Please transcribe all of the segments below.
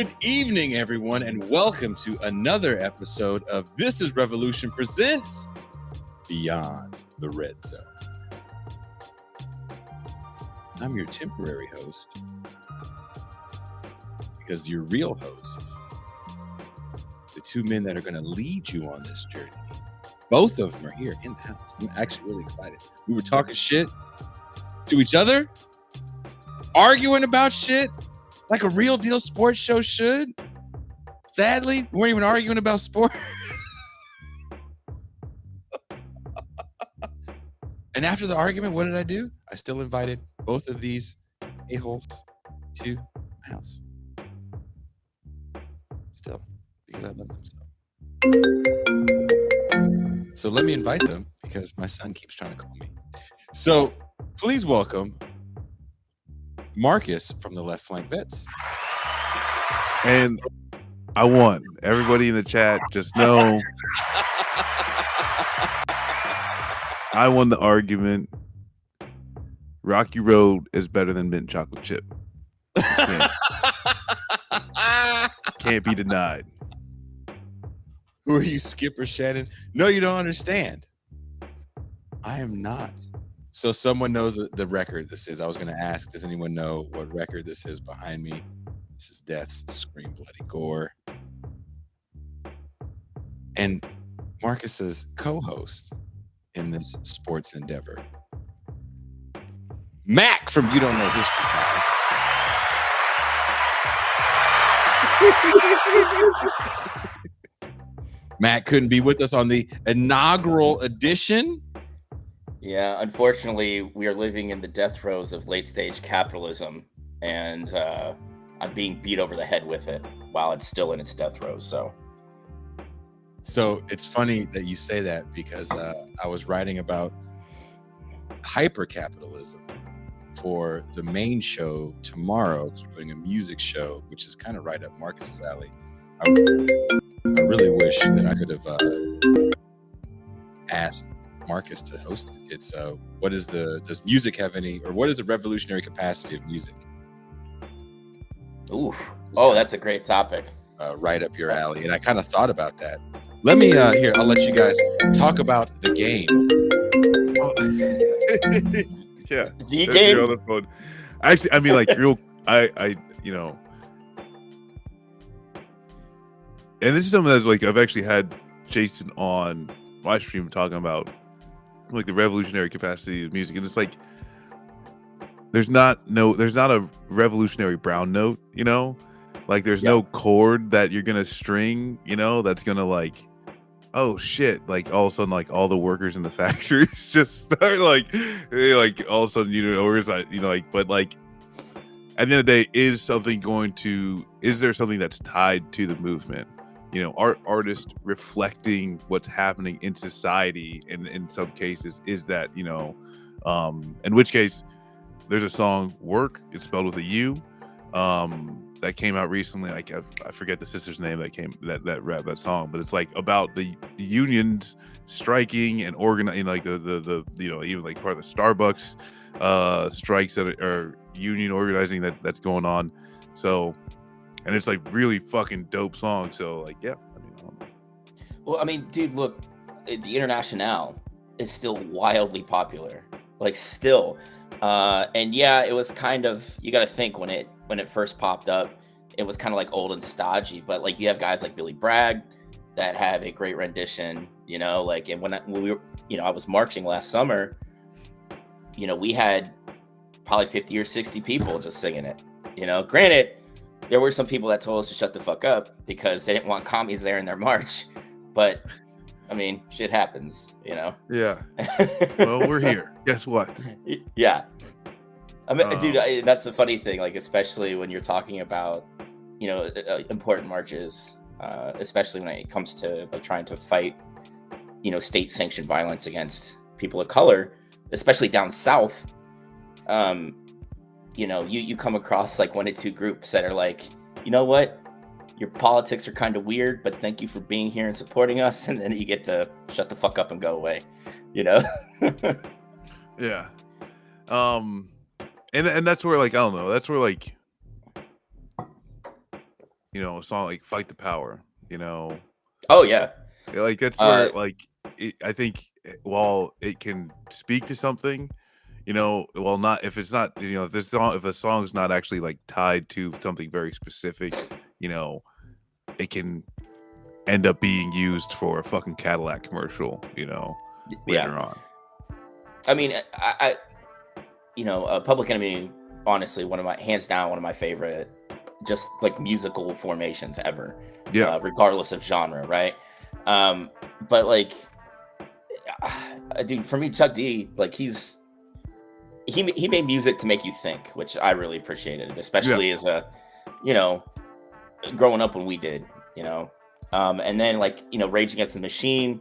Good evening, everyone, and welcome to another episode of This is Revolution Presents Beyond the Red Zone. I'm your temporary host because your real hosts, the two men that are going to lead you on this journey, both of them are here in the house. I'm actually really excited. We were talking shit to each other, arguing about shit like a real deal sports show should. Sadly, we weren't even arguing about sport. And after the argument, what did I do? I still invited both of these a-holes to my house. Still, because I love them so. So let me invite them because my son keeps trying to call me. So please welcome Marcus from the Left Flank Bets. And I won. Everybody in the chat, just know I won the argument. Rocky Road is better than mint chocolate chip. Can't be denied. Who are you, Skipper Shannon? No, you don't understand. I am not. So someone knows the record this is. I was going to ask, does anyone know what record this is behind me? This is Death's Scream Bloody Gore. And Marcus's co-host in this sports endeavor, Mac from You Don't Know History Pod. Matt couldn't be with us on the inaugural edition. Yeah, unfortunately, we are living in the death throes of late-stage capitalism, and I'm being beat over the head with it while it's still in its death throes. So it's funny that you say that because I was writing about hyper-capitalism for the main show tomorrow, because we're doing a music show, which is kind of right up Marcus's alley. I really wish that I could have asked Marcus to host it. It's does music have any, or what is the revolutionary capacity of music? Ooh, that's a great topic. Right up your alley. And I kind of thought about that. Let me here, I'll let you guys talk about the game. Yeah. The game. On the phone. Actually, I mean, like, I and this is something that's like I've actually had Jason on my stream talking about, like, the revolutionary capacity of music, and it's like there's not a revolutionary brown note, like there's no chord that you're gonna string, that's gonna, like, oh shit, like all of a sudden, like, all the workers in the factories just start like all of a sudden, but like at the end of the day, is there something that's tied to the movement? Artists reflecting what's happening in society, and in some cases is that, in which case there's a song, Work, it's spelled with a U, that came out recently. Like, I forget the sister's name that rap that song, but it's like about the unions striking and organizing, like the even like part of the Starbucks strikes that are union organizing that's going on. So, and it's like really fucking dope song. So, like, yeah, I don't know. Well, I mean, dude, look, the Internationale is still wildly popular, like, still. And yeah, it was kind of, you got to think when it first popped up, it was kind of like old and stodgy, but like you have guys like Billy Bragg that have a great rendition, like, and when we were, I was marching last summer, we had probably 50 or 60 people just singing it, granted, there were some people that told us to shut the fuck up because they didn't want commies there in their march, but I mean, shit happens, Yeah. Well, we're here. Guess what? Yeah. I mean, dude, that's the funny thing. Like, especially when you're talking about, important marches, especially when it comes to like trying to fight, state-sanctioned violence against people of color, especially down south. You come across like one or two groups that are like, you know what? Your politics are kind of weird, but thank you for being here and supporting us. And then you get to shut the fuck up and go away, Yeah. And that's where, like, I don't know, that's where, like, a song like "Fight the Power," Oh yeah. like that's Uh, where like I think while it can speak to something, well, not if it's not, if a song's not actually like tied to something very specific, it can end up being used for a fucking Cadillac commercial, yeah. later on. I mean, Public Enemy, honestly, hands down, one of my favorite, just like musical formations ever. Yeah. Regardless of genre, right? But like, dude, for me, Chuck D, like he made music to make you think, which I really appreciated, especially as a, growing up when we did, and then like, Rage Against the Machine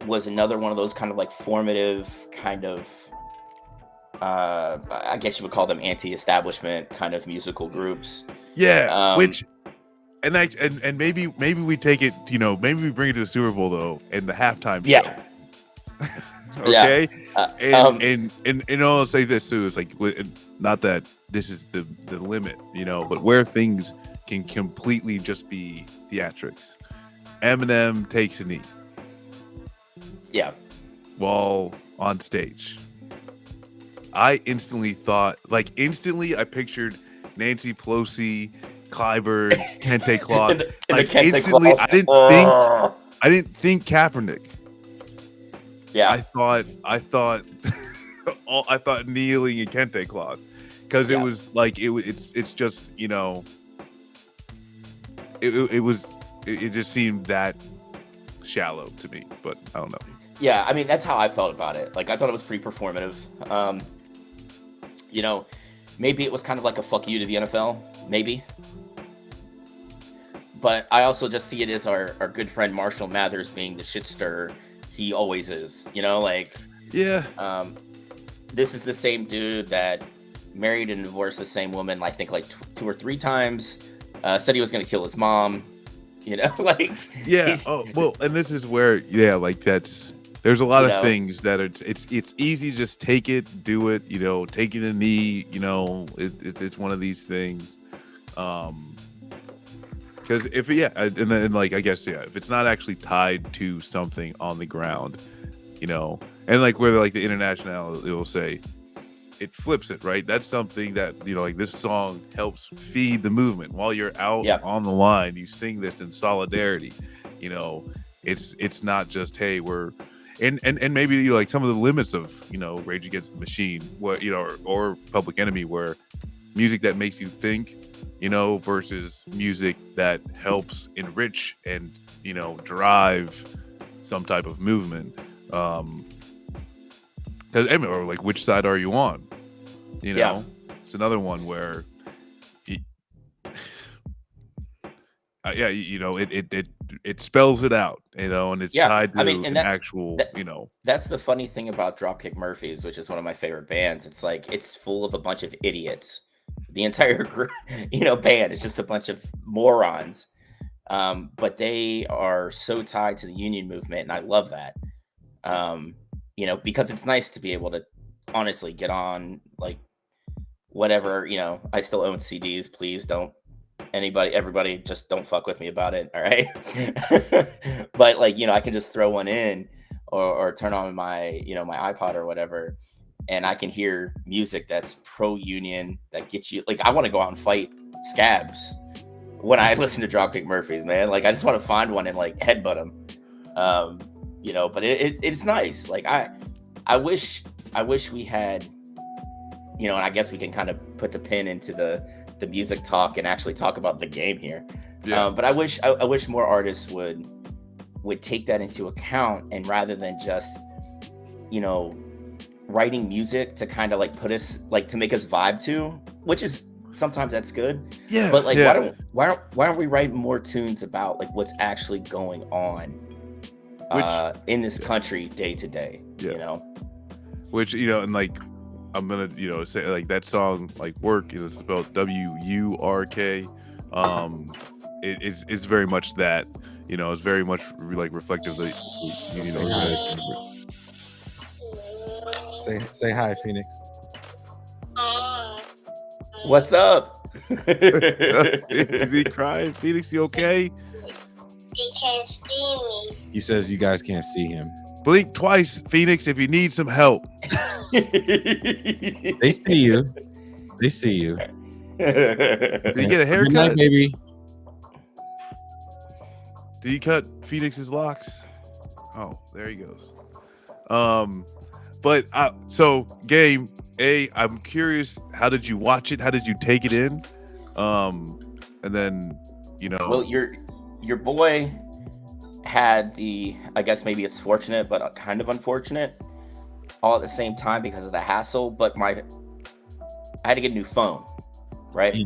was another one of those kind of like formative kind of, I guess you would call them anti-establishment kind of musical groups. Yeah, and maybe we take it, maybe we bring it to the Super Bowl though, and the halftime show. Yeah. Okay. Yeah. And I'll say this too, it's like, not that this is the limit, but where things can completely just be theatrics. Eminem takes a knee. Yeah. While on stage. I instantly I pictured Nancy Pelosi, Clyburn, Kente Cloth. Instantly, I didn't think Kaepernick. Yeah. I thought I thought kneeling and Kente Cloth, because it was like it's just, it just seemed that shallow to me, but I don't know. Yeah, I mean, that's how I felt about it. Like, I thought it was pretty performative. Maybe it was kind of like a fuck you to the NFL, maybe. But I also just see it as our good friend Marshall Mathers being the shit stirrer he always is, Yeah. This is the same dude that married and divorced the same woman, I think, like 2 or 3 times. Said he was going to kill his mom. Like. Yeah. Oh well, and this is where, there's a lot of things that it's easy to just take it, do it. Taking the knee. It's one of these things. Because if and then like I guess if it's not actually tied to something on the ground, and like where like the international, it will say it flips it, right? That's something that like this song helps feed the movement while you're out on the line. You sing this in solidarity. It's not just, hey, we're and maybe like some of the limits of Rage Against the Machine, what or Public Enemy, where music that makes you think, versus music that helps enrich and drive some type of movement. Because or like, which side are you on? It's another one where it spells it out, and it's tied to an actual, That's the funny thing about Dropkick Murphys, which is one of my favorite bands. It's like, it's full of a bunch of idiots. The entire group, band is just a bunch of morons. But they are so tied to the union movement, and I love that. Because it's nice to be able to honestly get on, like, whatever, I still own CDs. Please don't, everybody just don't fuck with me about it. All right. But like, I can just throw one in or turn on my, my iPod or whatever, and I can hear music that's pro-union, that gets you, like, I want to go out and fight scabs when I listen to Dropkick Murphys, man. Like, I just want to find one and like headbutt them. But it's nice. Like, I wish we had, and I guess we can kind of put the pin into the music talk and actually talk about the game here. Yeah. But I wish more artists would take that into account, and rather than just, writing music to kind of like put us, like, to make us vibe to, which is sometimes that's good. Yeah. But like, why aren't we writing more tunes about like what's actually going on in this country day to day? Which and like, I'm gonna say, like, that song, like, Work, is spelled WURK. It's very much that, it's very much like reflective of Say hi, Phoenix. What's up? Is he crying? Phoenix, you okay? He can't see me. He says you guys can't see him. Blink twice, Phoenix, if you need some help. They see you. They see you. Did you get a Good haircut? night, baby. Did he cut Phoenix's locks? Oh, there he goes. But so game A, I'm curious, how did you watch it? How did you take it in? And then, Well, your boy had I guess maybe it's fortunate, but kind of unfortunate all at the same time because of the hassle. But I had to get a new phone, right?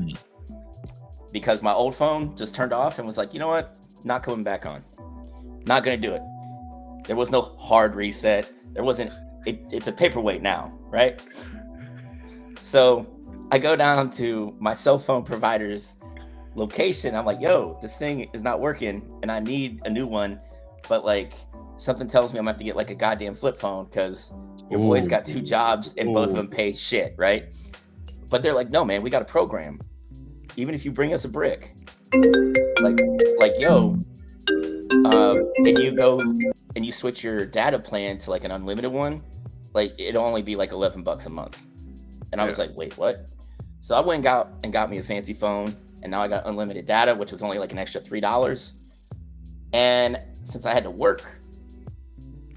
Because my old phone just turned off and was like, you know what? Not coming back on. Not going to do it. There was no hard reset. There wasn't. It's a paperweight now, right? So I go down to my cell phone provider's location. I'm like, yo, this thing is not working and I need a new one. But like something tells me I'm gonna have to get like a goddamn flip phone because your boy's got 2 jobs and both of them pay shit, right? But they're like, no, man, we got a program. Even if you bring us a brick, like yo, and you go and you switch your data plan to like an unlimited one, like it'll only be like $11 a month. And I was like, wait, what? So I went and got me a fancy phone, and now I got unlimited data, which was only like an extra $3. And since I had to work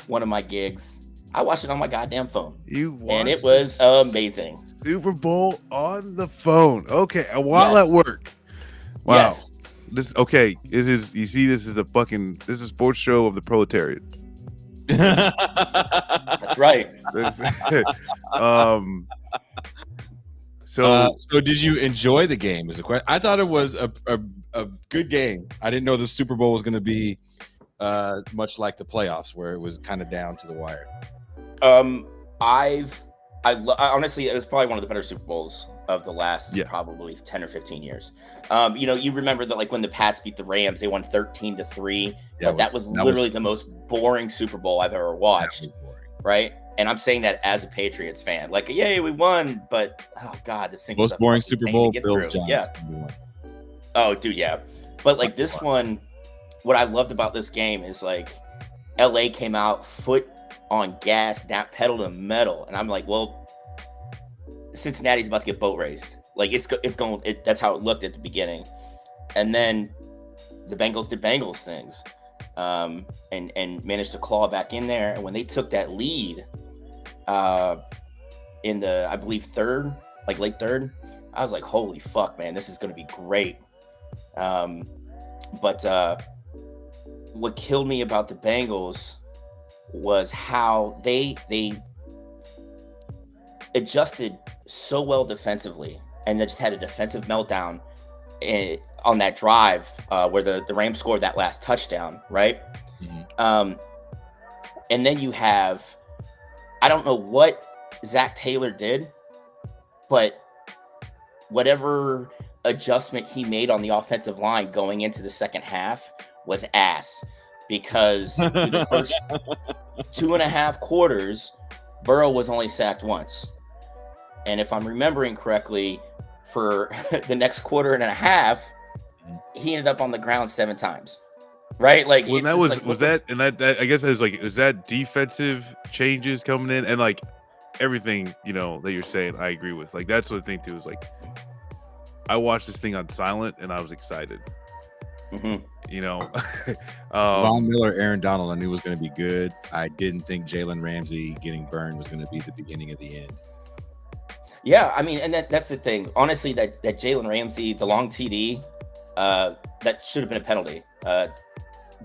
one of my gigs, I watched it on my goddamn phone. And it was amazing. Super Bowl on the phone. Okay, while at work. Wow. Yes. This is you see, this is a sports show of the proletariat. That's right. So did you enjoy the game? Is the question. I thought it was a good game. I didn't know the Super Bowl was going to be much like the playoffs, where it was kind of down to the wire. Honestly, it was probably one of the better Super Bowls of the last probably 10 or 15 years. You remember that, like, when the Pats beat the Rams, they won 13-3. Yeah, but that was literally the most boring Super Bowl I've ever watched. Right? And I'm saying that as a Patriots fan. Like, yay, we won, but oh god, this thing was most boring Super Bowl. Bills Giants. Yeah. Oh, dude, yeah. But like this one, what I loved about this game is like LA came out foot on gas, that pedal to metal, and I'm like, well, Cincinnati's about to get boat raced. Like that's how it looked at the beginning, and then the Bengals did Bengals things, and managed to claw back in there. And when they took that lead, in the I believe third, like late third, I was like, holy fuck, man, this is going to be great. But what killed me about the Bengals was how they adjusted so well defensively, and they just had a defensive meltdown on that drive where the Rams scored that last touchdown, right? Mm-hmm. And then you have, I don't know what Zach Taylor did, but whatever adjustment he made on the offensive line going into the second half was ass, because the first 2.5 quarters, Burrow was only sacked once. And if I'm remembering correctly, for the next quarter and a half, he ended up on the ground 7 times. Right? Like, well, that was that, and that I guess it was like, is that defensive changes coming in, and like everything, that you're saying, I agree with. Like, that's what I think too, is like, I watched this thing on silent and I was excited. Mm-hmm. Von Miller, Aaron Donald, I knew was going to be good. I didn't think Jalen Ramsey getting burned was going to be the beginning of the end. Yeah, I mean, and that's the thing. Honestly, that Jalen Ramsey, the long TD, that should have been a penalty.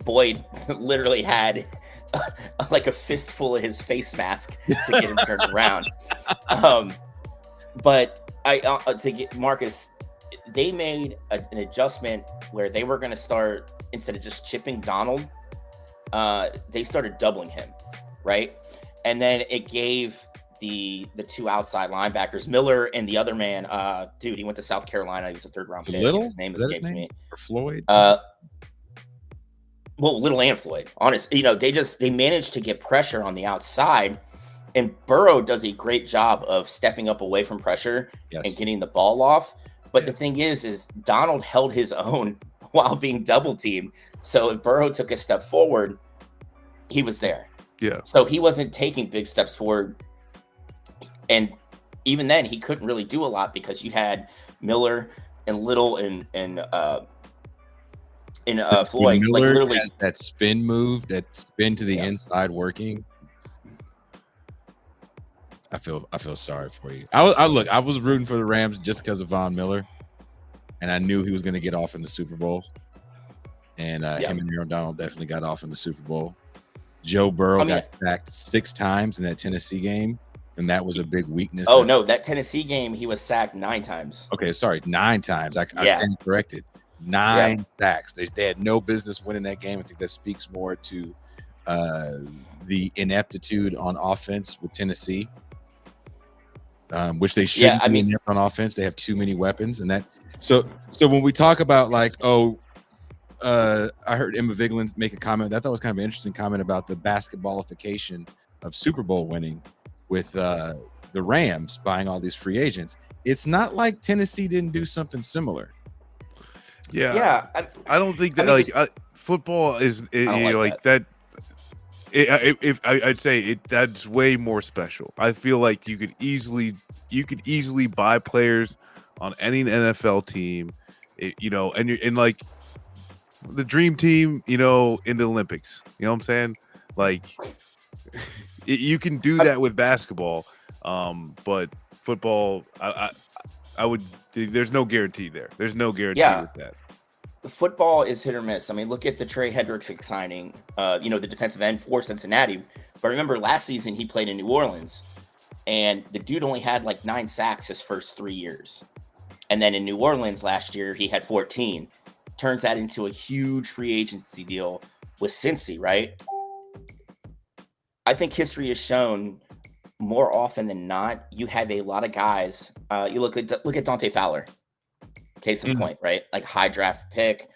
Boyd literally had like a fistful of his face mask to get him turned around. But to get Marcus, they made an adjustment where they were going to start, instead of just chipping Donald, they started doubling him, right? And then it gave the 2 outside linebackers, Miller and the other man, he went to South Carolina. He was a 3rd-round pick. His name escapes me. Or Floyd? Well, Little and Floyd. Honestly, they managed to get pressure on the outside, and Burrow does a great job of stepping up away from pressure and getting the ball off. But the thing is Donald held his own while being double teamed. So if Burrow took a step forward, he was there. Yeah. So he wasn't taking big steps forward. And even then, he couldn't really do a lot because you had Miller and Little and Floyd. Miller Like literally has that spin move, that spin to the inside working. I feel sorry for you. I was rooting for the Rams just because of Von Miller, and I knew he was going to get off in the Super Bowl. And him and Aaron Donald definitely got off in the Super Bowl. Joe Burrow got sacked 6 times in that Tennessee game, and that was a big weakness. Oh no, that Tennessee game he was sacked 9 times. Okay, sorry, 9 times. I stand corrected. 9 sacks. They had no business winning that game. I think that speaks more to the ineptitude on offense with Tennessee. Which they shouldn't be inept on offense. They have too many weapons, and that. So when we talk about like, I heard Emma Vigeland make a comment that I thought was kind of an interesting comment about the basketballification of Super Bowl winning with the Rams buying all these free agents. It's not like Tennessee didn't do something similar. Yeah. I don't think that football is like that. I'd say that's way more special. I feel like you could easily buy players on any NFL team, and you're in like the dream team, in the Olympics. You know what I'm saying? Like you can do that with basketball, but football, I would. There's no guarantee there. There's no guarantee with that. Football is hit or miss. I mean, look at the Trey Hendrickson signing, the defensive end for Cincinnati. But remember, last season he played in New Orleans, and the dude only had like 9 sacks his first 3 years. And then in New Orleans last year, he had 14. Turns that into a huge free agency deal with Cincy, right? I think history has shown more often than not, you have a lot of guys. You look at Dante Fowler. Case in point, right? Like high draft pick.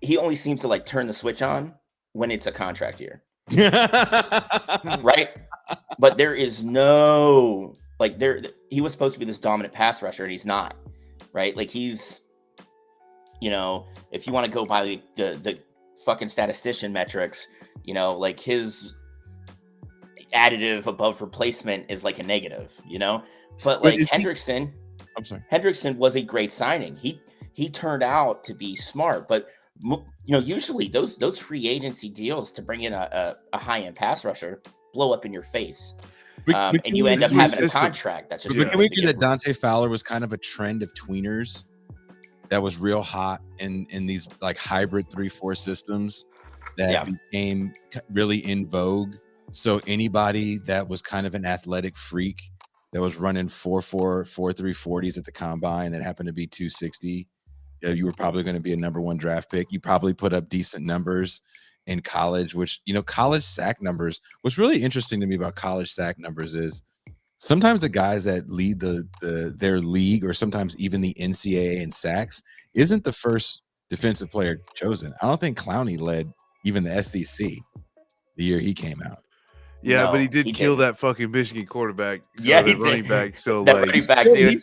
He only seems to like turn the switch on when it's a contract year. Right? But there is no he was supposed to be this dominant pass rusher and he's not. Right? Like he's if you want to go by the fucking statistician metrics, like his additive above replacement is like a negative, But like Hendrickson, I'm sorry. Hendrickson was a great signing. He turned out to be smart, but usually those free agency deals to bring in a high end pass rusher blow up in your face, and you end up having a contract that's just. But can we agree that Dante Fowler was kind of a trend of tweeners that was real hot in these like hybrid 3-4 systems that became really in vogue? So anybody that was kind of an athletic freak that was running 4.4, 4.3 40s at the combine that happened to be 260, you were probably going to be a number 1 draft pick. You probably put up decent numbers in college, which, college sack numbers. What's really interesting to me about college sack numbers is sometimes the guys that lead their league, or sometimes even the NCAA in sacks, isn't the first defensive player chosen. I don't think Clowney led even the SEC the year he came out. Yeah, but he did kill that fucking Michigan quarterback. Yeah, he running did. back. So that like, running back, dude.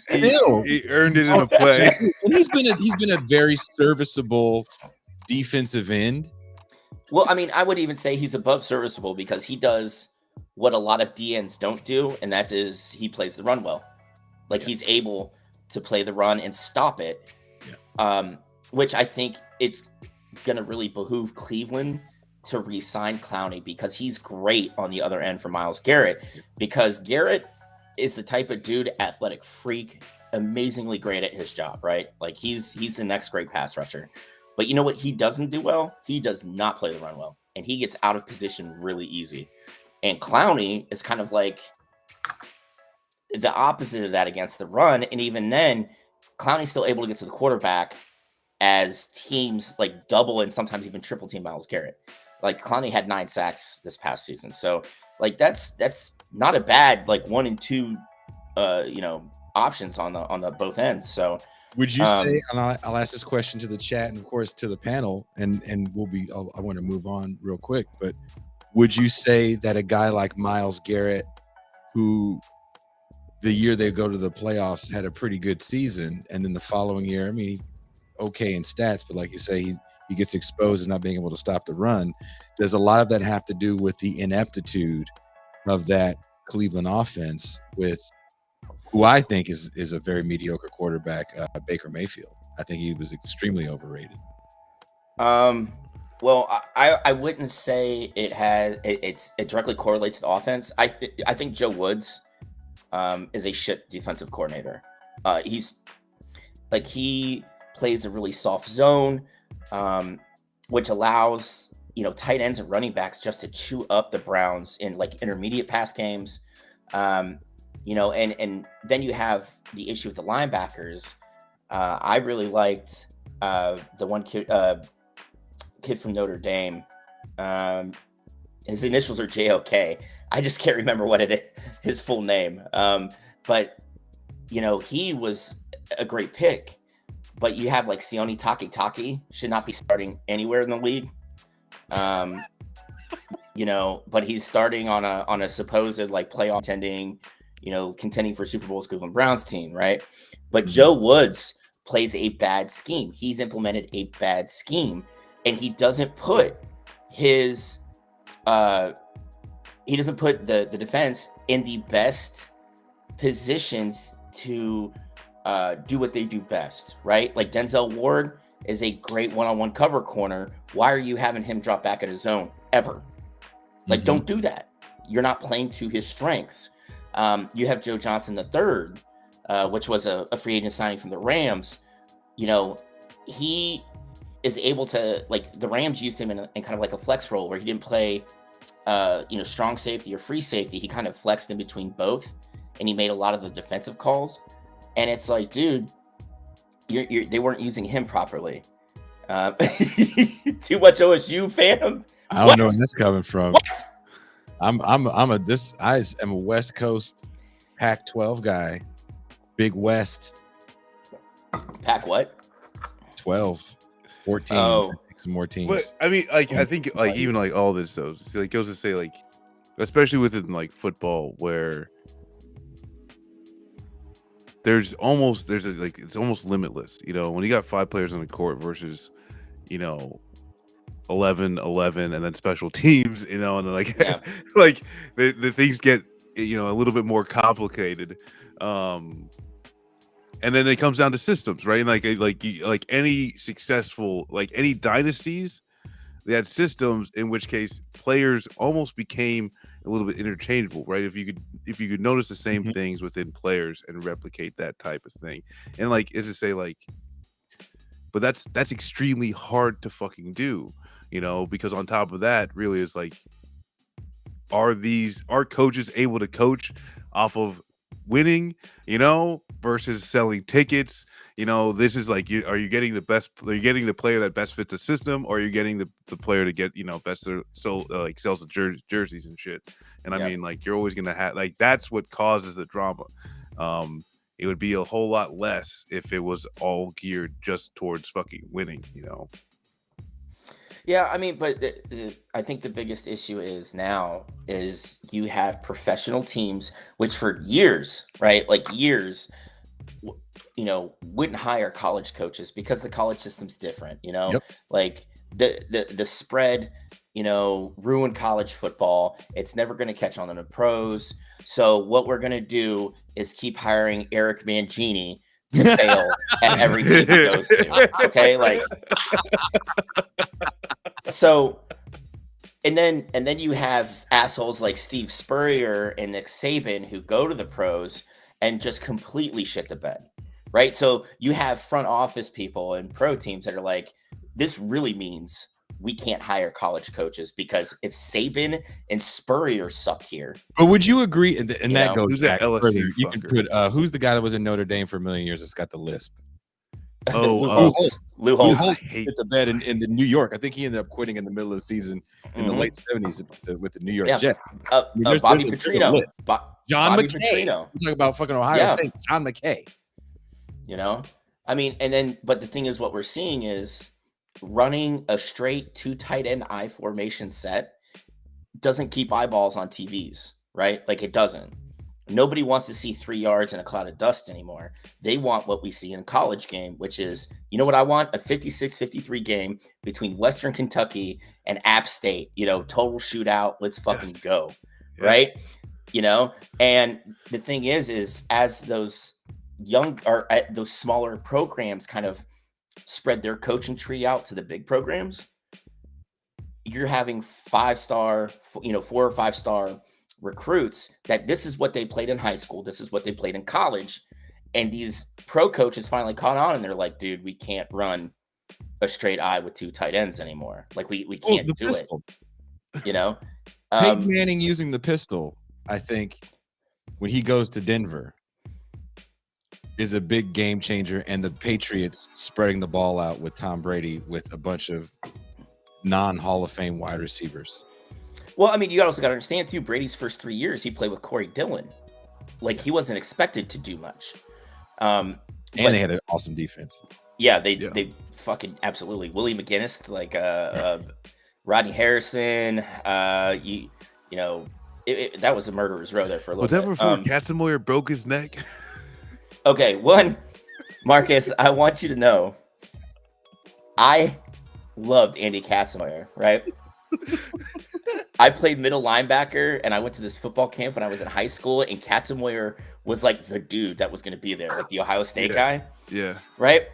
He earned it in a play. And he's been a very serviceable defensive end. Well, I mean, I would even say he's above serviceable because he does what a lot of DNs don't do, and that is he plays the run well. Like he's able to play the run and stop it. Yeah. Which I think it's gonna really behoove Cleveland to re-sign Clowney because he's great on the other end for Myles Garrett, because Garrett is the type of dude, athletic freak, amazingly great at his job, right? Like he's the next great pass rusher. But you know what he doesn't do well? He does not play the run well, and he gets out of position really easy. And Clowney is kind of like the opposite of that against the run. And even then, Clowney's still able to get to the quarterback as teams like double and sometimes even triple team Myles Garrett. Like Clowney had 9 sacks this past season. So like that's not a bad like 1 and 2 options on the both ends. So would you say, and I'll ask this question to the chat and of course to the panel, and I want to move on real quick, but would you say that a guy like Myles Garrett, who the year they go to the playoffs had a pretty good season, and then the following year, I mean, okay in stats, but like you say, he gets exposed as not being able to stop the run. Does a lot of that have to do with the ineptitude of that Cleveland offense with who I think is a very mediocre quarterback, Baker Mayfield? I think he was extremely overrated. Well, I wouldn't say it directly correlates to the offense. I think Joe Woods is a shit defensive coordinator. He plays a really soft zone, which allows tight ends and running backs just to chew up the Browns in like intermediate pass games. And then you have the issue with the linebackers. I really liked the one kid from Notre Dame. His initials are JOK. I just can't remember what it is, his full name. But he was a great pick. But you have like Sione Takitaki should not be starting anywhere in the league. But he's starting on a supposed like playoff contending for Super Bowl's Cleveland Browns team, right? But Joe Woods plays a bad scheme. He's implemented a bad scheme, and he doesn't put his the defense in the best positions to do what they do best, right? Like Denzel Ward is a great one-on-one cover corner. Why are you having him drop back in his zone ever? Like, don't do that. You're not playing to his strengths. You have Joe Johnson III, which was a free agent signing from the Rams. He is able to, like, the Rams used him in kind of like a flex role where he didn't play, strong safety or free safety. He kind of flexed in between both, and he made a lot of the defensive calls. And it's like, dude, they weren't using him properly. Too much OSU, fam. I don't know where that's coming from. What? I am a West Coast Pac-12 guy. Big West. Pac what? 12, 14. Oh. Some more teams. But I mean, like, I think like even like all this though, like goes to say like, especially within like football where it's almost limitless, when you got 5 players on the court versus 11 and then special teams, and then like like the things get a little bit more complicated, and then it comes down to systems, right? And like any successful, like any dynasties, they had systems in which case players almost became a little bit interchangeable, right? If you could notice the same things within players and replicate that type of thing, and like is to say like, but that's extremely hard to fucking do, because on top of that, really is like, are coaches able to coach off of winning, versus selling tickets? This is like, are you getting the best? Are you getting the player that best fits the system, or are you getting the player to get best sells the jerseys and shit? And I mean, like, you're always gonna have, like, that's what causes the drama. It would be a whole lot less if it was all geared just towards fucking winning, Yeah, I mean, but I think the biggest issue is you have professional teams, which for years, right? Like years, wouldn't hire college coaches because the college system's different, like the spread, ruined college football. It's never going to catch on in the pros. So what we're going to do is keep hiring Eric Mangini to fail at every team he goes to. Okay. Like, so, and then you have assholes like Steve Spurrier and Nick Saban who go to the pros and just completely shit the bed. Right. So you have front office people and pro teams that are like, this really means we can't hire college coaches because if Saban and Spurrier suck here. But would you agree? And that goes back LSU further. You can put who's the guy that was in Notre Dame for a million years that's got the lisp? Lou Holtz hit the bed in the New York. I think he ended up quitting in the middle of the season in the late 70s with the New York Jets. Bobby Petrino. John McKay. Petrino. We're talking about fucking Ohio State. John McKay. I mean, but the thing is, what we're seeing is running a straight 2 tight end I formation set doesn't keep eyeballs on TVs, right? Like, it doesn't. Nobody wants to see 3 yards and a cloud of dust anymore. They want what we see in a college game, which is, you know what I want? A 56-53 game between Western Kentucky and App State. Total shootout. Let's fucking go. Yes. Right? And the thing is as those those smaller programs kind of spread their coaching tree out to the big programs, you're having 5-star, 4 or 5-star recruits that this is what they played in high school, this is what they played in college, and these pro coaches finally caught on, and they're like, dude, we can't run a straight I with 2 tight ends anymore. Like we can't do pistol. it. Peyton Manning using the pistol, I think, when he goes to Denver, is a big game changer, and the Patriots spreading the ball out with Tom Brady with a bunch of non-Hall of Fame wide receivers. Well, I mean, you also got to understand too, Brady's first 3 years, he played with Corey Dillon. Like, he wasn't expected to do much. And they had an awesome defense. Yeah, they fucking absolutely. Willie McGinnis, like Rodney Harrison, that was a murderer's row there for a little bit. Was that before Katzenmoyer broke his neck? Okay, Marcus, I want you to know, I loved Andy Katzenmoyer, right? I played middle linebacker, and I went to this football camp when I was in high school, and Katzenmoyer was like the dude that was going to be there, like the Ohio State guy. Yeah. Right?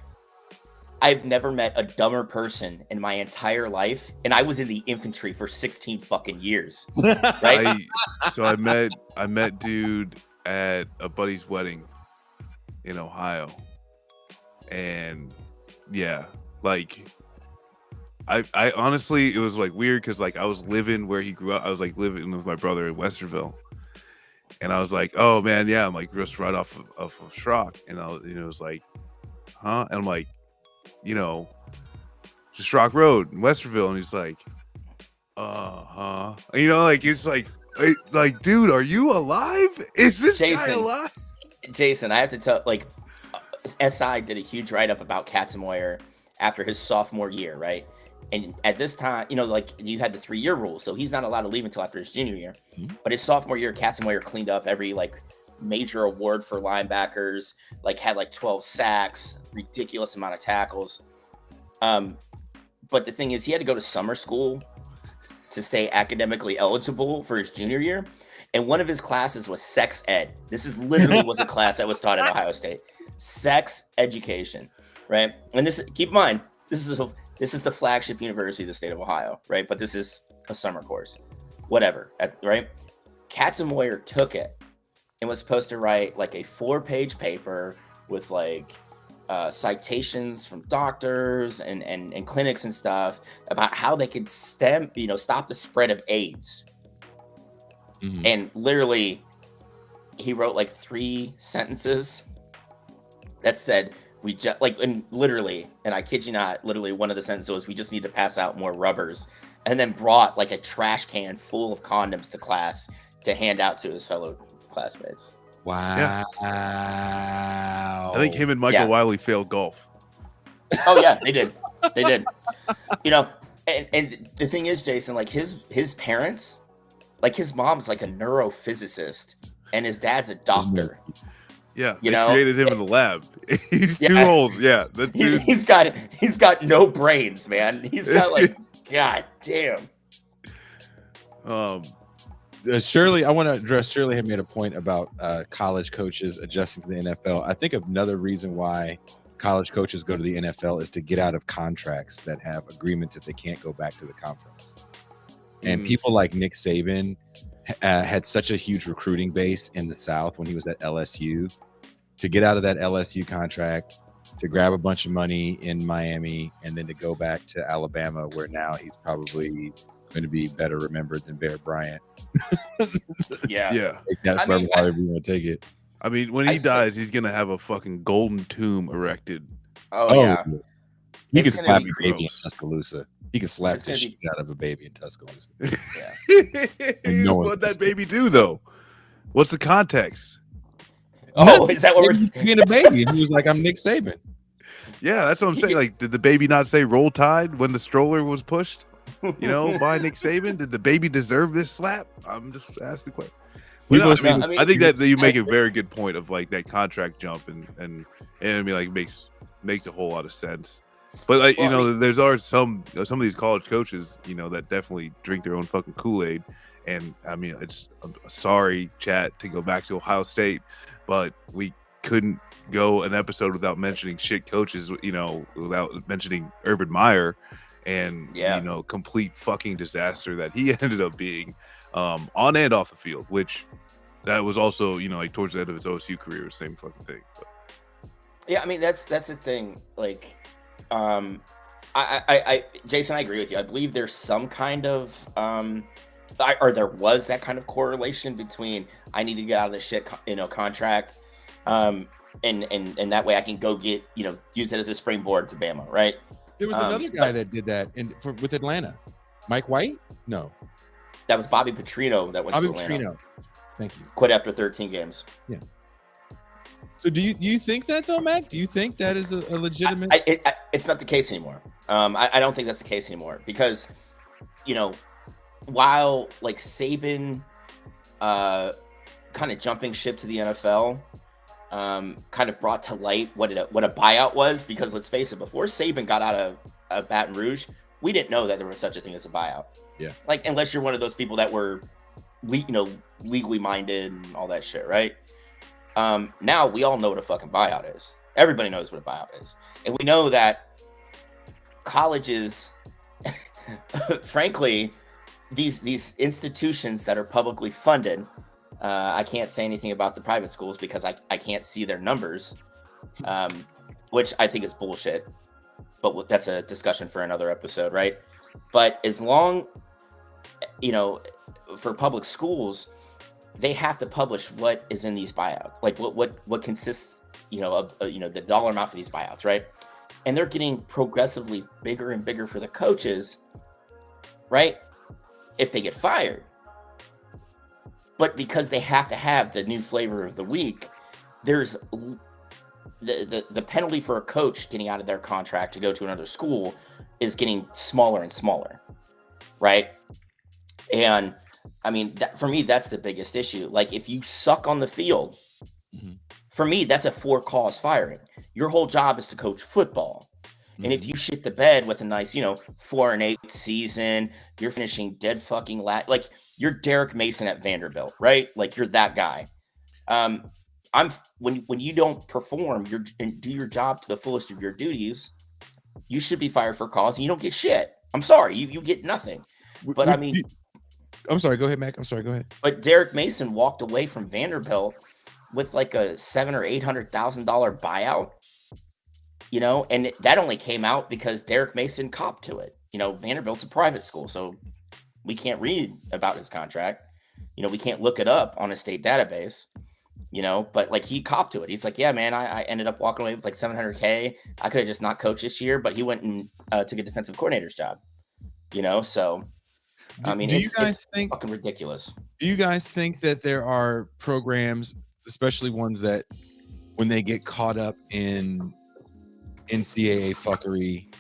I've never met a dumber person in my entire life, and I was in the infantry for 16 fucking years. Right? I met dude at a buddy's wedding in Ohio, and yeah, like I honestly, it was like weird because like I was living where he grew up. I was like living with my brother in Westerville, and I was like, oh man, yeah, I'm like just right off of Schrock, and it was like, huh? And I'm like, just Schrock Road in Westerville, and he's like, like it's like, dude, are you alive? Is this guy alive? Jason, I have to tell, like, SI did a huge write-up about Katzenmoyer after his sophomore year, right? And at this time, like, you had the 3-year rule, so he's not allowed to leave until after his junior year. Mm-hmm. But his sophomore year, Katzenmoyer cleaned up every, like, major award for linebackers, like, had, like, 12 sacks, ridiculous amount of tackles. But the thing is, he had to go to summer school to stay academically eligible for his junior year. And one of his classes was sex ed. This is literally was a class that was taught at Ohio State. Sex education, right? And this, keep in mind, this is the flagship university of the state of Ohio, right? But this is a summer course, whatever, right? Katzenmoyer took it and was supposed to write like a 4-page paper with like citations from doctors and clinics and stuff about how they could stop the spread of AIDS. Mm-hmm. And literally, he wrote like 3 sentences that said, we just like, and literally, and I kid you not, literally one of the sentences was, we just need to pass out more rubbers, and then brought like a trash can full of condoms to class to hand out to his fellow classmates. Wow. Yeah. I think him and Michael Wiley failed golf. Oh yeah, they did. They did. And the thing is, Jason, like his parents, like his mom's like a neurophysicist and his dad's a doctor. Yeah, they created him in the lab. He's too old. Yeah, he's got no brains, man. He's got like, god damn. Shirley, I want to address. Shirley had made a point about college coaches adjusting to the NFL. I think another reason why college coaches go to the NFL is to get out of contracts that have agreements that they can't go back to the conference. And people like Nick Saban had such a huge recruiting base in the South when he was at LSU. To get out of that LSU contract, to grab a bunch of money in Miami, and then to go back to Alabama, where now he's probably going to be better remembered than Bear Bryant. Yeah. Take that forever, however you want to take it. I mean, when he dies, he's going to have a fucking golden tomb erected. Oh yeah. He could slap a baby in Tuscaloosa. He could slap the shit out of a baby in Tuscaloosa. Yeah. What'd that baby do, though? What's the context? Oh, is that what we're being a baby? And he was like, I'm Nick Saban. Yeah, that's what I'm saying. Like, did the baby not say Roll Tide when the stroller was pushed? By Nick Saban? Did the baby deserve this slap? I'm just asking the question. Well, no, People I see I think that you make a very good point of like that contract jump, and I mean like makes a whole lot of sense. But like there's already some of these college coaches that definitely drink their own fucking Kool-Aid, and I mean it's sorry chat to go back to Ohio State, but we couldn't go an episode without mentioning shit coaches, without mentioning Urban Meyer, and complete fucking disaster that he ended up being on and off the field, which that was also like towards the end of his OSU career, same fucking thing. But. Yeah, I mean that's the thing. Like, Jason, I agree with you. I believe there's some kind of or there was that kind of correlation between I need to get out of this shit contract, and that way I can go get use it as a springboard to Bama, right? There was another guy that did that with Atlanta. Mike White? No. That was Bobby Petrino that went to Atlanta. Petrino. Thank you. Quit after 13 games. Yeah. So do you think that though, Mac? Do you think that is a legitimate? It's not the case anymore. I don't think that's the case anymore because, while like Saban, kind of jumping ship to the NFL, kind of brought to light what a buyout was, because let's face it, before Saban got out of Baton Rouge, we didn't know that there was such a thing as a buyout. Yeah. Like, unless you're one of those people that were, legally minded and all that shit, right? Now we all know what a fucking buyout is. Everybody knows what a buyout is. And we know that colleges, frankly, these institutions that are publicly funded, I can't say anything about the private schools because I can't see their numbers, which I think is bullshit. But that's a discussion for another episode, right? But as long, for public schools, they have to publish what is in these buyouts, like what consists, of the dollar amount for these buyouts, right? And they're getting progressively bigger and bigger for the coaches, right? If they get fired. But because they have to have the new flavor of the week, there's the penalty for a coach getting out of their contract to go to another school is getting smaller and smaller, right? And I mean, for me, that's the biggest issue. Like, if you suck on the field, for me, that's a for-cause firing. Your whole job is to coach football. And if you shit the bed with a nice, 4-8 season, you're finishing dead fucking like you're Derek Mason at Vanderbilt, right? Like, you're that guy. When you don't perform and do your job to the fullest of your duties, you should be fired for cause, and you don't get shit. I'm sorry, you get nothing. But I mean, I'm sorry. Go ahead, Mac. I'm sorry. Go ahead. But Derek Mason walked away from Vanderbilt with like a $700,000 or $800,000 buyout, and that only came out because Derek Mason copped to it. Vanderbilt's a private school, so we can't read about his contract. We can't look it up on a state database. But like, he copped to it. He's like, yeah, man, I ended up walking away with like $700K. I could have just not coached this year, but he went and took a defensive coordinator's job. So. I mean, do you guys think fucking ridiculous? Do you guys think that there are programs, especially ones that when they get caught up in NCAA fuckery,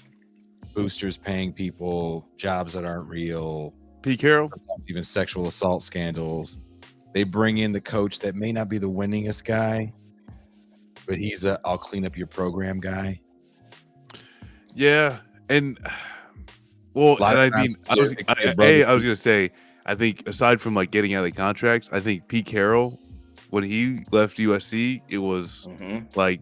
boosters paying people jobs that aren't real, Pete Carroll, even sexual assault scandals, they bring in the coach that may not be the winningest guy, but he's a I'll clean up your program guy? Yeah, and well, and I mean, I was gonna say, I think aside from like getting out of the contracts, I think Pete Carroll, when he left USC, it was like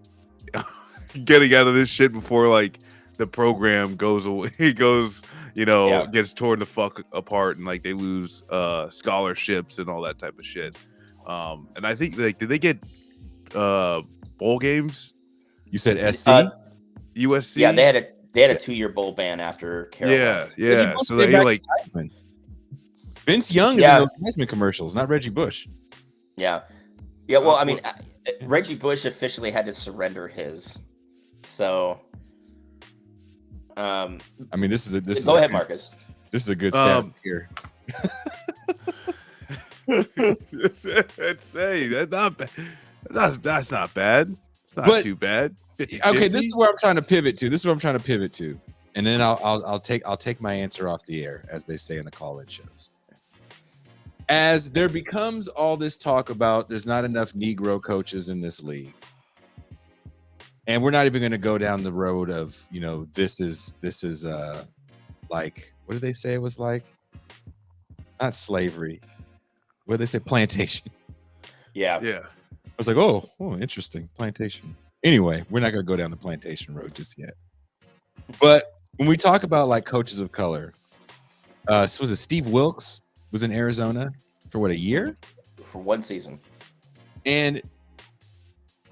getting out of this shit before like the program goes away. It goes, gets torn the fuck apart, and like they lose scholarships and all that type of shit. And I think like, did they get bowl games? You said SC, USC. Yeah, they had a 2-year bowl ban after Carroll. Yeah. So they like Vince Young is in those Heisman commercials, not Reggie Bush. Yeah. Well, I mean, Reggie Bush officially had to surrender his. So, I mean, this is go ahead, Marcus. This is a good step here. Let's say that's not bad. That's not bad. It's not too bad. 50, okay, this is where I'm trying to pivot to. And then I'll take my answer off the air, as they say in the call-in shows. as there becomes all this talk about there's not enough Negro coaches in this league. And we're not even going to go down the road of, this is like, what did they say it was like? Not slavery. What did they say? Plantation. Yeah. Yeah. I was like, oh, interesting. Plantation. Anyway, we're not going to go down the plantation road just yet. But when we talk about like coaches of color, so was it Steve Wilkes was in Arizona for what, a year? For one season. And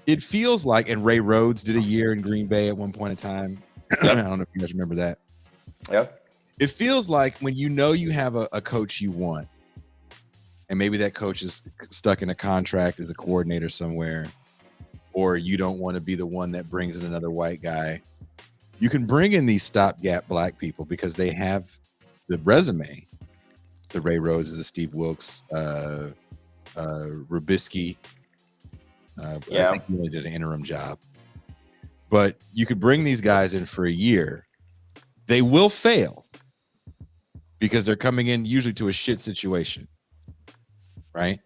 it feels like, and Ray Rhodes did a year in Green Bay at one point in time. Yep. I don't know if you guys remember that. Yeah. It feels like when you have a coach you want, and maybe that coach is stuck in a contract as a coordinator somewhere, or you don't want to be the one that brings in another white guy, you can bring in these stopgap black people because they have the resume. The Ray Rhodes, the Steve Wilkes, Rubisky. I think he only did an interim job. But you could bring these guys in for a year. They will fail because they're coming in usually to a shit situation, right?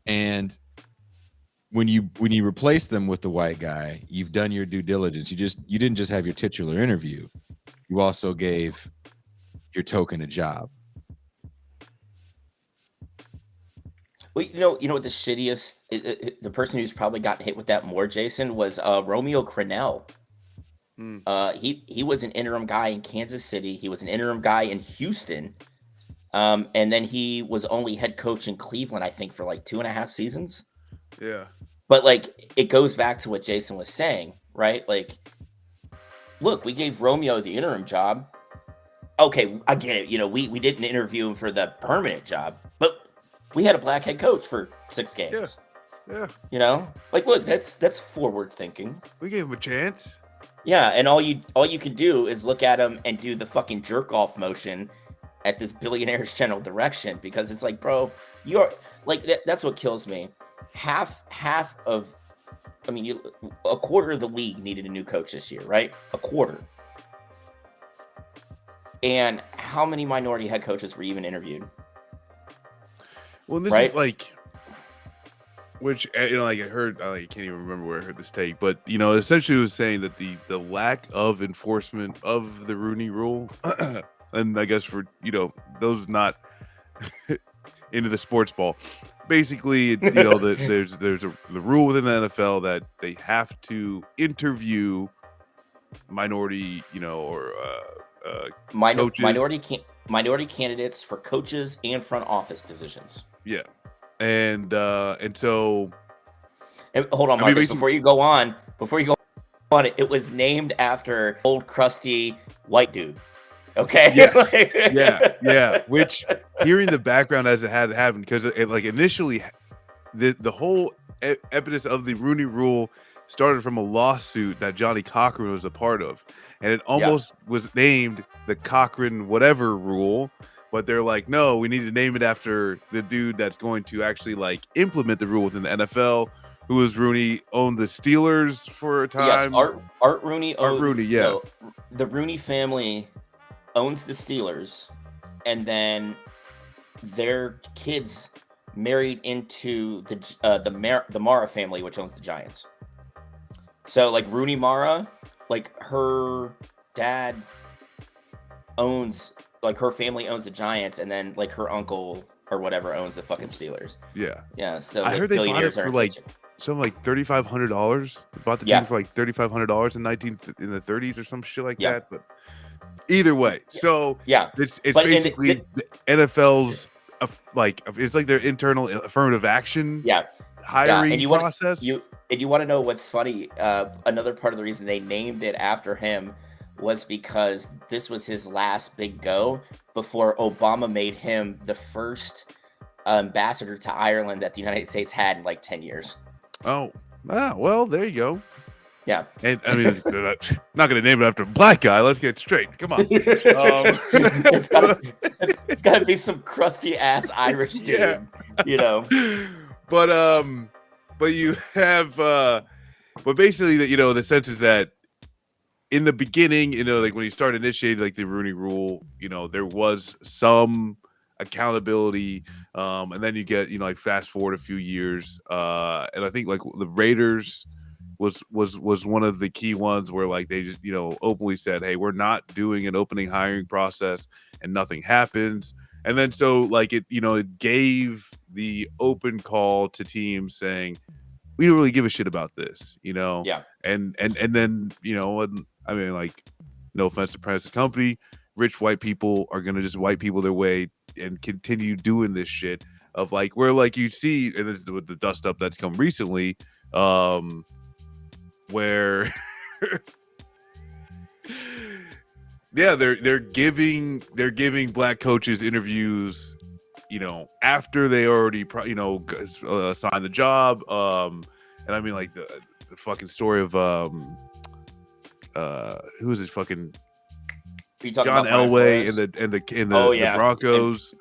And when you replace them with the white guy, you've done your due diligence. You didn't just have your titular interview. You also gave your token a job. Well, you know what the shittiest, the person who's probably gotten hit with that more, Jason, was Romeo Crennel. He was an interim guy in Kansas City. He was an interim guy in Houston. And then he was only head coach in Cleveland, I think, for like 2.5 seasons. Yeah. But like, it goes back to what Jason was saying, right? Like, look, we gave Romeo the interim job. Okay, I get it. We didn't interview him for the permanent job, but we had a black head coach for 6 games. Yeah. Like, look, that's forward thinking. We gave him a chance. Yeah, and all you can do is look at him and do the fucking jerk off motion at this billionaire's general direction, because it's like, bro, you're like, that's what kills me. Half of, a quarter of the league needed a new coach this year, right? A quarter. And how many minority head coaches were even interviewed? Well, this right? is like, which, like I heard, I can't even remember where I heard this take, but, essentially it was saying that the lack of enforcement of the Rooney Rule, and I guess for, those not into the sports ball, basically, there's the rule within the NFL that they have to interview minority, or coaches. Minority candidates for coaches and front office positions. Yeah. And so, and hold on, Marcus, before you go on it, it was named after old crusty white dude. Okay. Yes. yeah. Which, hearing the background as it had happened, because it like initially, the whole impetus of the Rooney Rule started from a lawsuit that Johnny Cochran was a part of, and it almost was named the Cochran whatever rule. But they're like, no, we need to name it after the dude that's going to actually like implement the rule within the NFL, who was Rooney, owned the Steelers for a time. Yes, Art Rooney. Yeah. The Rooney family owns the Steelers, and then their kids married into the Mara family, which owns the Giants. So like Rooney Mara, like her dad owns. Like her family owns the Giants, and then like her uncle or whatever owns the fucking Steelers. Yeah. So I heard they bought it for like something like $3,500. They bought the team for like $3,500 in the 30s or some shit like that. But either way, so it's basically the NFL's it's like their internal affirmative action hiring process. You want to know what's funny? Another part of the reason they named it after him was because this was his last big go before Obama made him the first ambassador to Ireland that the United States had in like 10 years. Oh, well, there you go. Yeah. And I mean, not going to name it after a black guy. Let's get straight. Come on. It's gotta be some crusty ass Irish dude, But you have, but basically the sense is that in the beginning, like when you start initiating like the Rooney Rule, there was some accountability. And then you get, like fast forward a few years. And I think like the Raiders was one of the key ones where like they just, openly said, hey, we're not doing an opening hiring process, and nothing happens. And then so like it gave the open call to teams saying, we don't really give a shit about this, Yeah. and then, and, I mean, like, no offense to President Company, rich white people are gonna just white people their way and continue doing this shit of like where like you see, and this is with the dust up that's come recently, where yeah, they're giving black coaches interviews, after they already signed the job. And I mean like the fucking story of who is it, fucking John Elway and the Broncos.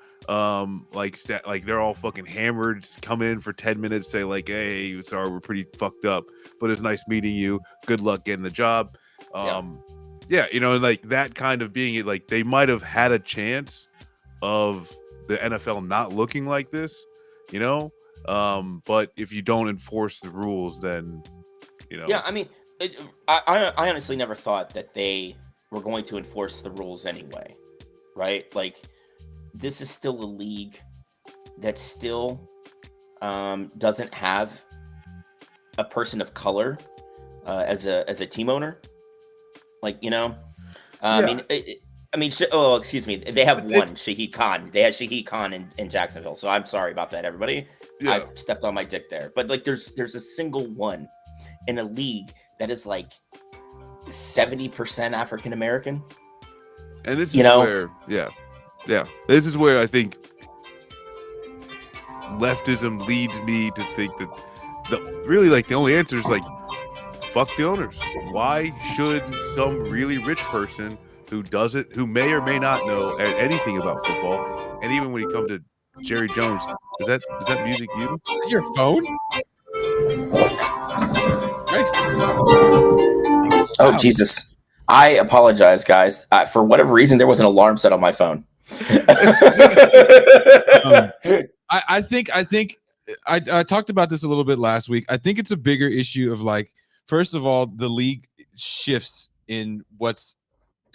Like they're all fucking hammered, come in for 10 minutes, say like, hey, sorry, we're pretty fucked up, but it's nice meeting you, good luck getting the job. Yeah, like that kind of being it, like they might have had a chance of the NFL not looking like this, but if you don't enforce the rules, then Yeah, I mean, I honestly never thought that they were going to enforce the rules anyway, right? Like, this is still a league that still doesn't have a person of color as a team owner. Like, I mean, excuse me. They have one, Shahid Khan. They had Shahid Khan in Jacksonville. So I'm sorry about that, everybody. Yeah. I stepped on my dick there. But like, there's a single one in a league that is like 70% African American. And this is where, this is where I think leftism leads me to think that the only answer is like, fuck the owners. Why should some really rich person who may or may not know anything about football, and even when you come to Jerry Jones, is that music you? Your phone? Oh, Jesus. I apologize, guys. For whatever reason, there was an alarm set on my phone. I think I talked about this a little bit last week. I think it's a bigger issue of like, first of all, the league shifts in what's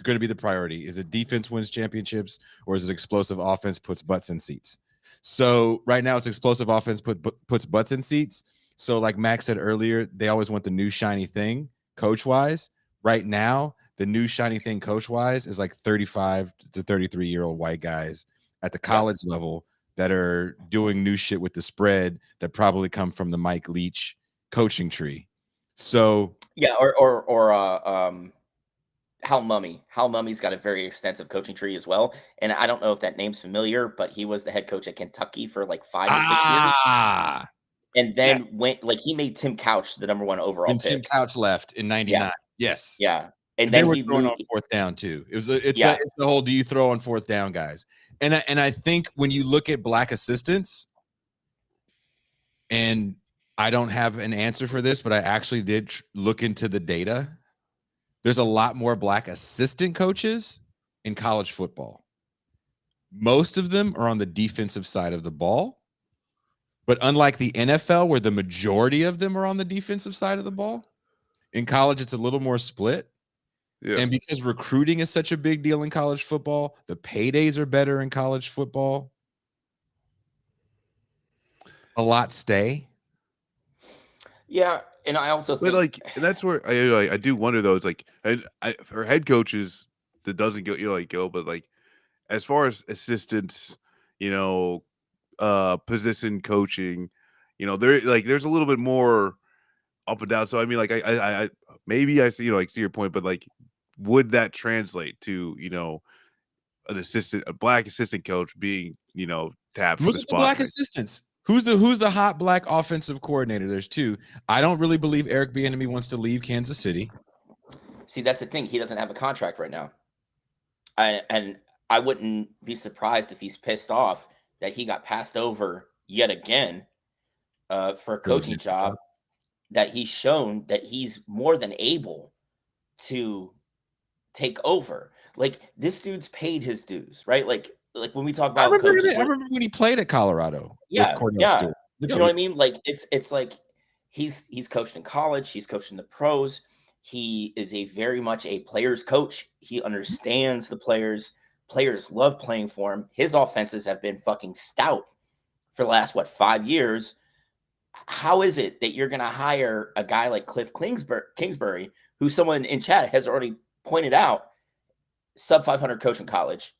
going to be the priority. Is it defense wins championships, or is it explosive offense puts butts in seats? So right now it's explosive offense puts butts in seats. So like Max said earlier, they always want the new shiny thing coach-wise. Right now, the new shiny thing coach-wise is like 35 to 33-year-old white guys at the college level that are doing new shit with the spread that probably come from the Mike Leach coaching tree. So or Hal Mummy. Hal Mummy's got a very extensive coaching tree as well. And I don't know if that name's familiar, but he was the head coach at Kentucky for like 5 to 6 years. And then went like he made Tim Couch the #1 overall pick. Tim Couch left in '99. Yes. Yeah. And then they were throwing on fourth down too. It's the whole do you throw on fourth down, guys? And I think when you look at black assistants, and I don't have an answer for this, but I actually did look into the data. There's a lot more black assistant coaches in college football. Most of them are on the defensive side of the ball. But unlike the NFL, where the majority of them are on the defensive side of the ball, in college, it's a little more split. Yeah. And because recruiting is such a big deal in college football, the paydays are better in college football. A lot stay. Yeah, and I also think, and that's where I do wonder though. It's like for head coaches that doesn't go, but like as far as assistants, position coaching, there's a little bit more up and down. So I mean, like I maybe I see see your point, but like, would that translate to a black assistant coach being tapped? Look at the black assistants. Who's the hot black offensive coordinator? There's two. I don't really believe Eric Bieniemy wants to leave Kansas City. See, that's the thing. He doesn't have a contract right now. And I wouldn't be surprised if he's pissed off that he got passed over yet again for a coaching job, that he's shown that he's more than able to take over. Like, this dude's paid his dues, right? Like, like when we talk I about remember, coaches, I remember when he played at Colorado with yeah, Cordell yeah. Stewart. You know what I mean? Like it's like he's coached in college, he's coached in the pros. He is a very much a player's coach. He understands the players. Players love playing for him. His offenses have been fucking stout for the last 5 years. How is it that you're going to hire a guy like Cliff Kingsbury, who someone in chat has already pointed out, sub 500 coach in college,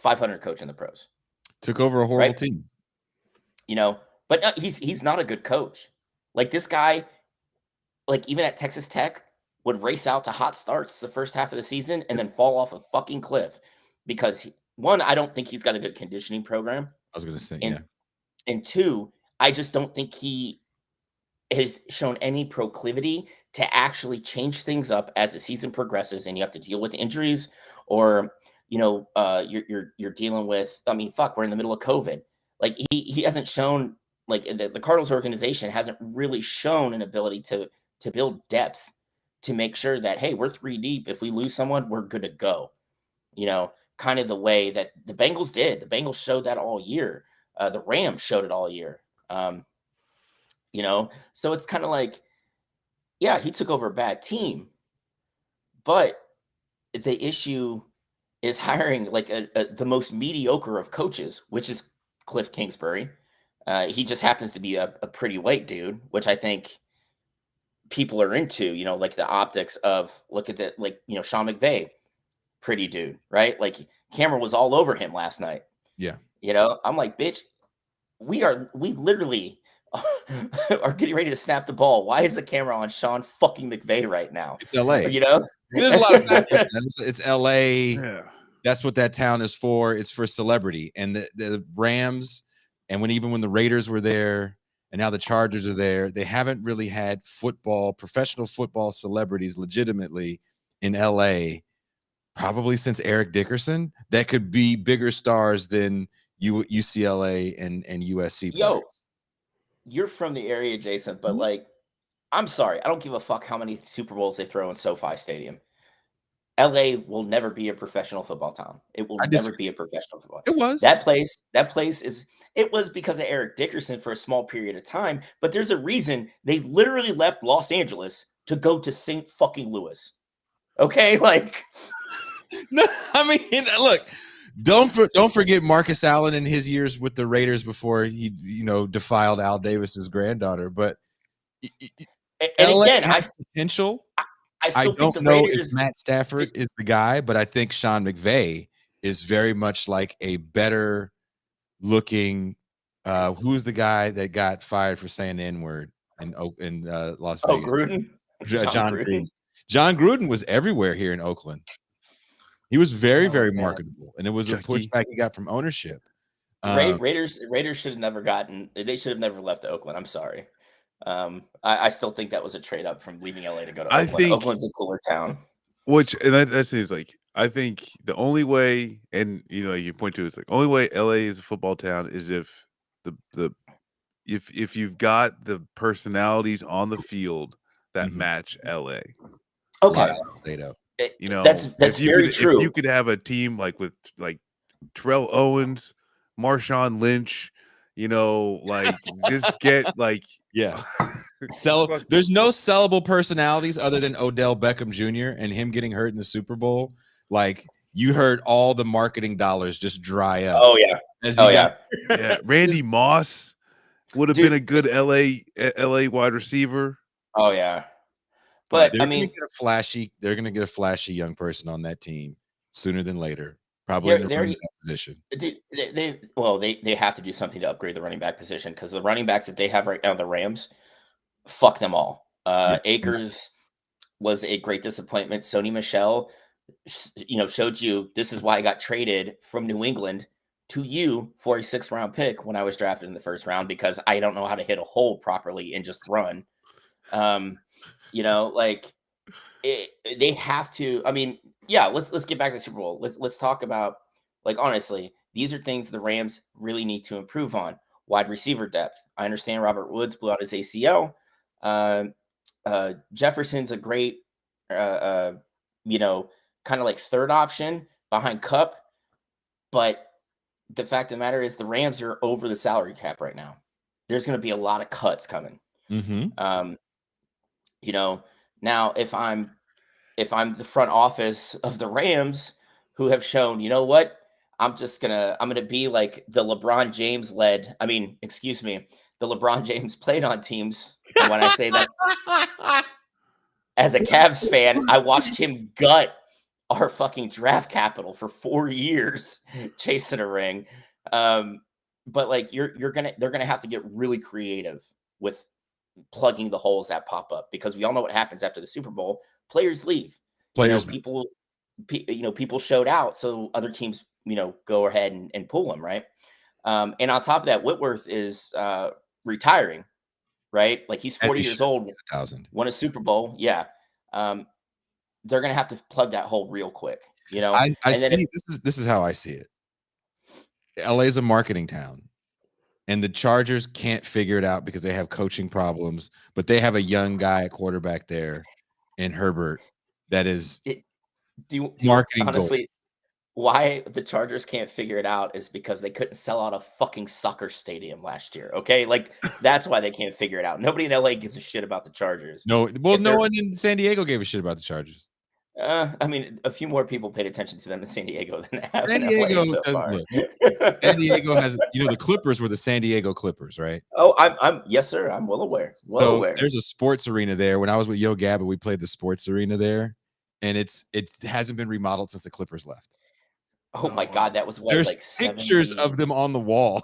500 coach in the pros, Took over a horrible team. you know, but he's not a good coach. Like this guy, like even at Texas Tech, would race out to hot starts the first half of the season and then fall off a fucking cliff because one, I don't think he's got a good conditioning program. I was going to say, And, yeah. And two, I just don't think he has shown any proclivity to actually change things up as the season progresses and you have to deal with injuries or, you know, you're dealing with, I mean, fuck, we're in the middle of COVID. Like he hasn't shown, like the Cardinals organization hasn't really shown an ability to build depth to make sure that, hey, we're 3 deep. If we lose someone, we're good to go. You know, kind of the way that the Bengals did. The Bengals showed that all year. The Rams showed it all year. You know, so it's kind of like, yeah, he took over a bad team, but the issue is hiring like the most mediocre of coaches, which is Cliff Kingsbury. He just happens to be a pretty white dude, which I think people are into, you know, like the optics of look at the, like, you know, Sean McVay, pretty dude, right? Like camera was all over him last night. Yeah. You know, I'm like, bitch, we literally are getting ready to snap the ball. Why is the camera on Sean fucking McVay right now? It's LA. You know, there's a lot of factors. It's LA. Yeah. That's what that town is for. It's for celebrity. And the Rams, and even when the Raiders were there, and now the Chargers are there, they haven't really had professional football celebrities legitimately in LA, probably since Eric Dickerson, that could be bigger stars than UCLA and USC players. You're from the area, Jason, but like, I'm sorry, I don't give a fuck how many Super Bowls they throw in SoFi Stadium. LA will never be a professional football town. It will never be a professional football. It was. That place it was because of Eric Dickerson for a small period of time, but there's a reason they literally left Los Angeles to go to St. fucking Louis. Okay, like no, I mean, look, don't forget Marcus Allen in his years with the Raiders before he, you know, defiled Al Davis's granddaughter. But and LA again, has potential. I don't know if Matt Stafford is the guy, but I think Sean McVay is very much like a better looking. Who's the guy that got fired for saying the N-word in Las Vegas? Gruden? John Gruden. John Gruden was everywhere here in Oakland. He was very, very marketable, and it was a pushback he got from ownership. Raiders should have never they should have never left Oakland. I'm sorry. I still think that was a trade up from leaving LA to go to Oakland. I think Oakland's a cooler town. That is like, I think the only way, and you know, you point to it's like only way LA is a football town is if if you've got the personalities on the field that match LA. Okay. You know, that's very true. If you could have a team like with like Terrell Owens, Marshawn Lynch, you know, like just get like there's no sellable personalities other than Odell Beckham Jr. and him getting hurt in the Super Bowl. Like you heard all the marketing dollars just dry up. Oh yeah. Yeah. Randy Moss would have been a good LA wide receiver. Oh yeah. But I mean, they're gonna get a flashy young person on that team sooner than later. Probably in the running back position. They have to do something to upgrade the running back position because the running backs that they have right now, the Rams, fuck them all. Akers was a great disappointment. Sony Michel, you know, showed you this is why I got traded from New England to you for a 6th round pick when I was drafted in the 1st round because I don't know how to hit a hole properly and just run. You know, like they have to. I mean, yeah. Let's get back to the Super Bowl. Let's talk about, like, honestly, these are things the Rams really need to improve on. Wide receiver depth. I understand Robert Woods blew out his ACL. Jefferson's a great, you know, kind of like 3rd option behind Kupp, but the fact of the matter is the Rams are over the salary cap right now. There's going to be a lot of cuts coming. Mm-hmm. You know, now if I'm the front office of the Rams, who have shown, you know what, I'm gonna be like the LeBron James led. I mean, excuse me, the LeBron James played on teams. And when I say that as a Cavs fan, I watched him gut our fucking draft capital for 4 years chasing a ring. But like they're gonna have to get really creative with plugging the holes that pop up, because we all know what happens after the Super Bowl. Players leave. Players, people showed out, so other teams, go ahead and pull them, right? And on top of that, Whitworth is retiring, right? Like he's 40 years old, 1,000. won a Super Bowl. Yeah. They're gonna have to plug that hole real quick, I see. This is how I see it. LA is a marketing town, and the Chargers can't figure it out because they have coaching problems, but they have a young guy at quarterback there in Herbert that is marketing honestly, why the Chargers can't figure it out is because they couldn't sell out a fucking soccer stadium last year. Okay, like that's why they can't figure it out. Nobody in LA gives a shit about the Chargers. No one in San Diego gave a shit about the Chargers. I mean, a few more people paid attention to them in San Diego than have San in Diego, LA so far. look, San Diego has, the Clippers were the San Diego Clippers, right? Oh, I'm yes, sir. I'm well aware. There's a sports arena there. When I was with Yo Gabba, we played the sports arena there, and it hasn't been remodeled since the Clippers left. Oh my God, that was what, there's like pictures of them on the wall.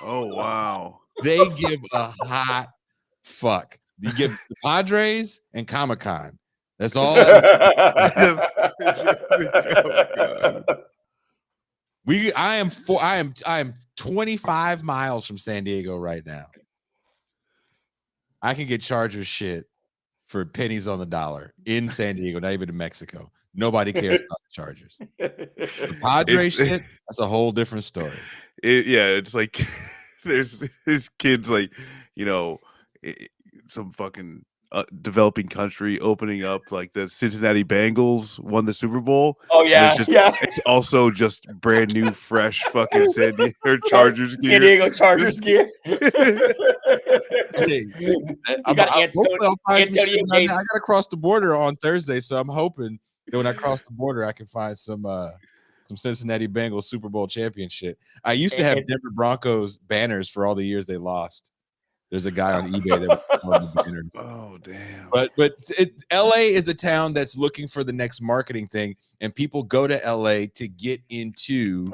Oh wow. They give a hot fuck. You give the Padres and Comic-Con. That's all. I am 25 miles from San Diego right now. I can get Chargers shit for pennies on the dollar in San Diego, not even in Mexico. Nobody cares about the Chargers. The Padres shit, that's a whole different story. It's like there's kids like, some fucking developing country opening up, like the Cincinnati Bengals won the Super Bowl. Oh yeah, it's also just brand new, fresh fucking San Diego Chargers gear. San Diego Chargers gear. Hey, I got Antonio Gates. I got to cross the border on Thursday, so I'm hoping that when I cross the border, I can find some Cincinnati Bengals Super Bowl championship. I used to have Denver Broncos banners for all the years they lost. There's a guy on eBay that was selling the banners. Oh damn! But LA is a town that's looking for the next marketing thing, and people go to LA to get into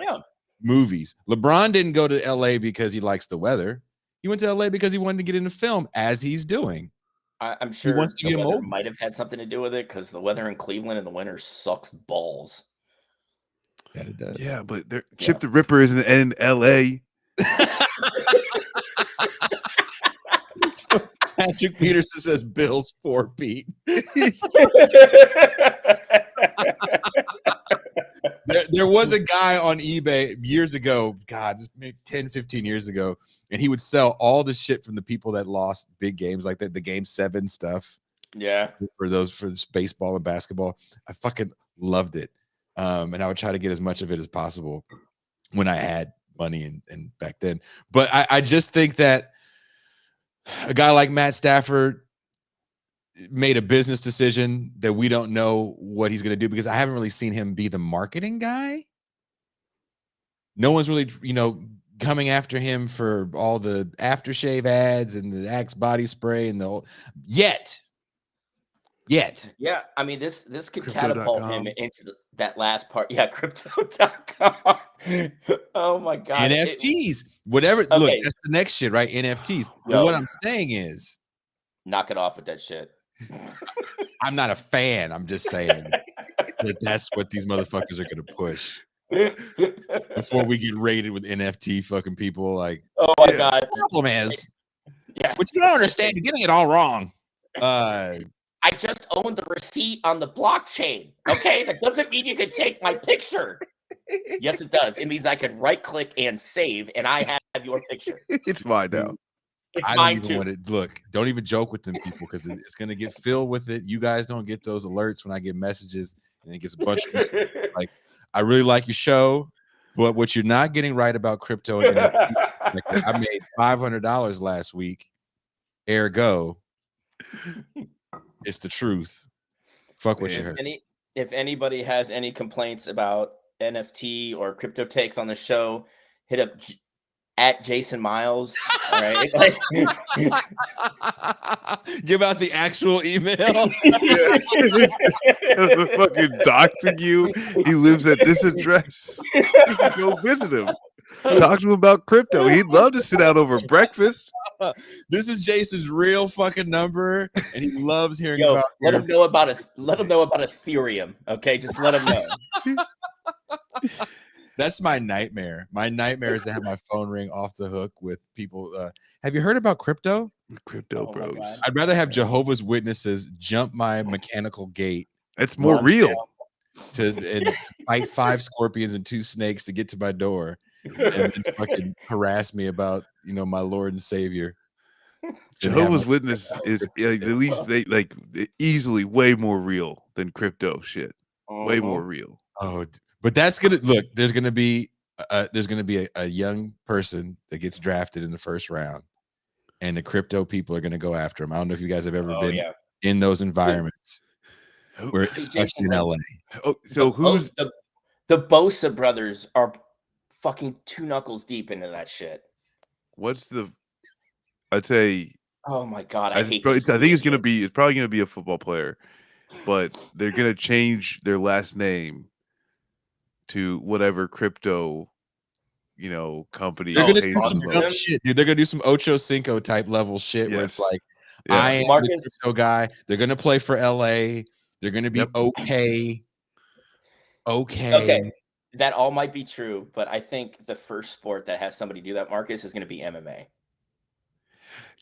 movies. LeBron didn't go to LA because he likes the weather. He went to LA because he wanted to get into film, as he's doing. I'm sure he wants to the get weather might have had something to do with it, because the weather in Cleveland in the winter sucks balls. That it does. Yeah, but Chip the Ripper isn't in LA. Patrick Peterson says Bills 4 Pete. There was a guy on eBay years ago, God, maybe 10, 15 years ago, and he would sell all the shit from the people that lost big games, like the Game 7 stuff. Yeah. For baseball and basketball. I fucking loved it. And I would try to get as much of it as possible when I had money and back then. But I just think that a guy like Matt Stafford made a business decision that we don't know what he's going to do, because I haven't really seen him be the marketing guy. No one's really, coming after him for all the aftershave ads and the Axe body spray and yet. Yeah, I mean, this could catapult him into that last part. Yeah, crypto.com. Oh my God. NFTs, whatever. Okay. Look, that's the next shit, right? NFTs. But what I'm saying is, knock it off with that shit. I'm not a fan. I'm just saying that's what these motherfuckers are going to push before we get raided with NFT fucking people. Like, oh my God. The problem is, which you don't understand, you're getting it all wrong. I just own the receipt on the blockchain. Okay, that doesn't mean you can take my picture. Yes, it does. It means I can right click and save, and I have your picture. It's mine now. It's mine too. Look, don't even joke with them people, because it's going to get filled with it. You guys don't get those alerts when I get messages, and it gets a bunch of like, I really like your show, But what you're not getting right about crypto and NFT, like, I made $500 last week. Ergo, it's the truth. Fuck what you heard. If anybody has any complaints about NFT or crypto takes on the show, hit up at Jason Miles. All right. Give out the actual email. Fucking doxing you. He lives at this address. You can go visit him. Talk to him about crypto. He'd love to sit out over breakfast. This is Jason's real fucking number, and he loves hearing Yo, about. let him know about Ethereum. Okay, just let him know. That's my nightmare. My nightmare is to have my phone ring off the hook with people. Have you heard about crypto? Crypto Oh bros. I'd rather have Jehovah's Witnesses jump my mechanical gate. It's more real. To fight 5 scorpions and 2 snakes to get to my door, and then fucking harass me about my Lord and Savior. Jehovah's Witness is at least easily way more real than crypto shit. Way more real. Oh, but that's gonna look. There's gonna be a young person that gets drafted in the first round, and the crypto people are gonna go after him. I don't know if you guys have ever been in those environments, where especially in LA. Oh, so who's the Bosa brothers are fucking 2 knuckles deep into that shit. What's the? I'd say. Oh my god, I think it's probably gonna be a football player, but they're gonna change their last name to whatever crypto, company. They're gonna do some dumb shit, dude. They're gonna do some Ocho Cinco type level shit where it's like, I am the crypto guy. They're gonna play for LA. They're gonna be okay. That all might be true, but I think the first sport that has somebody do that, Marcus, is gonna be MMA.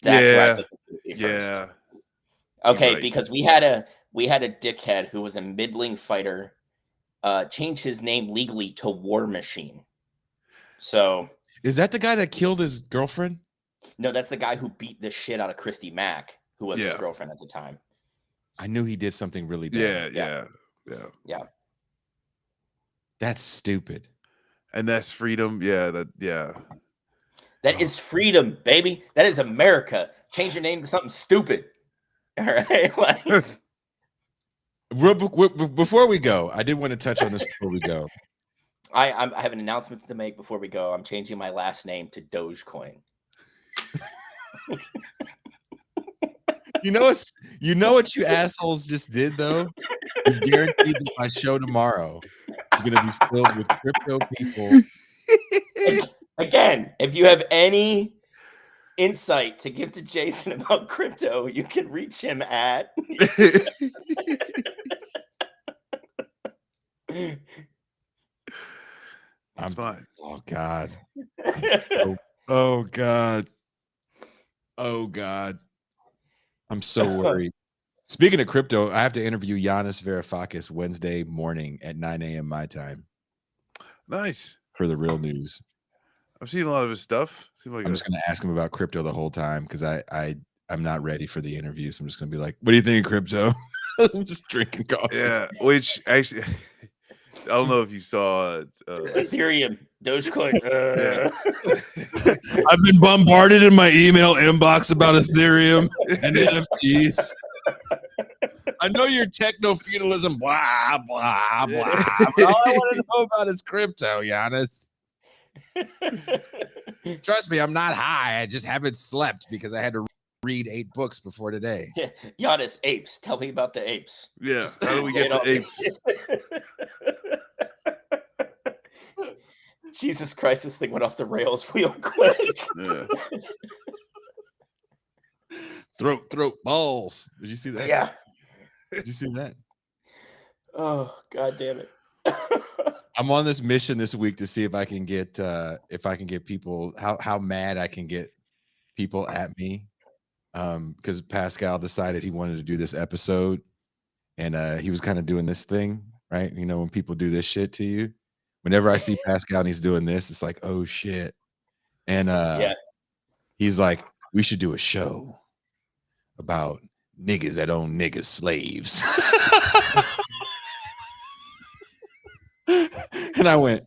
That's where I think it's gonna be first. Okay, right. Because we had a dickhead who was a middling fighter change his name legally to War Machine. So is that the guy that killed his girlfriend? No, that's the guy who beat the shit out of Christy Mack, who was his girlfriend at the time. I knew he did something really bad. Yeah. That's stupid. And that's freedom. That is freedom, baby. That is America. Change your name to something stupid. All right. Before we go, I did want to touch on this before we go. I have an announcement to make before we go. I'm changing my last name to Dogecoin. You know what you assholes just did though? You guaranteed that my show tomorrow is going to be filled with crypto people. Again, if you have any insight to give to Jason about crypto, you can reach him at I'm fine. Oh God. Oh God. I'm so worried. Speaking of crypto, I have to interview Giannis Varoufakis Wednesday morning at 9 a.m. my time. Nice. For the real news. I've seen a lot of his stuff. I'm just going to ask him about crypto the whole time because I'm not ready for the interview. So I'm just going to be like, what do you think of crypto? I'm just drinking coffee. Yeah, which actually, I don't know if you saw Ethereum, Dogecoin. I've been bombarded in my email inbox about Ethereum and NFTs. I know your techno-feudalism, blah, blah, blah. But all I want to know about is crypto, Giannis. Trust me, I'm not high. I just haven't slept because I had to read 8 books before today. Yeah. Giannis, apes. Tell me about the apes. Yeah. How do we get the apes? Jesus Christ, this thing went off the rails real quick. Yeah. Throat balls. Did you see that? Yeah. Did you see that? Oh, God damn it. I'm on this mission this week to see if I can get people how mad I can get people at me. Because Pascal decided he wanted to do this episode, and he was kind of doing this thing, right? You know, when people do this shit to you. Whenever I see Pascal and he's doing this, it's like, oh shit. And he's like, we should do a show about niggas that own niggas slaves. And I went,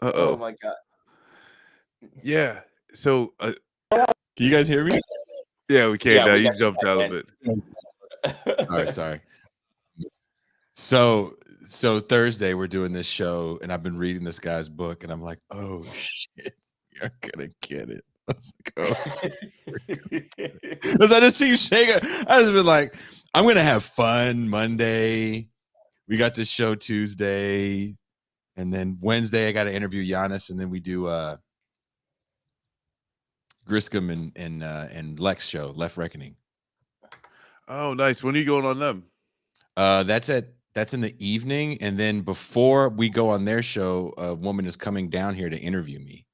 Oh Uh-oh. my god. Yeah. So, Can you guys hear me? yeah, we can Yeah, now. we You got you jumped back, out of man. it. All right, sorry. So Thursday we're doing this show, and I've been reading this guy's book, and I'm like, oh shit, you're gonna get it. I was like, oh, because I just see you shaking. I just been like, I'm gonna have fun Monday. We got this show Tuesday, and then Wednesday I got to interview Giannis, and then we do Griscom and Lex show, Left Reckoning. Oh, nice. When are you going on them? That's in the evening, and then before we go on their show, a woman is coming down here to interview me.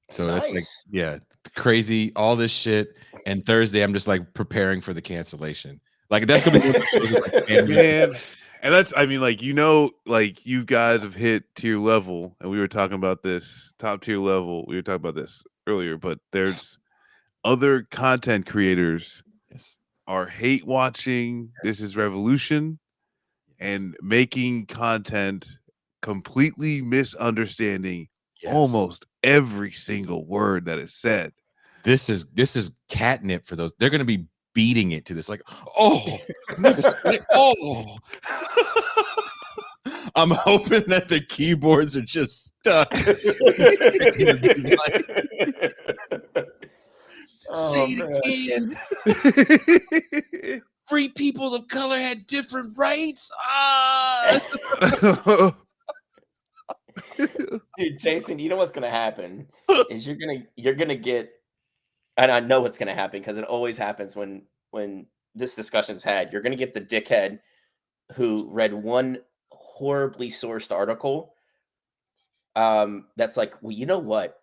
So that's like, Nice. yeah, crazy, all this shit. And Thursday, I'm just like preparing for the cancellation. Like that's gonna be one of those shows with, like, family. Man. And that's, I mean, like, like you guys have hit tier level, and we were talking about this top tier level. We were talking about this earlier, but there's other content creators Yes. are hate watching This Is Revolution and making content completely misunderstanding Yes. almost every single word that is said. This is catnip for those. They're gonna be beating it to this, like, oh, nigga, oh. I'm hoping that the keyboards are just stuck. Say it again. Free people of color had different rights. Dude, Jason, you know what's gonna happen is you're gonna get, and I know what's gonna happen because it always happens when this discussion's had. You're gonna get the dickhead who read one horribly sourced article. That's like, well, you know what?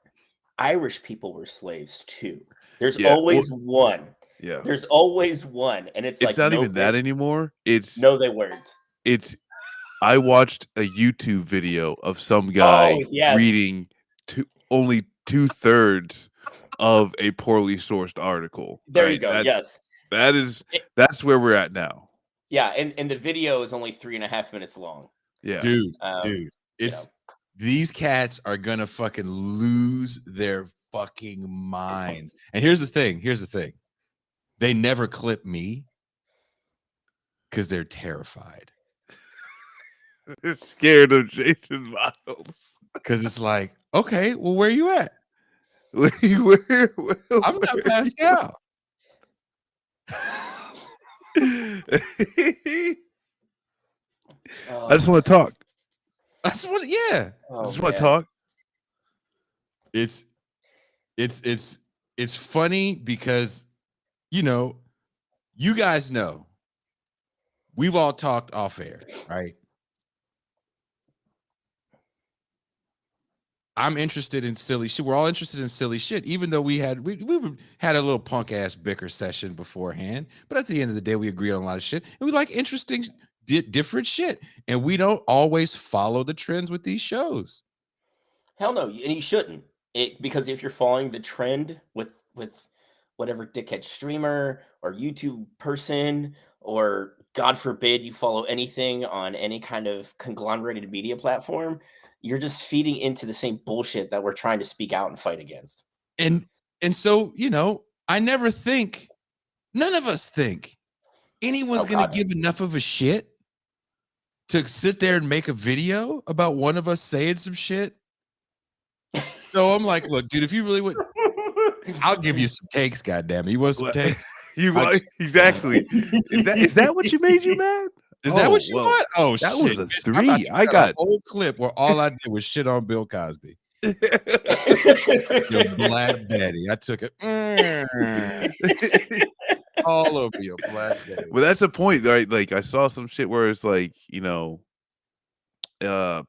Irish people were slaves too. There's always one. Yeah. There's always one, and it's like, not no, even that bitch. anymore. It's No, they weren't. I watched a YouTube video of some guy reading only 2/3 of a poorly sourced article. There you go. Yes. That's where we're at now. Yeah, and the video is only 3.5 minutes long. Yeah. Dude, it's these cats are gonna fucking lose their fucking minds. And here's the thing. They never clip me because they're terrified. They're scared of Jason Miles. Because it's like, okay, well, where you at? Where I'm not Pascal. I just want to talk. I just want to talk. It's funny because, you guys know we've all talked off air, right? I'm interested in silly shit. We're all interested in silly shit, even though we had a little punk ass bicker session beforehand. But at the end of the day, we agreed on a lot of shit, and we like interesting, different shit. And we don't always follow the trends with these shows. Hell no, and you shouldn't. Because if you're following the trend with whatever dickhead streamer or YouTube person, or God forbid you follow anything on any kind of conglomerated media platform, you're just feeding into the same bullshit that we're trying to speak out and fight against. And so, I never think, none of us think anyone's going to give enough of a shit to sit there and make a video about one of us saying some shit. So I'm like, look, dude, if you really would, I'll give you some takes, goddammit. You want some takes? Exactly. Is that what you made you mad? Is that what you want? Oh, that shit. was a 3. I got a whole clip where all I did was shit on Bill Cosby. Your black daddy. I took it all over your black daddy. Well, that's a point, right? Like, I saw some shit where it's like,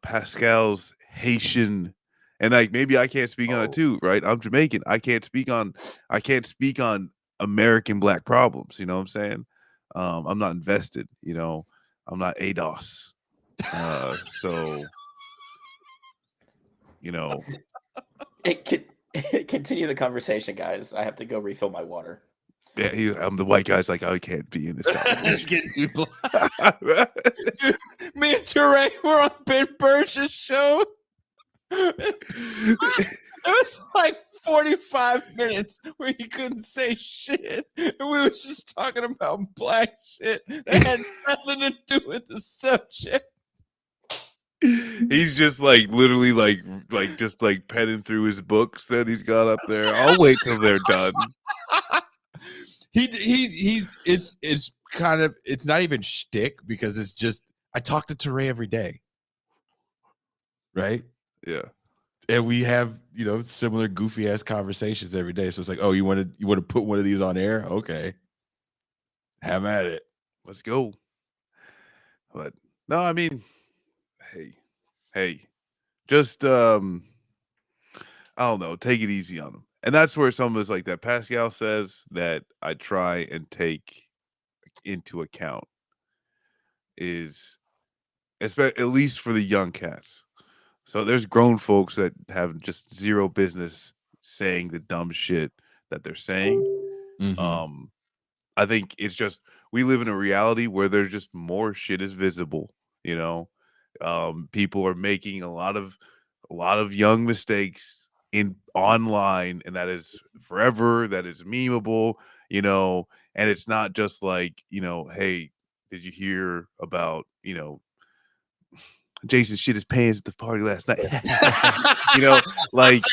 Pascal's Haitian, and like maybe I can't speak on it too, right? I'm Jamaican. I can't speak on American black problems. You know what I'm saying? I'm not invested. I'm not ADOS. So, Continue the conversation, guys. I have to go refill my water. Yeah, I'm the white guy's like, I can't be in this It's conversation. getting too black. Dude, me and Teray were on Ben Burge's show. It was like 45 minutes where he couldn't say shit. And we were just talking about black shit that had nothing to do with the subject. He's just like literally like just like penning through his books that he's got up there. I'll wait till they're done. It's kind of, it's not even shtick because it's just, I talk to Teray every day. Right? Yeah. And we have, similar goofy ass conversations every day. So it's like, oh, you want to put one of these on air? Okay. Have at it. Let's go. But no, I mean, hey, just I don't know, take it easy on them. And that's where some of us like that Pascal says that I try and take into account is at least for the young cats. So there's grown folks that have just zero business saying the dumb shit that they're saying. Mm-hmm. I think it's just we live in a reality where there's just more shit is visible, people are making a lot of young mistakes in online, and that is forever, that is memeable, and it's not just like, hey, did you hear about, Jason shit his pants at the party last night? Like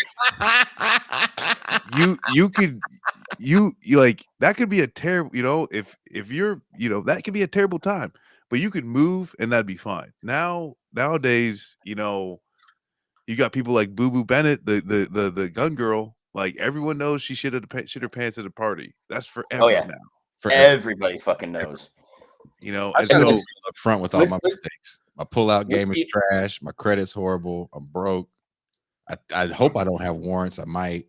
you like that could be a terrible, if you're, that could be a terrible time, but you could move and that'd be fine. Nowadays, you got people like Boo Boo Bennett, the gun girl. Like everyone knows she shit her pants at a party. That's forever now. Forever. Everybody fucking knows. I and try to so be up front with all my mistakes. My pullout game is trash. My credit's horrible. I'm broke. I hope I don't have warrants. I might.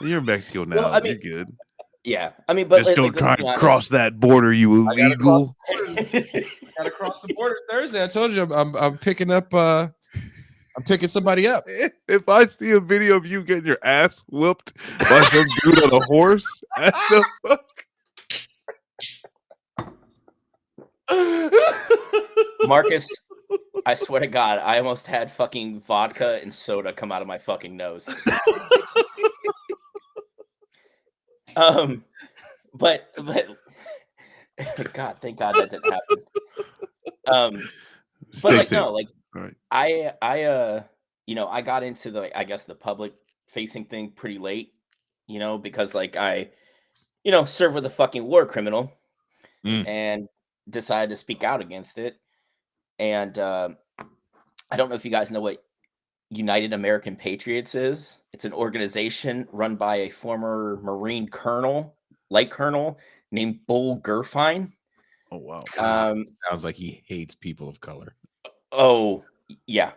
You're in Mexico now. Well, I mean, you're good. Yeah, I mean, but just don't try to cross that border, you illegal. I gotta cross the border Thursday. I told you I'm picking up. I'm picking somebody up. If I see a video of you getting your ass whooped by some dude on a horse, what the fuck? Marcus, I swear to God, I almost had fucking vodka and soda come out of my fucking nose. But God, thank God that didn't happen. But like, no, like, right. I got into the public facing thing pretty late, because like I, served with a fucking war criminal and decided to speak out against it. And I don't know if you guys know what United American Patriots is. It's an organization run by a former Marine colonel, light colonel, named Bull Gerfine. Oh, wow. Sounds like he hates people of color. Oh, yeah.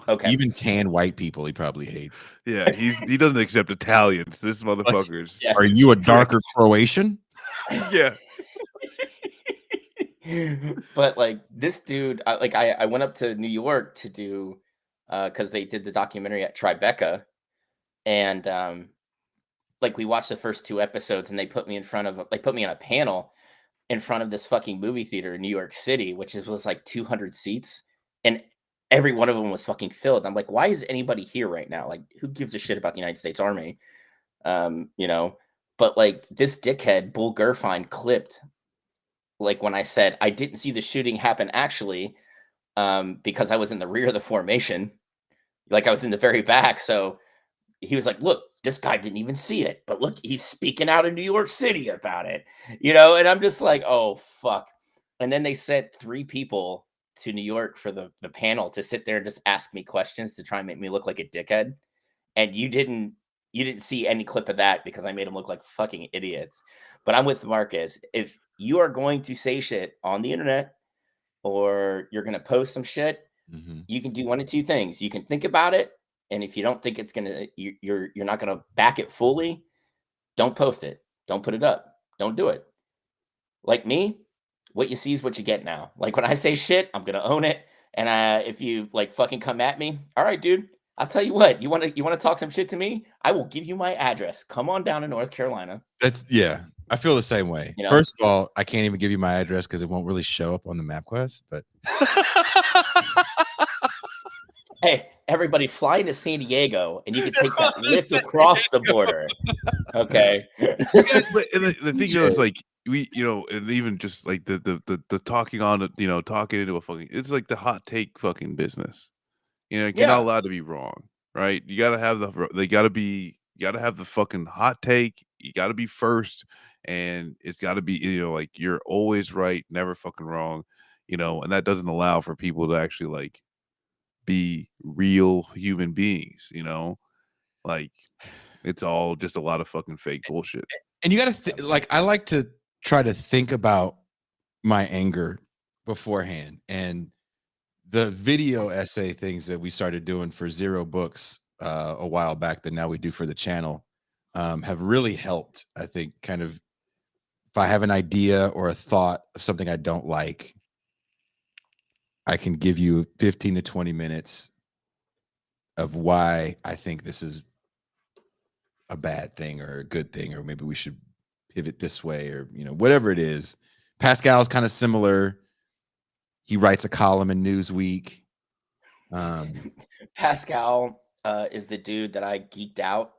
Okay. Even tan white people he probably hates. Yeah, he doesn't accept Italians. This motherfucker's. Yeah. Are you a darker Croatian? Yeah. But like this dude, I went up to New York to do because they did the documentary at Tribeca, and like we watched the first 2 episodes, and they put me on a panel in front of this fucking movie theater in New York City, which was like 200 seats, and every one of them was fucking filled. I'm like, why is anybody here right now? Like, who gives a shit about the United States Army? But like this dickhead Bull Gerfine clipped, like when I said I didn't see the shooting happen actually, because I was in the rear of the formation, like I was in the very back. So he was like, look, this guy didn't even see it, but look, he's speaking out in New York City about it, and I'm just like, oh, fuck. And then they sent 3 people to New York for the panel to sit there and just ask me questions to try and make me look like a dickhead. And you didn't see any clip of that because I made them look like fucking idiots. But I'm with Marcus. If you are going to say shit on the internet or you're going to post some shit, you can do one of 2 things. You can think about it. And if you don't think it's going to, you're not going to back it fully, don't post it. Don't put it up. Don't do it. Like me, what you see is what you get now. Like when I say shit, I'm going to own it. And if you like fucking come at me, all right, dude, I'll tell you what, you want to talk some shit to me? I will give you my address. Come on down to North Carolina. That's yeah. I feel the same way. You know? First of all, I can't even give you my address because it won't really show up on the MapQuest. But Hey, everybody, fly into San Diego, and you can take that lift across the border. Okay. But the thing though is like we, and even just like the talking on it, talking into a fucking, it's like the hot take fucking business. You're not Yeah. allowed to be wrong, right? You gotta have you gotta have the fucking hot take. You gotta be first, and it's gotta be, like you're always right, never fucking wrong, and that doesn't allow for people to actually like be real human beings, like it's all just a lot of fucking fake bullshit. and you got to like I like to try to think about my anger beforehand, and the video essay things that we started doing for Zero Books a while back that now we do for the channel have really helped. I think kind of if I have an idea or a thought of something I don't like, I can give you 15 to 20 minutes of why I think this is a bad thing or a good thing, or maybe we should pivot this way, or whatever it is. Pascal's kind of similar. He writes a column in Newsweek. Pascal is the dude that I geeked out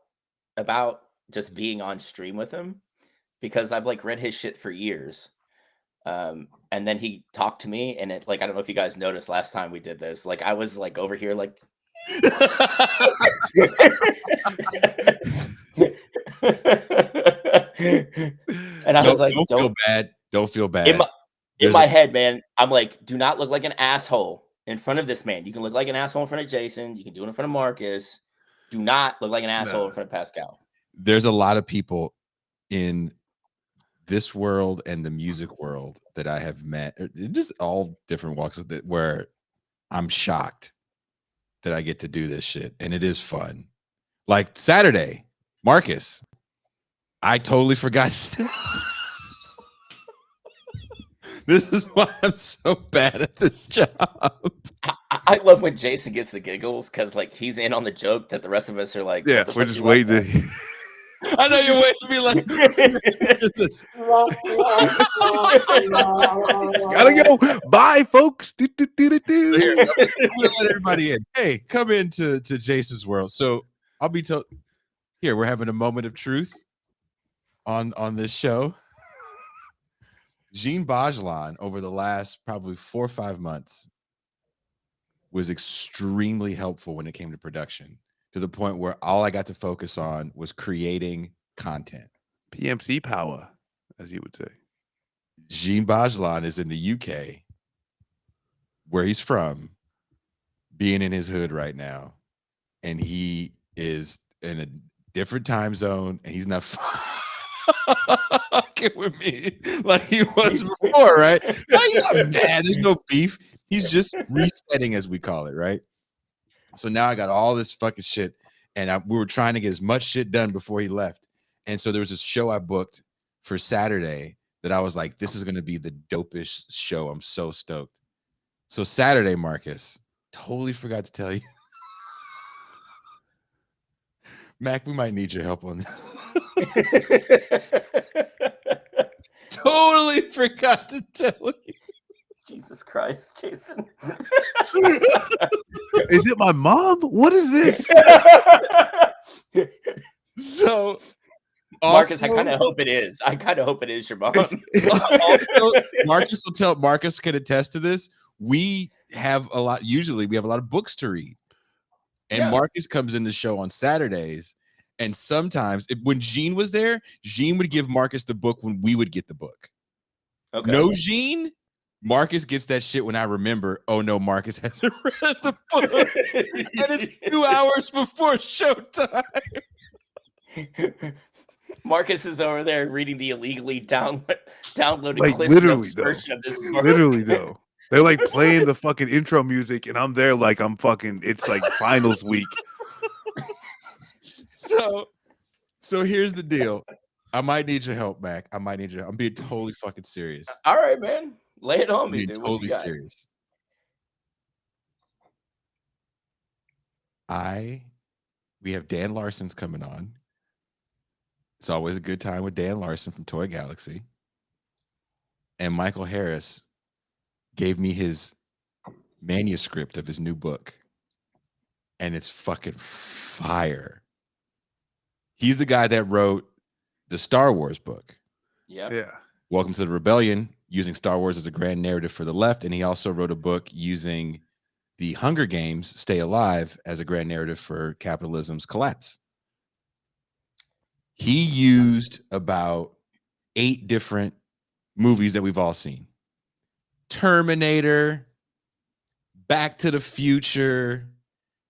about just being on stream with him, because I've like read his shit for years. And then he talked to me, and it like, I don't know if you guys noticed last time we did this, like I was like over here like and I was like, don't feel bad. Don't feel bad. In my head, man, I'm like, do not look like an asshole in front of this man. You can look like an asshole in front of Jason. You can do it in front of Marcus. Do not look like an asshole in front of Pascal. There's a lot of people in this world and the music world that I have met, just all different walks of it, where I'm shocked that I get to do this shit, and it is fun. Like Saturday, Marcus, I totally forgot. This is why I'm so bad at this job. I love when Jason gets the giggles, because like he's in on the joke that the rest of us are like, yeah, we're just waiting to. I know you're waiting to be like, this. Gotta go. Bye, folks. Here, I'm gonna let everybody in. Hey, come into Jason's world. So I'll be told here, we're having a moment of truth on this show. Djene Bajalan over the last probably 4 or 5 months was extremely helpful when it came to production, to the point where all I got to focus on was creating content. PMC power, as you would say. Djene Bajalan is in the UK, where he's from, being in his hood right now, and he is in a different time zone, and he's not fucking with me like he was before, right? No, he's not mad. There's no beef. He's just resetting, as we call it, right? So now I got all this fucking shit, and we were trying to get as much shit done before he left. And so there was this show I booked for Saturday that I was like, this is going to be the dopest show. I'm so stoked. So Saturday, Marcus, totally forgot to tell you. Mac, we might need your help on this. Totally forgot to tell you. Jesus Christ, Jason. Is it my mom? What is this? So Marcus, I also, kind of hope it is. I kind of hope it is your mom. also, Marcus can attest to this. We have a lot of books to read. And Yeah. Marcus comes in the show on Saturdays. And sometimes when Djene was there, Djene would give Marcus the book when we would get the book. Okay. No Djene, Marcus gets that shit when I remember, oh no, Marcus hasn't read the book. And it's 2 hours before showtime. Marcus is over there reading the illegally downloaded Like, Cliff literally, Notes though. version of this book. Literally, though. They're like playing the fucking intro music, and I'm there like I'm fucking, it's like finals week. So here's the deal. I might need your help, Mac. I might need your help. I'm being totally fucking serious. All right, man. Lay it on I'm me, being dude. What totally you got? serious. We have Dan Larson's coming on. It's always a good time with Dan Larson from Toy Galaxy. And Michael Harris gave me his manuscript of his new book. And it's fucking fire. He's the guy that wrote the Star Wars book. Yeah. Welcome to the Rebellion, using Star Wars as a grand narrative for the left. And he also wrote a book using the Hunger Games, Stay Alive, as a grand narrative for capitalism's collapse. He used about 8 different movies that we've all seen. Terminator, Back to the Future,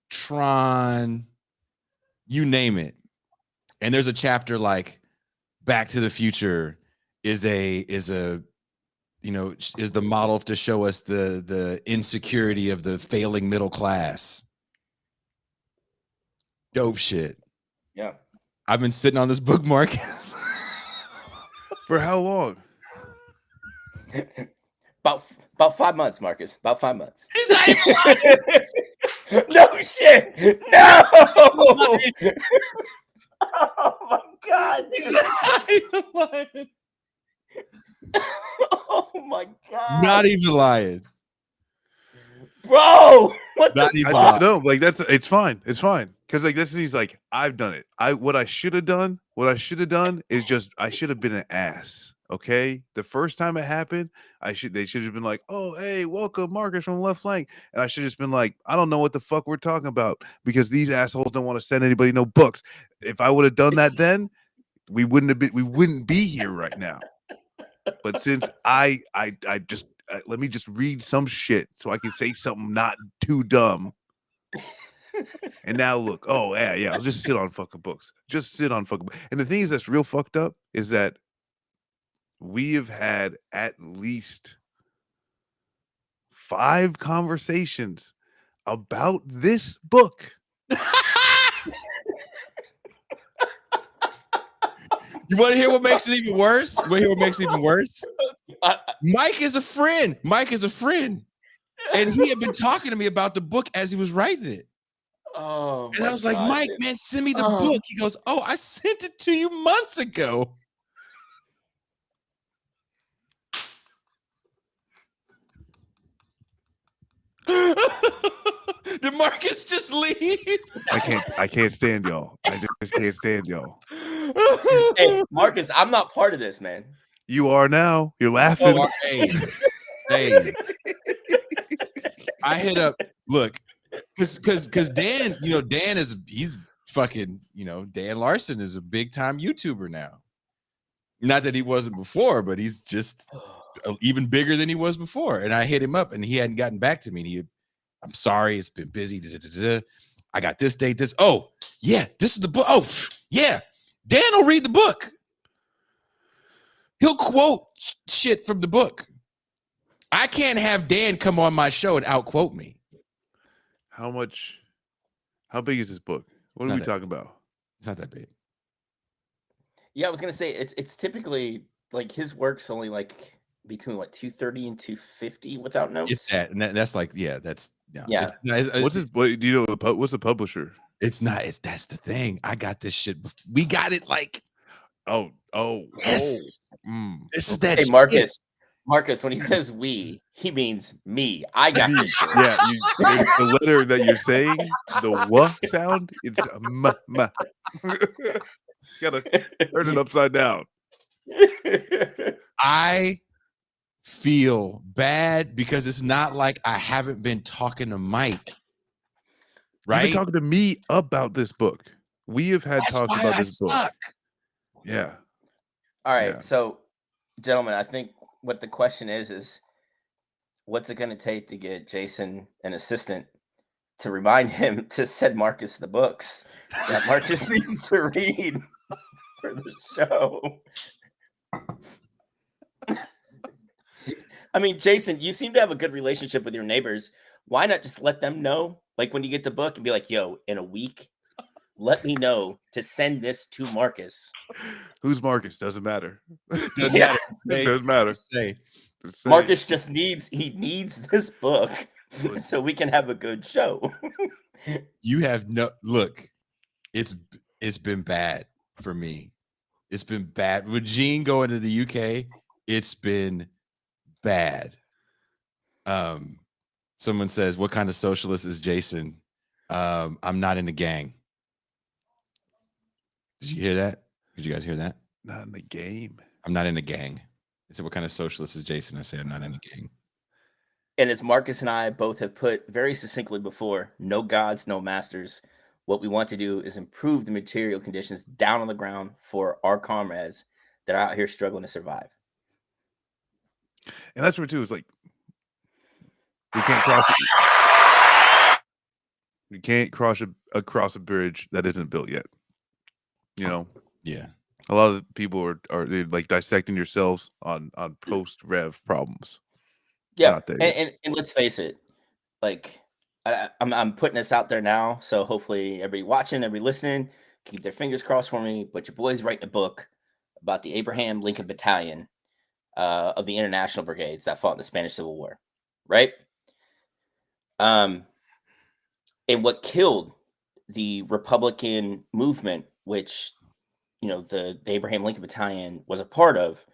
Tron, you name it. And there's a chapter like Back to the Future is the model to show us the insecurity of the failing middle class. Dope shit. Yeah. I've been sitting on this book, Marcus. For how long? About 5 months, Marcus. About 5 months. He's not even lying. No shit. No. Oh my god. He's not even lying. Oh my god. Not even lying. Bro. What Not the even fuck? lying. No, like it's fine. It's fine. Because like this is he's like, I've done it. What I should have done is just I should have been an ass. Okay. The first time it happened, they should have been like, oh, hey, welcome, Marcus from Left Flank. And I should have just been like, I don't know what the fuck we're talking about because these assholes don't want to send anybody no books. If I would have done that then, we wouldn't be here right now. But since I just let me just read some shit so I can say something not too dumb. And now look, oh yeah, I'll just sit on fucking books. Just sit on fucking books. And the thing is that's real fucked up is that we have had at least 5 conversations about this book. You want to hear what makes it even worse? Mike is a friend. And he had been talking to me about the book as he was writing it. Oh, and I was like, Mike, man, send me the book. He goes, oh, I sent it to you months ago. Did Marcus just leave? I can't stand y'all. I just can't stand y'all. Hey, Marcus, I'm not part of this, man. You are now. You're laughing. Oh, hey. I hit up, look, because Dan, he's fucking, Dan Larson is a big time YouTuber now. Not that he wasn't before, but he's just even bigger than he was before. And I hit him up and he hadn't gotten back to me. And I'm sorry, it's been busy. I got this date, this. Oh, yeah, this is the book. Oh, yeah. Dan will read the book. He'll quote shit from the book. I can't have Dan come on my show and outquote me. How big is this book? What are we talking about? It's not that big. Yeah, I was gonna say it's typically like his work's only like between 230 and 250 without notes. It's that, and that's like, yeah, that's yeah. What's do you know what's the publisher? It's not. That's the thing. I got this shit. We got it like. Oh. Yes. This is that. Hey, Marcus. Marcus, when he says we, he means me. I got this shit. Yeah, the letter that you're saying, the "w" sound, it's "m." Gotta turn it upside down. I feel bad because it's not like I haven't been talking to Mike. Right? You've been talking to me about this book. We have had talks about this book. Yeah. All right. So, gentlemen, I think what the question is what's it going to take to get Jason an assistant to remind him to send Marcus the books that Marcus needs to read for the show? I mean, Jason, you seem to have a good relationship with your neighbors. Why not just let them know, like when you get the book and be like, yo, in a week, let me know to send this to Marcus. Who's Marcus? Doesn't matter. Doesn't matter. Say. Marcus just needs this book so we can have a good show. You have no look. It's been bad for me It's been bad. With Djene going to the UK, it's been bad. Someone says, "What kind of socialist is Jason?" I'm not in the gang. Did you hear that? Did you guys hear that? Not in the game. I'm not in the gang. They said, "What kind of socialist is Jason?" I said, "I'm not in the gang." And as Marcus and I both have put very succinctly before, no gods, no masters. What we want to do is improve the material conditions down on the ground for our comrades that are out here struggling to survive. And that's where too. It's like we can't cross. We can't cross across a bridge that isn't built yet. You know. Yeah. A lot of people are they're like dissecting yourselves on post rev problems. Yeah, Not there yet. and let's face it, like I'm putting this out there now, so hopefully everybody watching, everybody listening, keep their fingers crossed for me. But your boy's writing a book about the Abraham Lincoln Battalion of the International Brigades that fought in the Spanish Civil War, right? And what killed the Republican movement, which the Abraham Lincoln Battalion was a part of,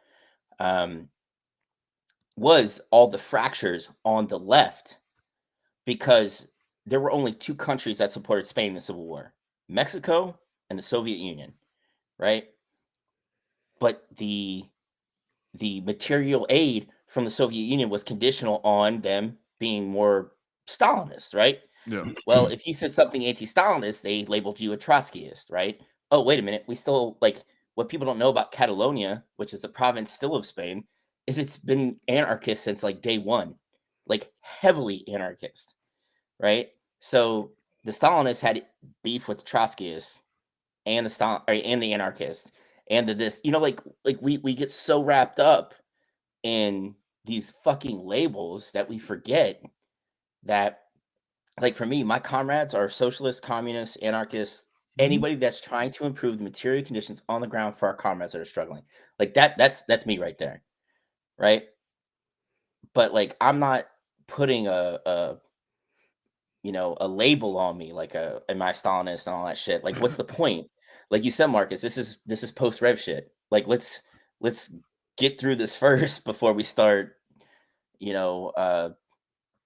was all the fractures on the left, because there were only two countries that supported Spain in the Civil War: Mexico and the Soviet Union, right? But the material aid from the Soviet Union was conditional on them being more Stalinist, right? Yeah. Well, if you said something anti-Stalinist, they labeled you a Trotskyist, right? Oh, wait a minute. We still, like, what people don't know about Catalonia, which is a province still of Spain, is it's been anarchist since like day one, like heavily anarchist, right? So the Stalinists had beef with the Trotskyists and the anarchists and this, like we get so wrapped up in these fucking labels that we forget that, like, for me, my comrades are socialists, communists, anarchists, anybody that's trying to improve the material conditions on the ground for our comrades that are struggling. Like that's me right there, right? But like, I'm not putting a label on me, like am I Stalinist and all that shit. Like, what's the point? Like you said, Marcus, this is post rev shit. Like, let's get through this first before we start,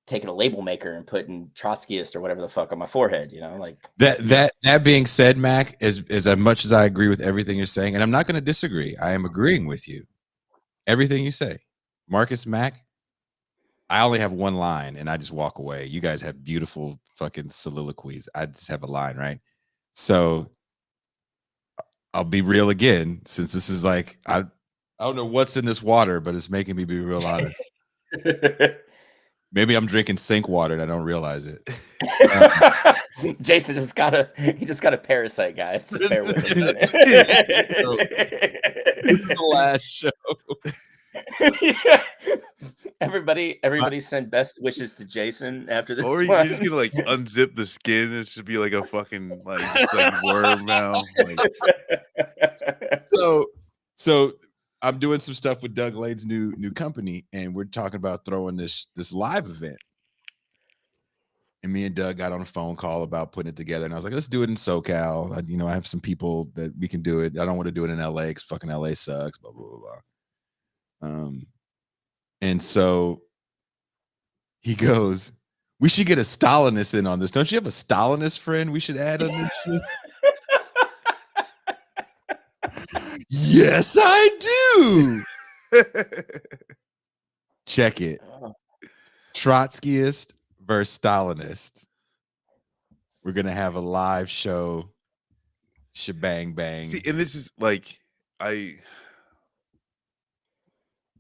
taking a label maker and putting Trotskyist or whatever the fuck on my forehead, like that being said, Mac, as much as I agree with everything you're saying, and I'm not going to disagree, I am agreeing with you. Everything you say, Marcus, Mac, I only have one line and I just walk away. You guys have beautiful fucking soliloquies. I just have a line, right? So I'll be real again, since this is like, I don't know what's in this water, but it's making me be real honest. Maybe I'm drinking sink water and I don't realize it. Jason just got a parasite, guys. Just bear with him. This is the last show. Everybody send best wishes to Jason after this. Or you're just gonna like unzip the skin. It should be like a fucking like worm now. Like. So I'm doing some stuff with Doug Lane's new company, and we're talking about throwing this live event. And me and Doug got on a phone call about putting it together, and I was like, let's do it in SoCal. I have some people that we can do it. I don't want to do it in LA because fucking LA sucks, blah, blah, blah, blah. And so he goes, we should get a Stalinist in on this. Don't you have a Stalinist friend we should add on this shit? Yes, I do. Check it. Trotskyist versus Stalinist. We're gonna have a live show. Shebang bang. See, and this is like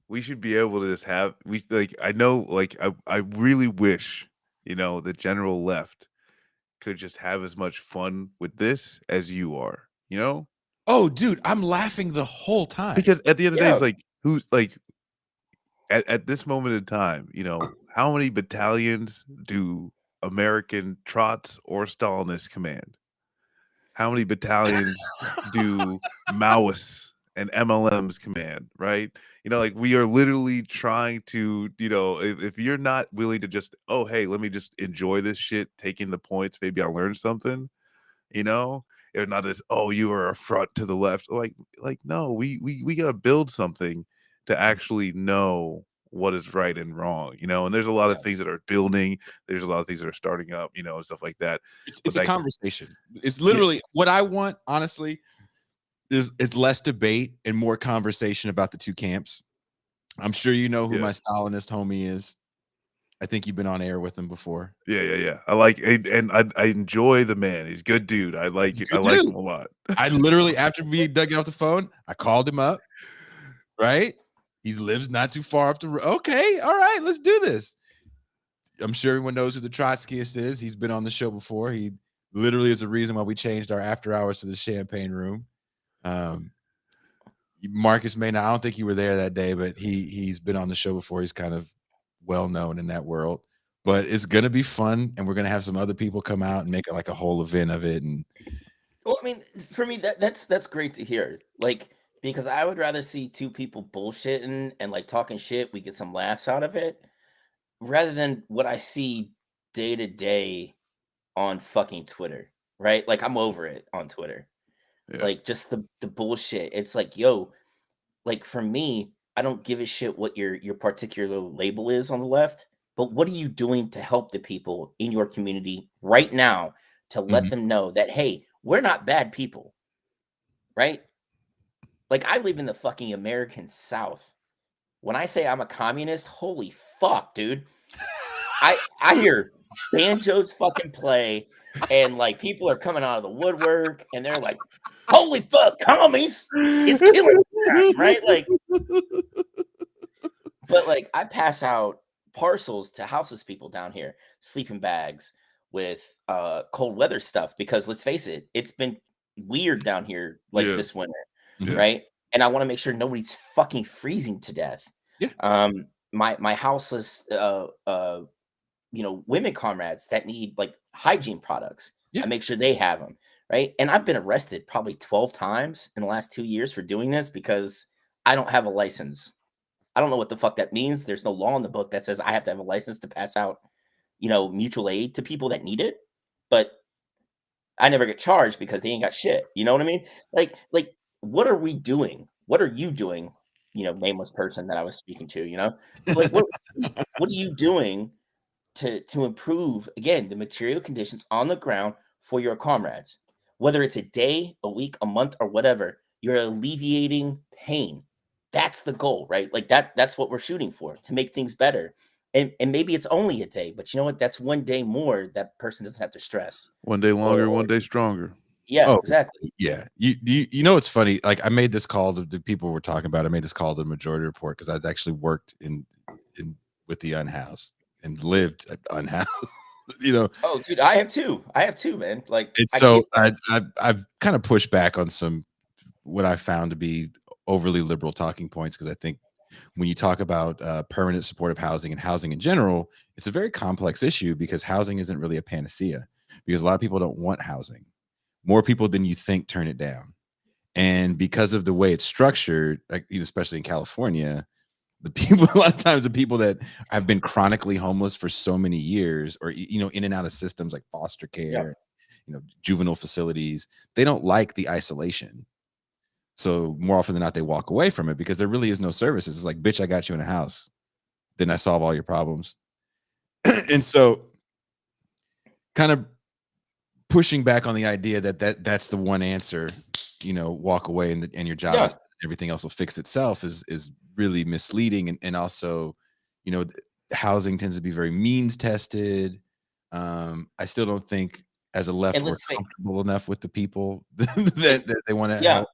we should be able to just have I know, like I really wish, the general left could just have as much fun with this as you are, Oh, dude, I'm laughing the whole time. Because at the end of the day, it's like, who's like at this moment in time, how many battalions do American Trots or Stalinists command? How many battalions do Maoists and MLMs command, right? Like, we are literally trying to, if you're not willing to just, oh, hey, let me just enjoy this shit, taking the points, maybe I'll learn something. you know, if not this, oh, you are a front to the left. Like no, we gotta build something to actually know what is right and wrong, you know. And there's a lot of Yeah. things that are building, there's a lot of things that are starting up, you know, and stuff like that. It's But a that conversation. It's yeah, literally what I want, honestly, is less debate and more conversation about the two camps. I'm sure you know who yeah. my Stalinist homie is. I think you've been on air with him before. Yeah. I like and I enjoy the man. He's a good dude. He's a I good like dude. him a lot. I literally, after we dug off the phone, I called him up, right? He lives not too far up the road. Okay, all right, let's do this. I'm sure everyone knows who the Trotskyist is. He's been on the show before. He literally is the reason why we changed our after hours to the champagne room. Marcus may not, I don't think you were there that day, but he's been on the show before. He's kind of well known in that world. But it's gonna be fun, and we're gonna have some other people come out and make it like a whole event of it. And Well, I mean, for me, that's great to hear. Like, because I would rather see two people bullshitting and like talking shit. We get some laughs out of it, rather than what I see day to day on fucking Twitter. Right? Like, I'm over it on Twitter. Yeah. Like, just the bullshit. It's like, yo, like for me, I don't give a shit what your particular label is on the left, but what are you doing to help the people in your community right now to let Mhm. them know that hey, we're not bad people, right? Like I live in the fucking American South. When I say I'm a communist, holy fuck, dude. I hear banjos fucking play and like people are coming out of the woodwork and they're like, holy fuck, commies, it's killing time, right? Like, but like I pass out parcels to houseless people down here, sleeping bags with cold weather stuff because let's face it, it's been weird down here like Yeah. this winter, Yeah. right? And I want to make sure nobody's fucking freezing to death. Yeah. My houseless women comrades that need like hygiene products. Yeah. I make sure they have them, right? And I've been arrested probably 12 times in the last 2 years for doing this because I don't have a license. I don't know what the fuck that means. There's no law in the book that says I have to have a license to pass out, mutual aid to people that need it. But I never get charged because they ain't got shit. You know what I mean? Like, what are we doing? What are you doing? Nameless person that I was speaking to. Like what are you doing to improve again the material conditions on the ground for your comrades? Whether it's a day, a week, a month, or whatever, you're alleviating pain. That's the goal, right? Like that's what we're shooting for, to make things better. And maybe it's only a day, but you know what? That's one day more that person doesn't have to stress. One day longer, Or one day stronger. yeah, Oh, exactly. yeah. You know what's funny? Like I made this call to the people we're talking about. I made this call to the Majority Report because I'd actually worked in with the unhoused and lived at unhoused. Oh, dude, I have two, man. Like It's I so get that. I've kind of pushed back on some what I found to be overly liberal talking points because I think when you talk about permanent supportive housing and housing in general, it's a very complex issue because housing isn't really a panacea because a lot of people don't want housing. More people than you think turn it down. And because of the way it's structured, like especially in California, the people a lot of times the people that have been chronically homeless for so many years or in and out of systems like foster Yeah. care, juvenile facilities, they don't like the isolation. So more often than not, they walk away from it because there really is no services. It's like, bitch, I got you in a house. Then I solve all your problems. And so kind of pushing back on the idea that's the one answer, walk away and your job Yeah. is everything else will fix itself is really misleading. And also, housing tends to be very means tested. I still don't think as a left And we're let's face comfortable enough with the people that they want to yeah. help.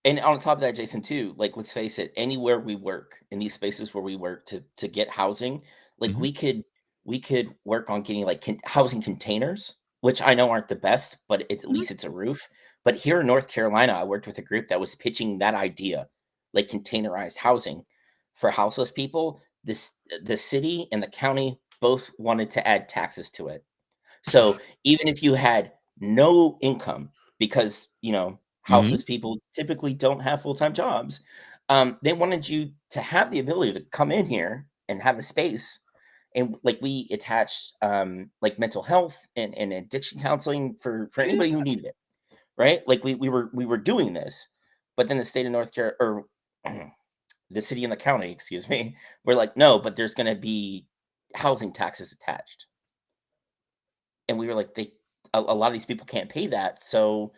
And on top of that, Jason, too, like let's face it, anywhere we work in these spaces where we work to get housing, like Mhm. we could work on getting like housing containers, which I know aren't the best, but at Mhm. least it's a roof. But here in North Carolina, I worked with a group that was pitching that idea, like containerized housing for houseless people. The city and the county both wanted to add taxes to it. So even if you had no income, because Mhm. houseless people typically don't have full-time jobs, they wanted you to have the ability to come in here and have a space and like we attached like mental health and addiction counseling for anybody who needed it, right? Like we were doing this, but then the state of North Carolina, or the city and the county, excuse me, we're like, no, but there's going to be housing taxes attached, and we were like, a lot of these people can't pay that, so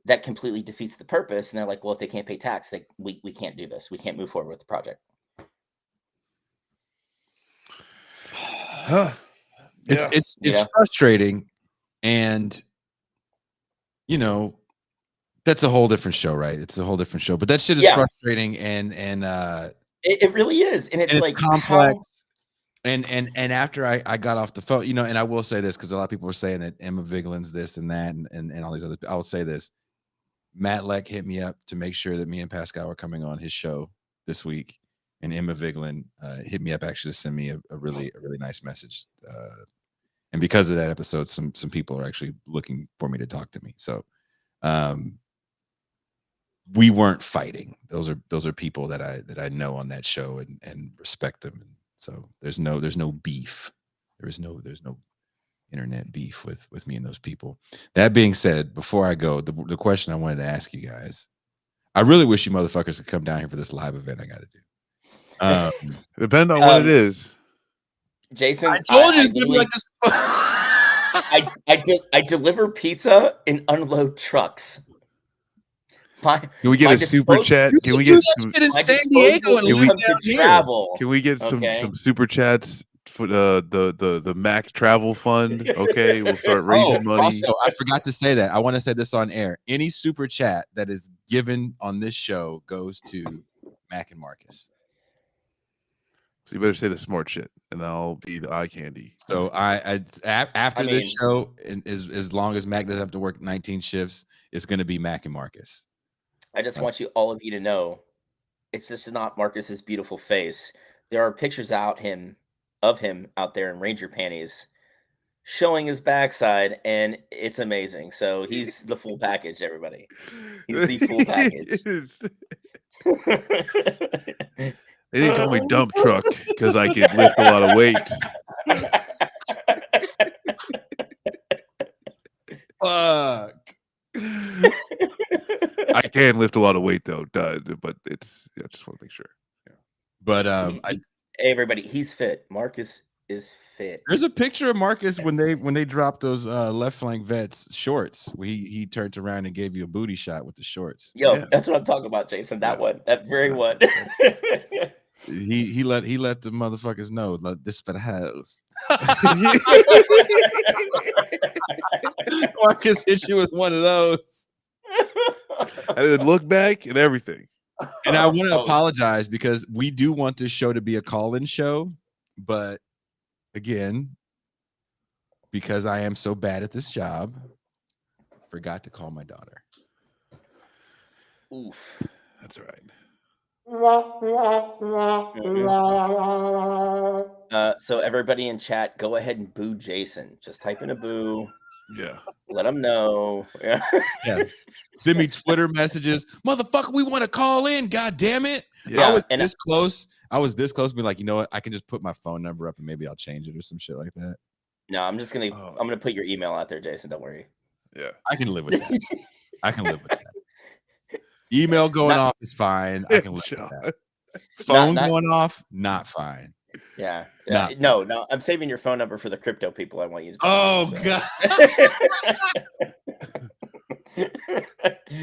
that completely defeats the purpose. And they're like, well, if they can't pay tax, we can't do this. We can't move forward with the project. It's frustrating, and that's a whole different show, right? It's a whole different show, but that shit is frustrating, and it really is, and it's like complex. And after I got off the phone, and I will say this, because a lot of people were saying that Emma Vigeland's this and that, and all these other. I will say this: Matt Leck hit me up to make sure that me and Pascal were coming on his show this week, and Emma Vigeland hit me up actually to send me a really nice message. And because of that episode, some people are actually looking for me to talk to me. So we weren't fighting. Those are people that I know on that show and respect them. And so there's no beef. There's no internet beef with me and those people. That being said, before I go, the question I wanted to ask you guys, I really wish you motherfuckers could come down here for this live event I got to do. Depend on what it is. Jason, I told you it's gonna be like this. I deliver pizza and unload trucks. Can we get a super chat? Can we get some shit in San Diego and leave down here? Travel? Can we get some super chats for the Mac Travel Fund? Okay, we'll start raising money. Also, I forgot to say that. I want to say this on air. Any super chat that is given on this show goes to Mac and Marcus. So you better say the smart shit, and I'll be the eye candy. So after this show, and as long as Mac doesn't have to work 19 shifts, it's going to be Mac and Marcus. I just want all of you to know, it's just not Marcus's beautiful face. There are pictures of him out there in Ranger panties, showing his backside, and it's amazing. So he's the full package, everybody. He's the full package. They didn't call me dump truck because I could lift a lot of weight. Fuck. I can lift a lot of weight though, but I just want to make sure. Yeah. But hey, everybody, he's fit. Marcus is fit. There's a picture of Marcus when they dropped those left flank vets shorts where he turned around and gave you a booty shot with the shorts. Yo, that's what I'm talking about, Jason. That one, that very one. He let the motherfuckers know, like, this for the house. Marcus hit you with one of those. I did look back and everything. And I want to apologize because we do want this show to be a call-in show, but again, because I am so bad at this job, forgot to call my daughter. Oof. That's all right. So everybody in chat, go ahead and boo Jason. Just type in a boo. Yeah. Let him know. Yeah. Send me Twitter messages. Motherfucker, we want to call in. God damn it. Yeah. I was this close. I was this close to be like, you know what? I can just put my phone number up and maybe I'll change it or some shit like that. No, I'm gonna put your email out there, Jason. Don't worry. Yeah. I can live with that. I can live with that. Email going off is fine. I can live with that. Phone going off, not fine. Yeah. No. I'm saving your phone number for the crypto people I want you to talk to, God.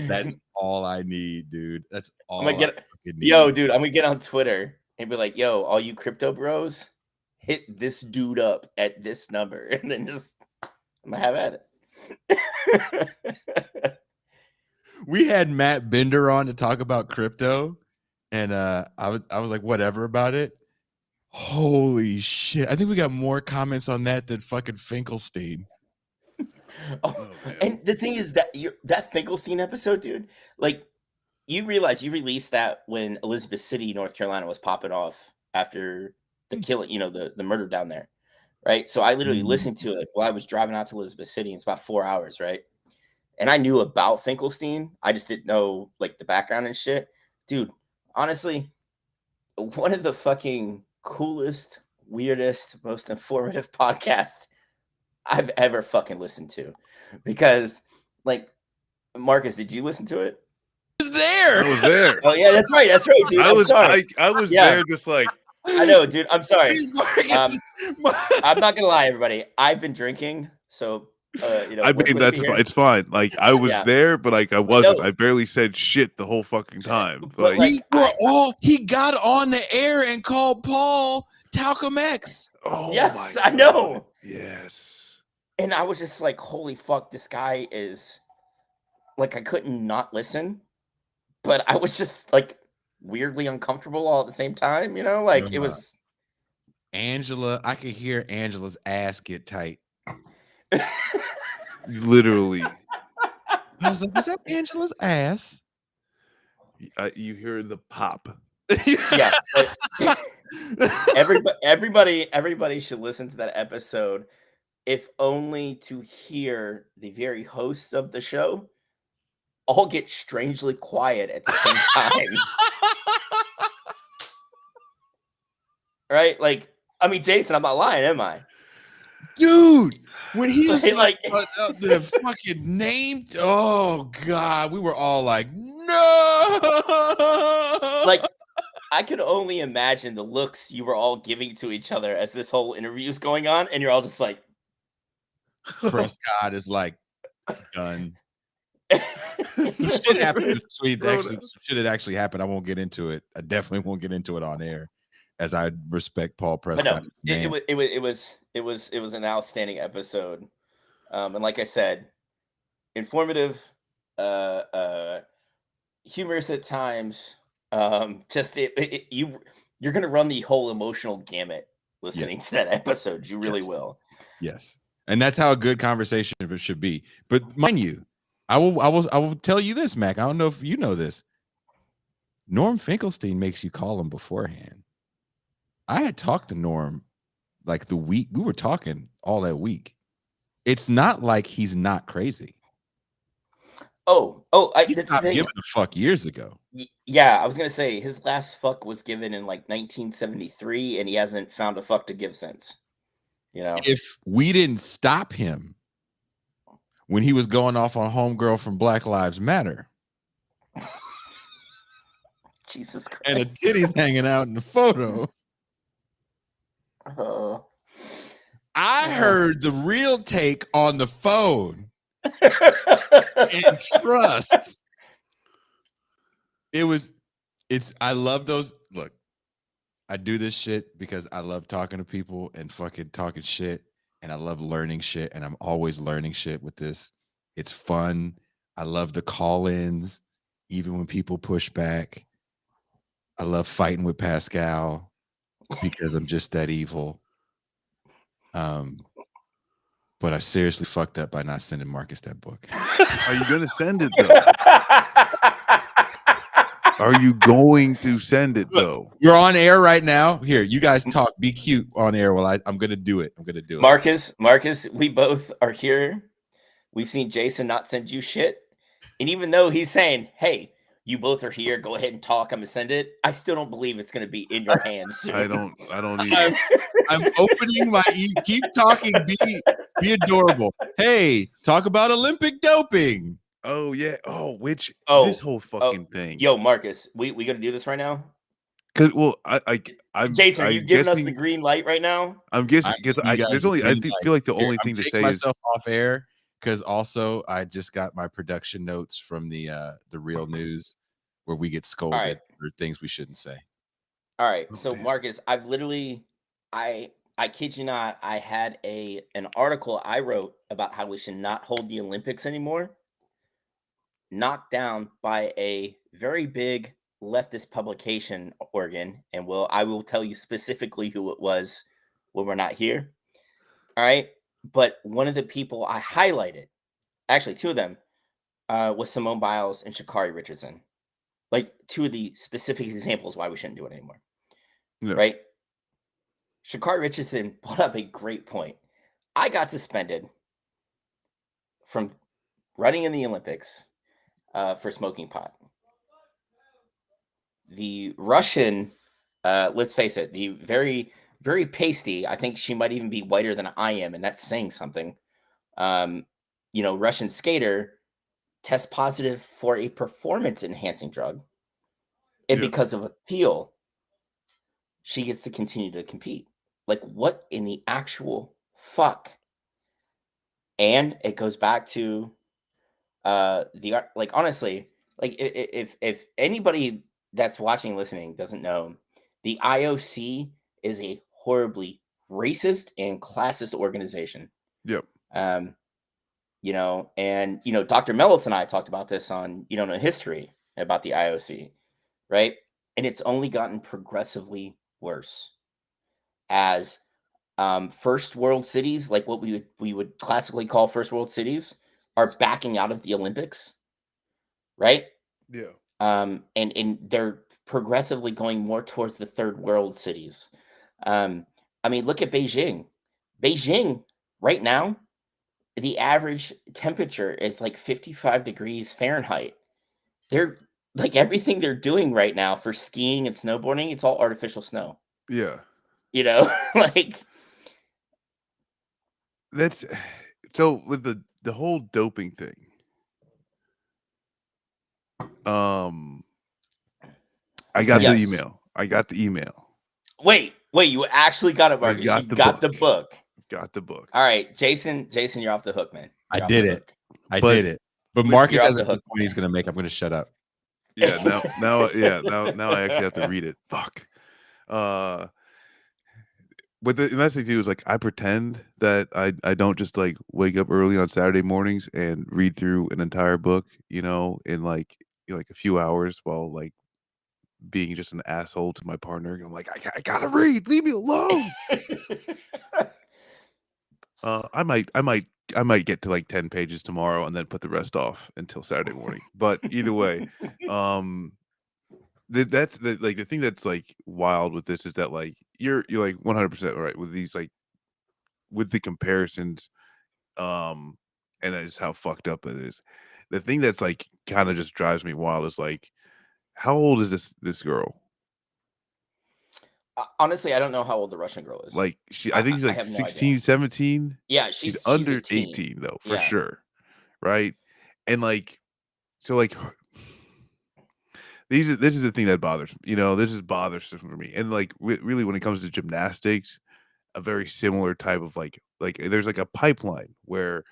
That's all I need, dude. That's all I fucking need. Yo, dude, I'm gonna get on Twitter and be like, yo, all you crypto bros, hit this dude up at this number, and then I'm gonna have at it. We had Matt Bender on to talk about crypto, and I was like, whatever about it. Holy shit. I think we got more comments on that than fucking Finkelstein. And the thing is that that Finkelstein episode, dude, like, you realize you released that when Elizabeth City, North Carolina was popping off after the killing, the murder down there, right? So I literally listened to it while I was driving out to Elizabeth City. It's about 4 hours, right? And I knew about Finkelstein. I just didn't know, like, the background and shit. Dude, honestly, one of the fucking coolest weirdest, most informative podcast I've ever fucking listened to. Because, like, Marcus, did you listen to it? was there. I was there. Oh yeah, that's right, dude. I I'm was sorry. I was Yeah. there just like I know, dude. I'm sorry. Marcus I'm not gonna lie, everybody. I've been drinking, so you know. I work mean with that's me fine. here. It's fine. Like I was Yeah. there, but like I wasn't. No. I barely said shit the whole fucking time. But, Like, like, he got on the air and called Paul Talcum X. oh Yes, my I know. God. Yes. And I was just like, holy fuck, this guy is like, I couldn't not listen, but I was just like weirdly uncomfortable all at the same time, you know? Like it was Angela, I could hear Angela's ass get tight. Literally. I was like, was that Angela's ass? You hear the pop. yeah. Everybody should listen to that episode, if only to hear the very hosts of the show all get strangely quiet at the same time. Right? Like, I mean, Jason, I'm not lying, am I? Dude, when he was Like- the fucking name, oh God, we were all like, no. Like, I could only imagine the looks you were all giving to each other as this whole interview is going on, and you're all just like, Prescott is like done. Some shit happened. Sweet, actually, some shit had actually happened. I won't get into it. I definitely won't get into it on air, as I respect Paul but Prescott. no, it was an outstanding episode, and like I said, informative, humorous at times. Just you're gonna run the whole emotional gamut listening to that episode. You really will. Yes, and that's how a good conversation should be. But mind you, I will tell you this, Mac. I don't know if you know this. Norm Finkelstein makes you call him beforehand. I had talked to Norm like the week we were talking all that week. It's not like he's not crazy. He stopped giving a fuck years ago. Yeah, I was gonna say his last fuck was given in like 1973, and he hasn't found a fuck to give since. You know, If we didn't stop him when he was going off on Homegirl from Black Lives Matter, Jesus Christ, and the titties hanging out in the photo, I heard the real take on the phone and trust. I love those. Look, I do this shit because I love talking to people and fucking talking shit, and I love learning shit, and I'm always learning shit with this. It's fun. I love the call-ins, even when people push back. I love fighting with Pascal because I'm just that evil. But I seriously fucked up by not sending Marcus that book. Are you gonna send it though? Are you going to send it though? You're on air right now. Here, you guys talk. Be cute on air while I'm gonna do it. Marcus, we both are here. We've seen Jason not send you shit. And even though he's saying, hey, you both are here, go ahead and talk, I'm gonna send it, I still don't believe it's gonna be in your hands soon. I don't either. I'm opening my keep talking, be adorable. Hey, talk about Olympic doping. Oh yeah. This whole fucking thing. Yo, Marcus, we gonna do this right now? Cause I'm Jason, are you giving us the green light right now? I'm guessing because I feel like the only thing to say is myself off air, because also I just got my production notes from the Real News where we get scolded for things we shouldn't say. All right. So Marcus, I've literally I kid you not, I had an article I wrote about how we should not hold the Olympics anymore, knocked down by a very big leftist publication organ, and I will tell you specifically who it was when we're not here. All right. But one of the people I highlighted, actually two of them, was Simone Biles and Sha'Carri Richardson. Like two of the specific examples why we shouldn't do it anymore. Yeah. Right? Sha'Carri Richardson brought up a great point. I got suspended from running in the Olympics for smoking pot. The Russian, let's face it, the very, very pasty. I think she might even be whiter than I am, and that's saying something. Russian skater tests positive for a performance-enhancing drug, and Yeah. because of appeal, she gets to continue to compete. Like, what in the actual fuck? And it goes back to honestly, like if anybody that's watching, listening doesn't know, the IOC is a horribly racist and classist organization. Yep. And Dr. Mellis and I talked about this on No History about the IOC, right? And it's only gotten progressively worse as first world cities, like what we would classically call first world cities, are backing out of the Olympics, right? Yeah. And they're progressively going more towards the third world cities. Look at Beijing. Beijing right now, the average temperature is like 55 degrees Fahrenheit. They're like, everything they're doing right now for skiing and snowboarding, it's all artificial snow. Yeah. Like, That's so with the whole doping thing. I got the Yes. email. I got the email. Wait, you actually got it, I Marcus. got You the got the book. book. Got the book. All right, Jason, you're off the hook, man. I You're off did the it. hook. I But- did it. But You're Marcus off has the a good hook. point he's going to make. I'm going to shut up. Yeah, now I actually have to read it. Fuck. But the nice thing too is, like, I pretend that I don't just like wake up early on Saturday mornings and read through an entire book, in like a few hours while like being just an asshole to my partner. I'm like, I gotta read, leave me alone. I might get to like 10 pages tomorrow and then put the rest off until Saturday morning. But either way, that's the thing that's like wild with this is that like you're like 100% right with these, like, with the comparisons, and just how fucked up it is. The thing that's like kind of just drives me wild is like, how old is this girl? Honestly, I don't know how old the Russian girl is. Like, I think she's I like have no 16, idea. 17. Yeah, She's she's under a teen. 18 though, for Yeah. sure. Right. And like, so like, this is the thing that bothers me. This is bothersome for me. And like, really, when it comes to gymnastics, a very similar type of like there's like a pipeline where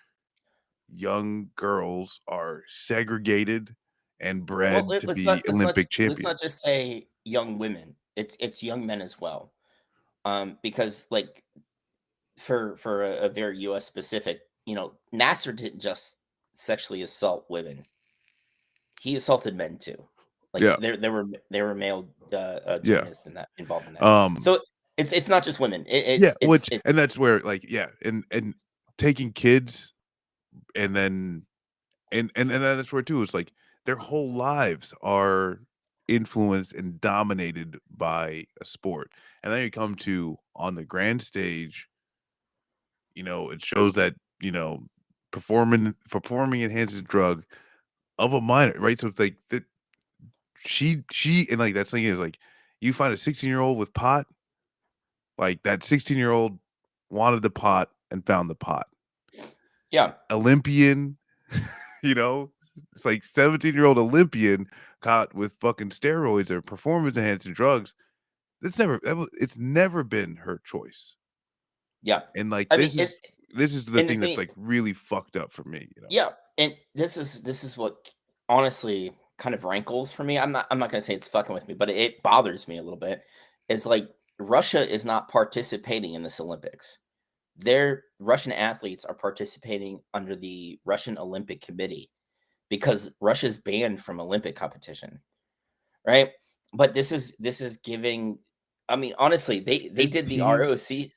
young girls are segregated and bred to be Olympic champions. Let's not just say young women. It's young men as well. Because like for a very U.S. specific, Nasser didn't just sexually assault women. He assaulted men too. Like, Yeah. there were male Yeah. gymnasts involved in that. So it's not just women. And that's where like and taking kids and then and that's where too it's like their whole lives are influenced and dominated by a sport. And then you come to on the grand stage, it shows that, performing enhances drug of a minor, right? So it's like that she and like that's thing is like you find a 16-year-old with pot, like that 16-year-old wanted the pot and found the pot. Yeah. Olympian, it's like 17-year-old Olympian caught with fucking steroids or performance enhancing drugs. It's never been her choice. Yeah. And like this is the thing that's like really fucked up for me, Yeah, and this is what honestly kind of rankles for me. I'm not gonna say it's fucking with me, but it bothers me a little bit. Is like Russia is not participating in this Olympics. Their Russian athletes are participating under the Russian Olympic Committee because Russia's banned from Olympic competition, right? But this is giving. I mean, honestly, they did the ROC.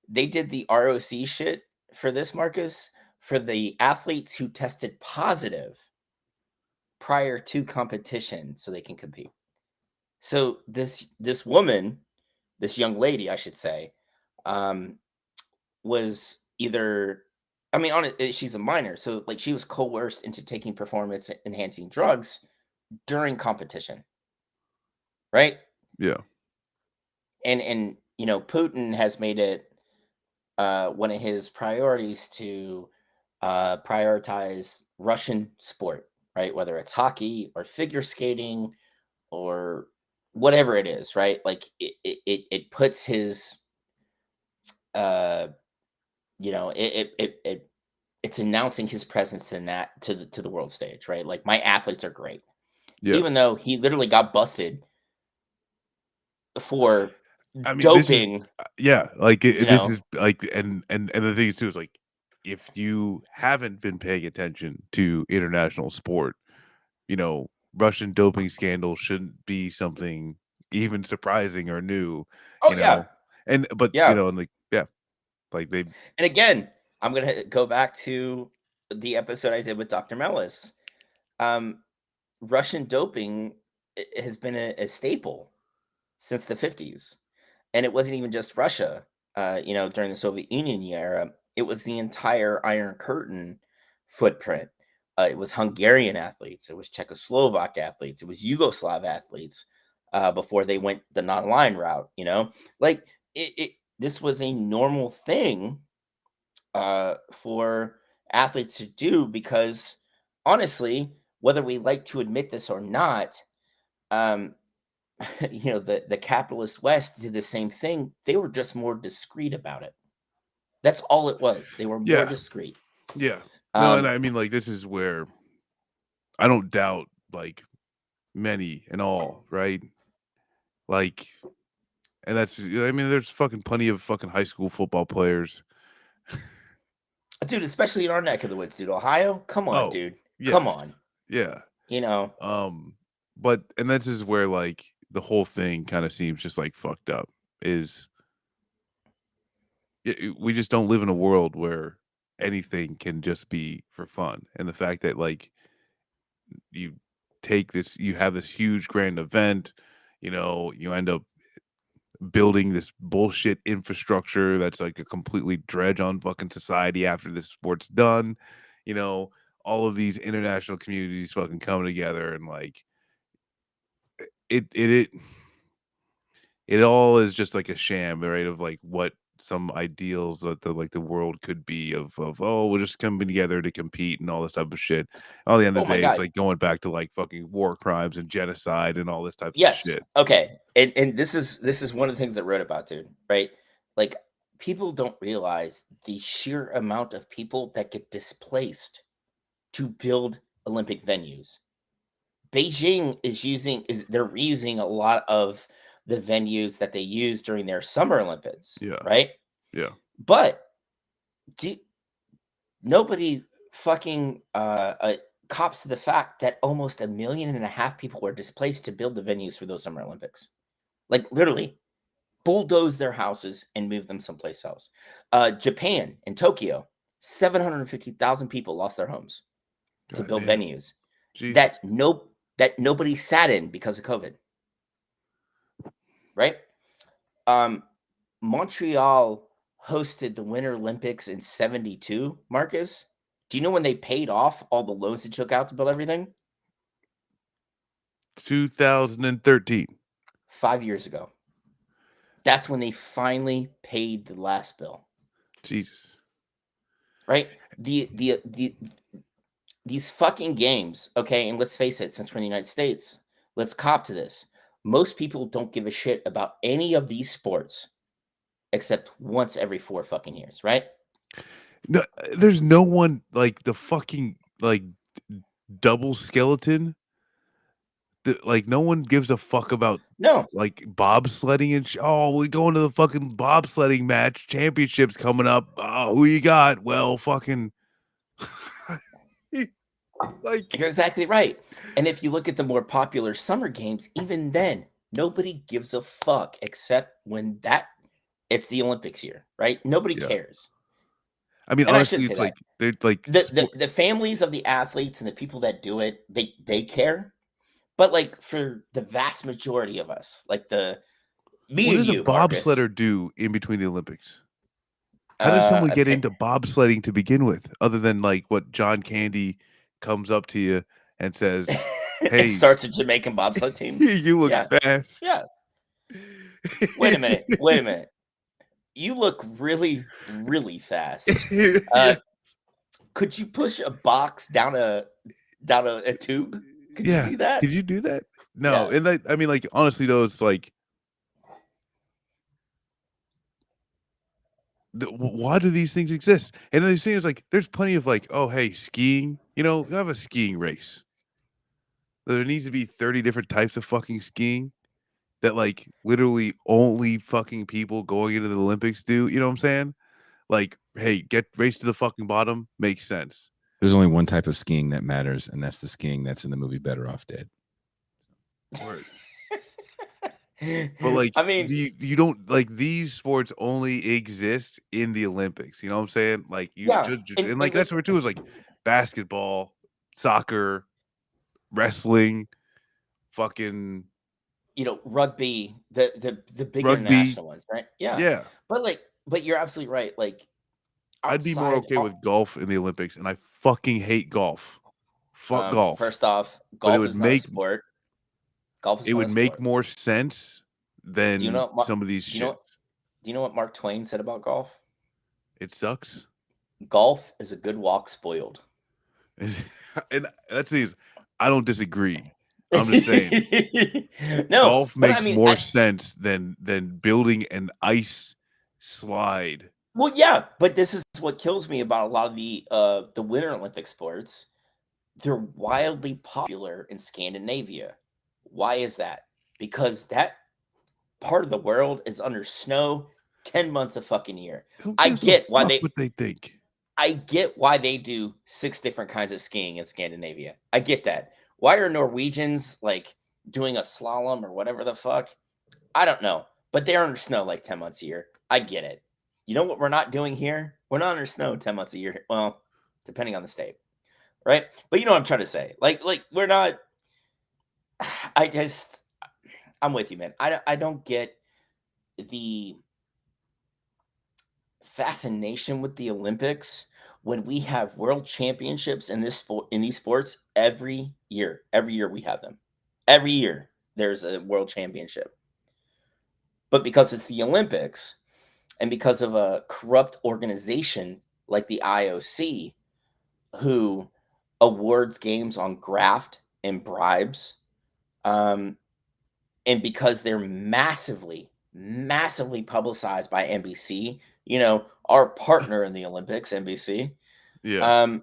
They did the ROC shit for this, Marcus, for the athletes who tested positive prior to competition so they can compete. So this woman, this young lady, I should say, was either, she's a minor, so like she was coerced into taking performance enhancing drugs during competition, right? Yeah. And Putin has made it one of his priorities to prioritize Russian sport, right? Whether it's hockey or figure skating or whatever it is, right? Like it puts his uh it's announcing his presence in that to the world stage, right? Like my athletes are great. Yeah. Even though he literally got busted for I mean, this is doping, like this know. is like, and the thing is too is like, if you haven't been paying attention to international sport, Russian doping scandal shouldn't be something even surprising or new, Oh yeah. but Yeah. and like like they And again, I'm gonna go back to the episode I did with Dr. Mellis. Russian doping has been a staple since the 50s. And it wasn't even just Russia, during the Soviet Union era. It was the entire Iron Curtain footprint. It was Hungarian athletes, it was Czechoslovak athletes, it was Yugoslav athletes before they went the non-line route. Like this was a normal thing for athletes to do because honestly, whether we like to admit this or not, um, the capitalist West did the same thing. They were just more discreet about it. That's all it was. They were more yeah discreet. yeah no, and Um, I mean, like, this is where I don't doubt, like, many and all, right? Like, and that's, I mean, there's fucking plenty of fucking high school football players. dude, especially in our neck of the woods, dude. Ohio, come on, Oh, dude. Come yes. on. Yeah. You know, But and this is where, like, the whole thing kind of seems just like fucked up. Is we just don't live in a world where anything can just be for fun, and the fact that, like, you you have this huge grand event, you end up building this bullshit infrastructure that's like a completely dredge on fucking society after this sport's done. You know, all of these international communities fucking come together, and like it it all is just like a sham, right? Of like what some ideals that the world could be of, oh, we're just coming together to compete and all this type of shit. All the end oh of the my day, it's God. like going back to like fucking war crimes and genocide and all this types of Yes. shit. Okay. And this is one of the things I wrote about, dude. Right? Like people don't realize the sheer amount of people that get displaced to build Olympic venues. Beijing they're reusing a lot of the venues that they used during their Summer Olympics, Yeah, right? yeah, But do, nobody fucking cops to the fact that almost 1.5 million people were displaced to build the venues for those Summer Olympics. Like literally bulldoze their houses and move them someplace else. Japan in Tokyo, 750,000 people lost their homes to God build damn, venues Jesus. that nobody sat in because of COVID, right? Montreal hosted the Winter Olympics in 72, Marcus. Do you know when they paid off all the loans they took out to build everything? 2013. 5 years ago. That's when they finally paid the last bill, Jesus. right? These fucking games, okay, and let's face it, since we're in the United States, let's cop to this. Most people don't give a shit about any of these sports except once every 4 fucking years, right? No, there's no one like the fucking like double skeleton. Like no one gives a fuck about No. like bobsledding and oh, we going to the fucking bobsledding match. Championships coming up. Oh, who you got? Well, fucking like You're exactly right. And if you look at the more popular summer games, even then, nobody gives a fuck except when it's the Olympics year, right? Nobody yeah. cares. I mean, And I honestly, shouldn't say it's that. like they're like The families of the athletes and the people that do it, they care. But like for the vast majority of us, like me what and does a you, Marcus, bobsledder do in between the Olympics? How does someone get into bobsledding to begin with, other than like what John Candy comes up to you and says, it "Hey, starts a Jamaican bobsled team. you look Yeah. fast. Yeah. Wait a minute. Wait a minute. You look really, really fast. Yeah. Could you push a box down a tube? Could you Yeah. do that? Could you do that? No. Yeah. And I mean, like, honestly, though, it's like, why do these things exist? And then these things like, there's plenty of like, oh, hey, skiing, you have a skiing race. There needs to be 30 different types of fucking skiing that like literally only fucking people going into the Olympics do. You know what I'm saying? Like, hey, get race to the fucking bottom makes sense. There's only one type of skiing that matters, and that's the skiing that's in the movie Better Off Dead. Word. But like, I mean, you don't like these sports only exist in the Olympics. You know what I'm saying? Like you yeah, and like that's where too is like basketball, soccer, wrestling, fucking rugby, the big rugby. international ones, right? Yeah, Yeah. but you're absolutely right. Like I'd be more okay with golf in the Olympics, and I fucking hate golf. Fuck golf. First off, But it golf would is not a make sport. Golf is it not would a make sport. more sense than Do you know what some of these do you know shits. what, do you know what Mark Twain said about golf? It sucks. Golf is a good walk spoiled. And that's the thing is, I don't disagree. I'm just saying No, golf but I makes mean, more sense than building an ice slide. well, yeah, but this is what kills me about a lot of the Winter Olympic sports. They're wildly popular in Scandinavia. Why is that? Because that part of the world is under snow 10 months a fucking year. Who I gives a get why fuck what they think? I get why they do 6 different kinds of skiing in Scandinavia. I get that. Why are Norwegians like doing a slalom or whatever the fuck? I don't know. But they're under snow like 10 months a year. I get it. You know what we're not doing here? We're not under snow 10 months a year. Well, depending on the state. Right? But you know what I'm trying to say. Like we're not I'm with you, man. I don't get the fascination with the Olympics when we have world championships in these sports every year. Every year we have them. Every year there's a world championship. But because it's the Olympics and because of a corrupt organization like the IOC who awards games on graft and bribes, and because they're massively publicized by NBC, our partner in the Olympics, NBC. Yeah.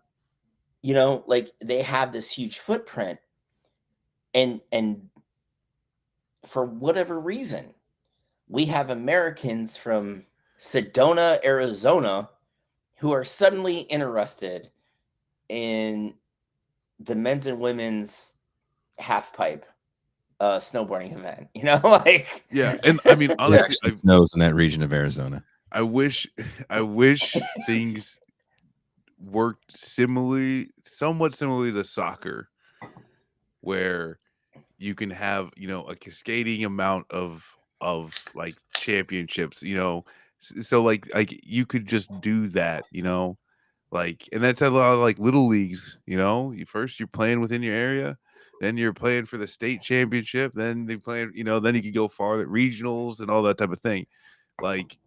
Like they have this huge footprint, and for whatever reason, we have Americans from Sedona, Arizona, who are suddenly interested in the men's and women's half pipe snowboarding event. Like Yeah. And I mean, It honestly, actually snows in that region of Arizona. I wish things worked somewhat similarly to soccer, where you can have a cascading amount of like championships. So like you could just do that. Like, and that's a lot of like little leagues. You're playing within your area, then you're playing for the state championship, then they playing. Then you can go farther regionals and all that type of thing. Like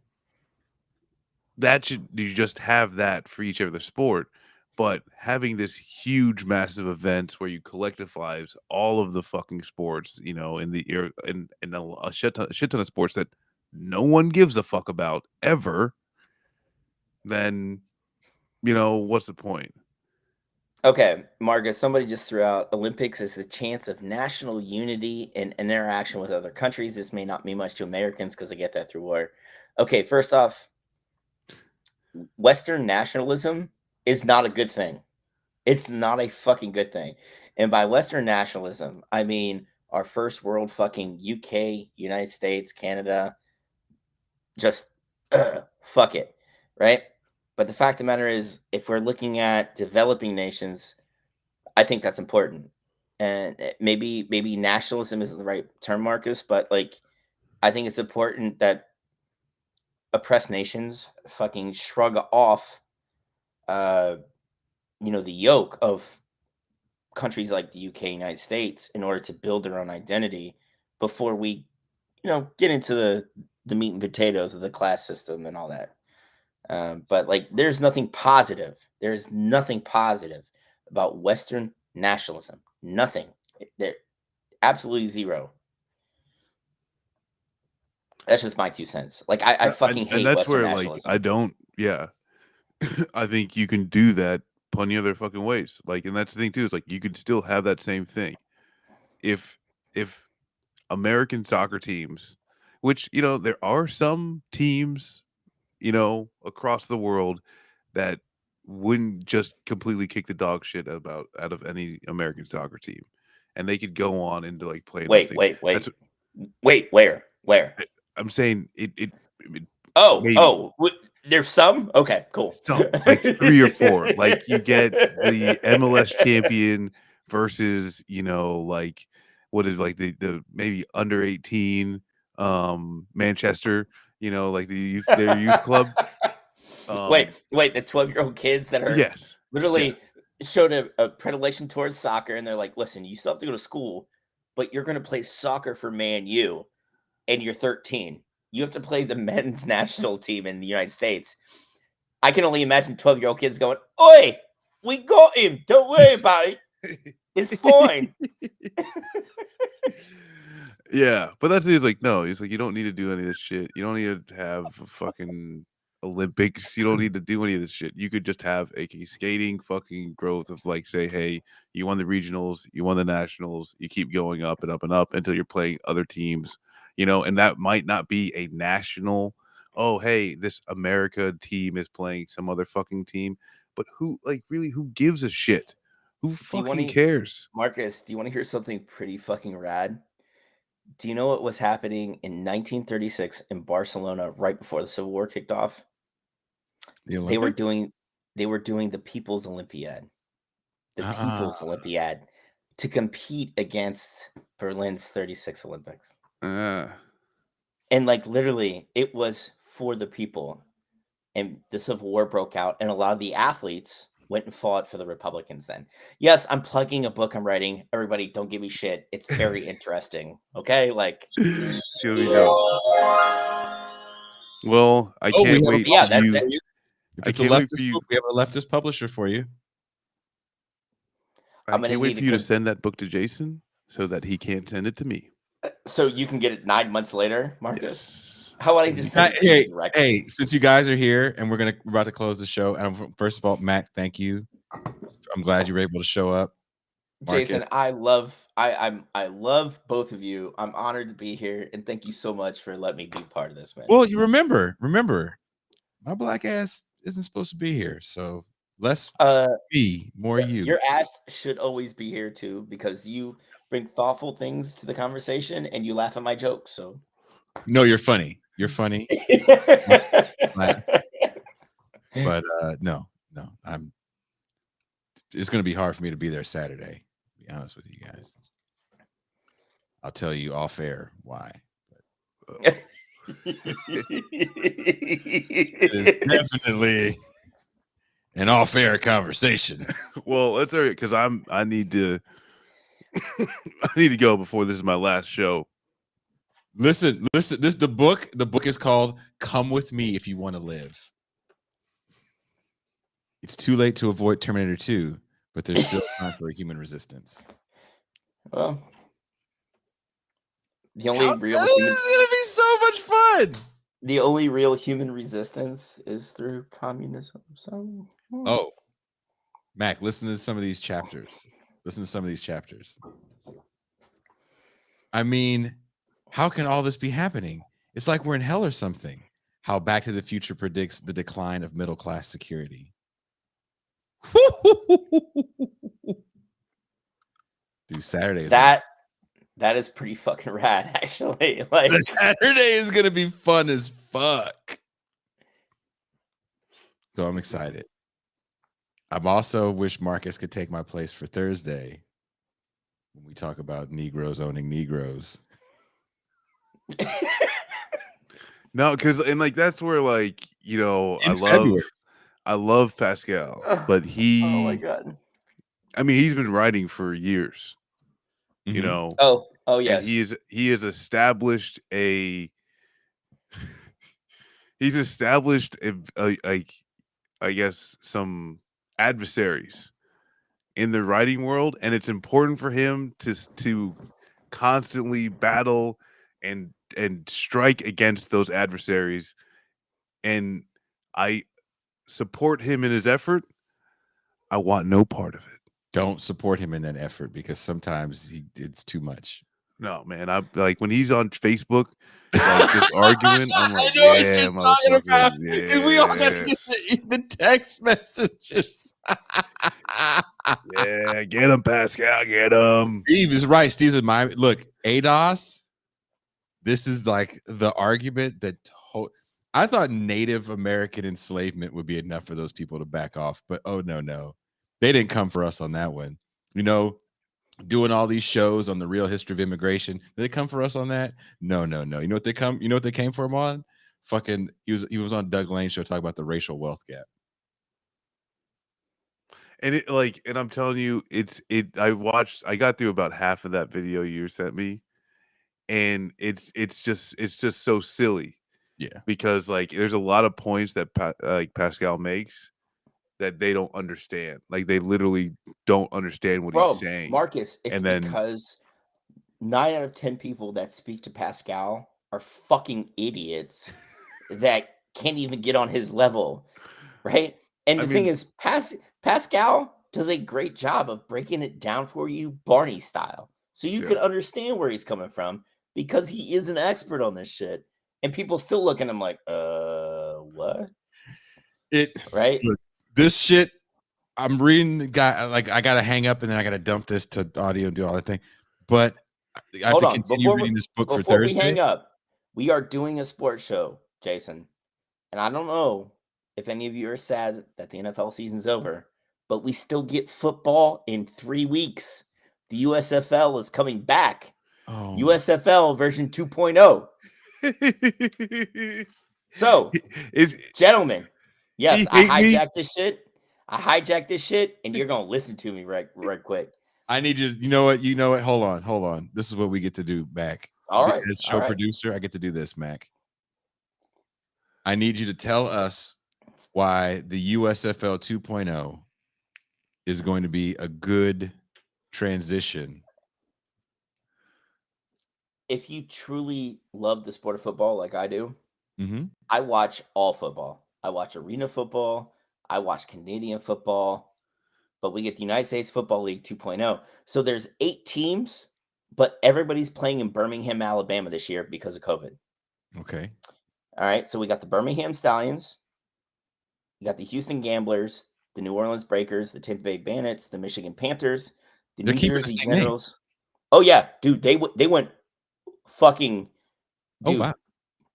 you just have that for each other sport. But having this huge, massive events where you collectivize all of the fucking sports, in the air and a shit ton of sports that no one gives a fuck about ever, then what's the point? Okay, Marcus, somebody just threw out Olympics as the chance of national unity and interaction with other countries. This may not mean much to Americans because they get that through war. Okay, first off, Western nationalism is not a good thing. It's not a fucking good thing. And by Western nationalism, I mean our first world fucking UK, United States, Canada, just fuck it, right? But the fact of the matter is, if we're looking at developing nations, I think that's important. And maybe nationalism isn't the right term, Marcus, but like I think it's important that oppressed nations fucking shrug off the yoke of countries like the UK, United States, in order to build their own identity before we get into the meat and potatoes of the class system and all that. But like, there's nothing positive. There's nothing positive about Western nationalism. Nothing. There, absolutely zero. That's just my 2 cents. Like, I fucking hate and that's Western where like nationalism. I don't. Yeah, I think you can do that plenty other fucking ways. Like, and that's the thing too. Is like you could still have that same thing if American soccer teams, which there are some teams across the world that wouldn't just completely kick the dog shit out of any American soccer team, and they could go on into like playing those things. That's Wait, where? I'm saying. It Oh, there's some? Okay, cool. some like 3 or 4. Like you get the MLS champion versus like what is like the maybe under 18 Manchester, like their youth club. Wait, the 12-year-old kids that are Yes. literally showed a predilection towards soccer, and they're like, listen, you still have to go to school, but you're going to play soccer for Man U, and you're 13. You have to play the men's national team in the United States. I can only imagine 12-year-old kids going, oi, we got him. Don't worry about it. It's fine. Yeah, but that's it's like no, it's like you don't need to do any of this shit. You don't need to have a fucking Olympics. You don't need to do any of this shit. You could just have a cascading fucking growth of like say, hey, you won the regionals, you won the nationals, you keep going up and up and up until you're playing other teams, and that might not be a national. Oh, hey, this America team is playing some other fucking team, but who gives a shit? Who fucking cares? Marcus, do you want to hear something pretty fucking rad? Do you know what was happening in 1936 in Barcelona right before the Civil War kicked off? They were doing the People's Olympiad. The People's Olympiad to compete against Berlin's 36 Olympics. And like literally it was for the people. And the Civil War broke out, and a lot of the athletes went and fought for the Republicans then. Yes, I'm plugging a book I'm writing. Everybody, don't give me shit. It's very interesting. Okay? Like, here we go. Well, I can't wait. Yeah, if it's a leftist book, we have a leftist publisher for you. I can't wait for you to send that book to Jason so that he can't send it to me. So you can get it 9 months later, Marcus. Yes. How about I just send it to you directly? Hey, since you guys are here and we're about to close the show, and first of all, Mac, thank you. I'm glad you were able to show up. Marcus. Jason, I love both of you. I'm honored to be here, and thank you so much for letting me be part of this, man. Well, you remember, my black ass isn't supposed to be here, so less me, more you. Your ass should always be here too, because you bring thoughtful things to the conversation and you laugh at my jokes. So no, you're funny. You're funny. But no, it's gonna be hard for me to be there Saturday, to be honest with you guys. I'll tell you off air why. It is definitely an off-air conversation. Well, that's all right, because I need to go before this is my last show. Listen. The book is called "Come With Me If You Want to Live." It's too late to avoid Terminator 2, but there's still time for a human resistance. Well, the only real this is gonna be so much fun. The only real human resistance is through communism. So, oh, Mac, listen to some of these chapters. I mean, how can all this be happening? It's like we're in hell or something. How Back to the Future predicts the decline of middle-class security. Dude, Saturday. That is pretty fucking rad, actually. Like, Saturday is gonna be fun as fuck. So I'm excited. I'm also wish Marcus could take my place for Thursday when we talk about Negroes owning Negroes. No, because that's where I love Pascal, but he. Oh my god. I mean, he's been writing for years. Mm-hmm. Oh, Oh and yes. he has established a he's established I guess some adversaries in the writing world, and it's important for him to constantly battle and strike against those adversaries, and I support him in his effort. I want no part of it. Don't support him in that effort because sometimes it's too much. No, man. I like when he's on Facebook, like just arguing. I'm like, I know what yeah, you're talking about. motherfucker. And we all got to get Yes. the text messages. Yeah, get him, Pascal. Get him. Steve is right. Steve's in Miami. Look, ADOS, this is like the argument that I thought Native American enslavement would be enough for those people to back off, but oh no. They didn't come for us on that one. You know, doing all these shows on the real history of immigration. Did they come for us on that? No. You know what they came for him on? Fucking he was on Doug Lane's show talking about the racial wealth gap. And and I'm telling you, I got through about half of that video you sent me, and it's just so silly. Yeah. Because like there's a lot of points that Pascal makes that they don't understand. Like they literally don't understand what he's saying. Marcus, it's because 9 out of 10 people that speak to Pascal are fucking idiots that can't even get on his level, right? And the thing is, Pascal does a great job of breaking it down for you, Barney style, so you can understand where he's coming from because he is an expert on this shit. And people still look at him like, what? Right? Look, this shit, I'm reading the guy, like I gotta hang up and then I gotta dump this to audio and do all that thing. But I have to continue reading this book for Thursday. Before we hang up, we are doing a sports show, Jason. And I don't know if any of you are sad that the NFL season's over, but we still get football in 3 weeks. The USFL is coming back. Oh. USFL version 2.0. So, gentlemen, yes, I hijacked this shit. And you're gonna listen to me right quick. I need you. You know what? Hold on. This is what we get to do, Mac. All right. As show producer, I get to do this, Mac. I need you to tell us why the USFL 2.0 is going to be a good transition. If you truly love the sport of football like I do, I watch all football. I watch arena football. I watch Canadian football. But we get the United States Football League 2.0. So there's 8 teams, but everybody's playing in Birmingham, Alabama this year because of COVID. Okay. All right. So we got the Birmingham Stallions. You got the Houston Gamblers, the New Orleans Breakers, the Tampa Bay Bandits, the Michigan Panthers, the New Jersey Generals. Names. Oh, yeah. Dude, they went fucking... Dude, wow.